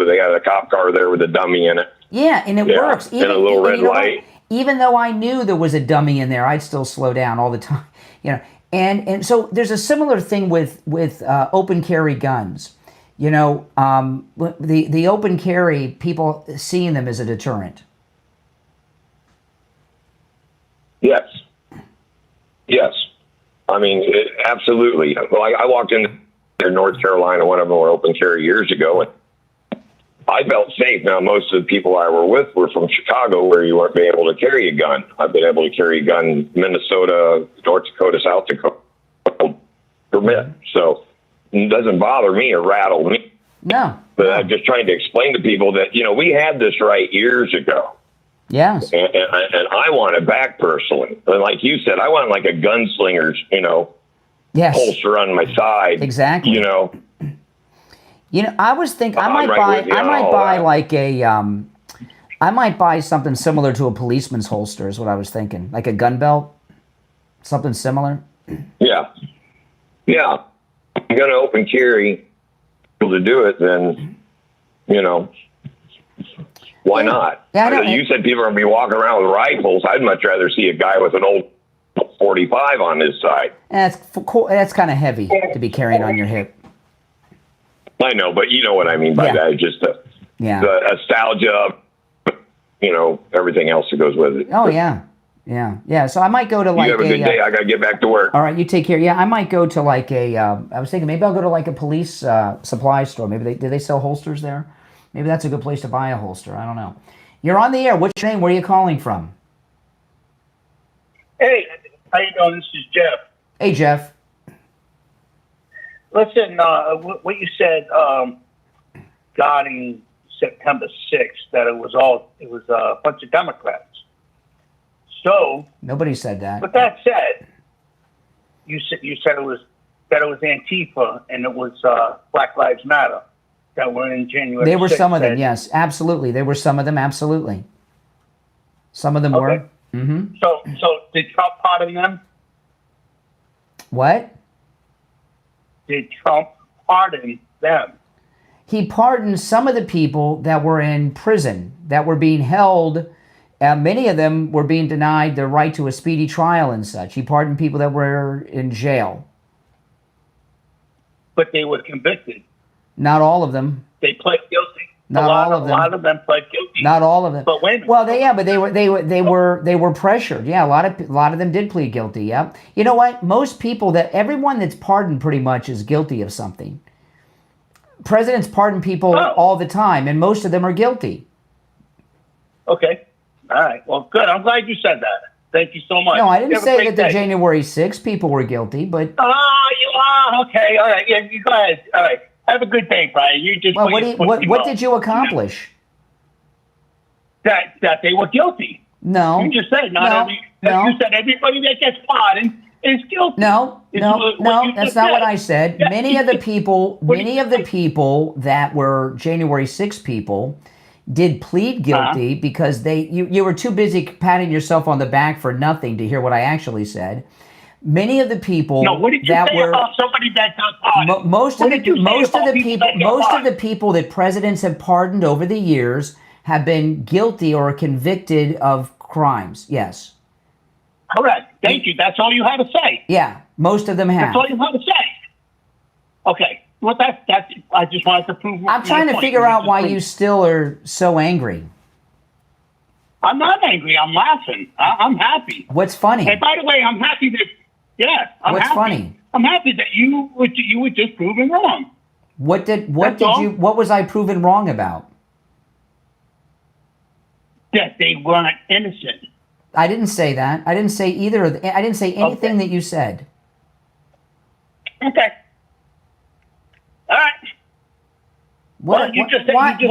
they got a cop car there with a dummy in it. Yeah, and it works. And a little red light. Even though I knew there was a dummy in there, I'd still slow down all the time. You know, and so there's a similar thing with open carry guns. You know, the open carry, people seeing them as a deterrent. Yes. Yes. I mean, absolutely. Well, I walked in North Carolina, one of them were open carry years ago, and I felt safe. Now, most of the people I were with were from Chicago, where you weren't being able to carry a gun. I've been able to carry a gun in Minnesota, North Dakota, South Dakota, permit. So it doesn't bother me or rattle me. No. But I'm just trying to explain to people that, you know, we had this right years ago. Yes. And I want it back personally. And like you said, I want like a gunslinger's, you know, holster on my side. Exactly. You know. You know, I was thinking I might buy something similar to a policeman's holster is what I was thinking. Like a gun belt. Something similar. Yeah. Yeah. If you're gonna open carry to do it, then you know. Why not? Yeah, you said people are going to be walking around with rifles. I'd much rather see a guy with an old 45 on his side. That's kind of heavy to be carrying on your hip. I know, but you know what I mean by that. Just the nostalgia, you know, everything else that goes with it. Oh, yeah. Yeah. So I might go to like you have a good day. I got to get back to work. All right, you take care. Yeah, I might go to like I was thinking maybe I'll go to like a police supply store. Maybe do they sell holsters there? Maybe that's a good place to buy a holster. I don't know. You're on the air. What's your name? Where are you calling from? Hey, how you doing? This is Jeff. Hey, Jeff. Listen, what you said regarding September 6th, that it was a bunch of Democrats. So nobody said that. With that said, you said it was Antifa and it was Black Lives Matter that were in January. There were 6th, some of them, yes, absolutely. There were some of them, absolutely. Some of them were. Mm-hmm. So did Trump pardon them? What? Did Trump pardon them? He pardoned some of the people that were in prison, that were being held. Many of them were being denied their right to a speedy trial and such. He pardoned people that were in jail. but they were convicted. Not all of them. They pled guilty. Not all of them. A lot of them pled guilty. Not all of them. But wait a minute. Well, they were pressured. Yeah, a lot of them did plead guilty. Yeah. You know what? Most people everyone that's pardoned pretty much is guilty of something. Presidents pardon people all the time, and most of them are guilty. Okay. All right. Well, good. I'm glad you said that. Thank you so much. No, I didn't say that the day. January 6th people were guilty, but... Oh, you are? Okay. All right. Yeah, you go ahead. All right. Have a good day, Brian. You just... Well, what did you accomplish? That they were guilty. No. You just said You said everybody that gets pardoned is guilty. No, that's not what I said. Yeah. Many of the people that were January 6 people did plead guilty because you were too busy patting yourself on the back for nothing to hear what I actually said. Many of the people what did you that say were about somebody that got pardoned? most of the people that presidents have pardoned over the years have been guilty or convicted of crimes. Yes. Correct. Thank you. That's all you had to say. Yeah, most of them have. That's all you had to say. Okay. Well, that's. I just wanted to prove. I'm trying to figure out why you still are so angry. I'm not angry. I'm laughing. I'm happy. What's funny? Hey, by the way, I'm happy that. Yeah, What's funny? I'm happy that you were just proven wrong. What was I proven wrong about? That they weren't innocent. I didn't say that. I didn't say either. I didn't say anything that you said. Okay. All right. What about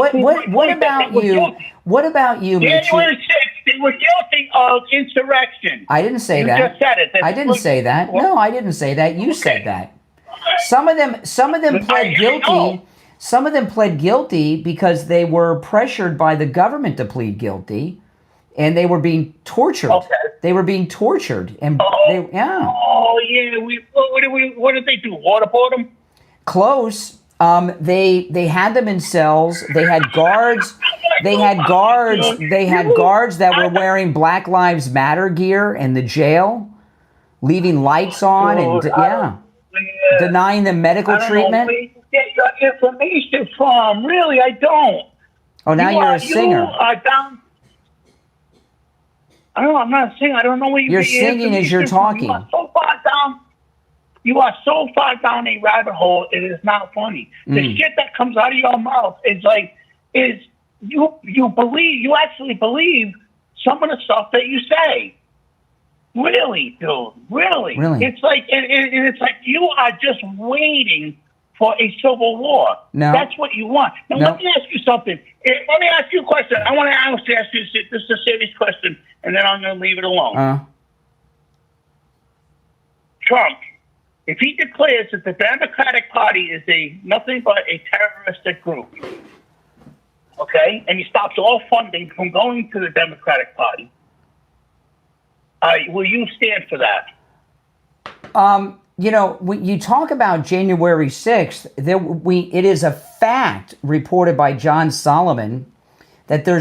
you? January 6th, they were guilty of insurrection. I didn't say that. You just said it. I didn't say that. No, I didn't say that. You said that. Some of them pled guilty. Some of them pled guilty because they were pressured by the government to plead guilty, and they were being tortured. Okay. They were being tortured, and yeah. Oh yeah. What did they do? Waterboard them? Close. They had them in cells. They had guards. They had guards that were wearing Black Lives Matter gear in the jail, leaving lights on and denying them medical treatment. Where you get your information from? Really, I don't. Oh, now you're a singer. You are down. I don't know. I'm not a singer. I don't know where you You're get your singing as you're information from. talking. You are so far down. You are so far down a rabbit hole. It is not funny. The shit that comes out of your mouth is you actually believe some of the stuff that you say. Really, dude. Really. It's like it's like you are just waiting for a civil war. No. That's what you want. Now let me ask you something. Let me ask you a question. I want to ask you this is a serious question, and then I'm going to leave it alone. Trump, if he declares that the Democratic Party is nothing but a terroristic group, okay, and he stops all funding from going to the Democratic Party, will you stand for that? When you talk about January 6th, it is a fact reported by John Solomon that there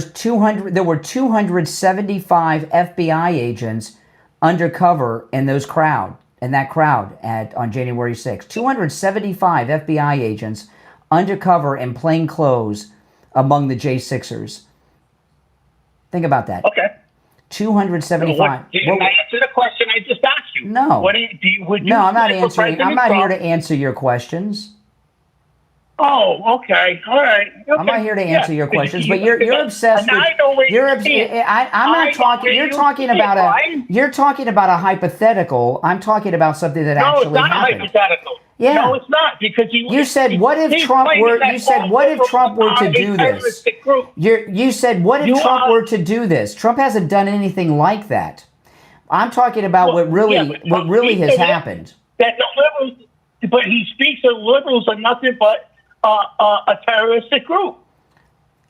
were 275 FBI agents undercover in that crowd on January 6th. 275 FBI agents undercover in plain clothes among the J6ers. Think about that. Okay. 275. Did you answer the question I just asked you? No. I'm not answering. I'm not here to answer your questions. Oh, okay. All right. Okay. I'm not here to answer your questions, but you're obsessed with. I'm not talking. You're talking about a hypothetical. I'm talking about something that actually happened. No, it's not a hypothetical. Yeah. No, it's not because you said, "What if Trump were?" You said, "What if Trump were to do this?" You said, "What if Trump were to do this?" Trump hasn't done anything like that. I'm talking about what really has happened. That the liberals, but he speaks of liberals are nothing but a terroristic group.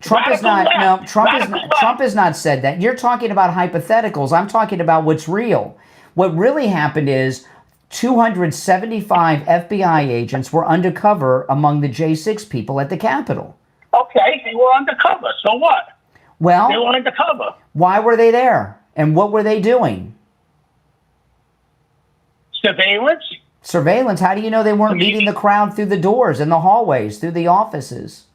Trump has not said that. You're talking about hypotheticals. I'm talking about what's real. What really happened is 275 FBI agents were undercover among the J6 people at the Capitol. Okay, they were undercover. So what? Well, they were undercover. Why were they there? And what were they doing? Surveillance. Surveillance? How do you know they weren't leading the crowd through the doors, in the hallways, through the offices?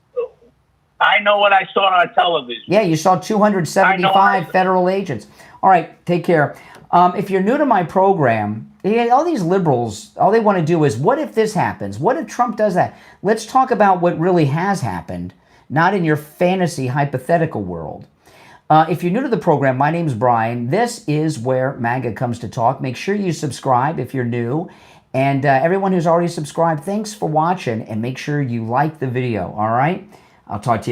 I know what I saw on television. Yeah, you saw 275 federal agents. All right, take care. If you're new to my program, all these liberals, all they want to do is, what if this happens? What if Trump does that? Let's talk about what really has happened, not in your fantasy hypothetical world. If you're new to the program, my name's Brian. This is where MAGA comes to talk. Make sure you subscribe if you're new. And everyone who's already subscribed, thanks for watching. And make sure you like the video, all right? I'll talk to you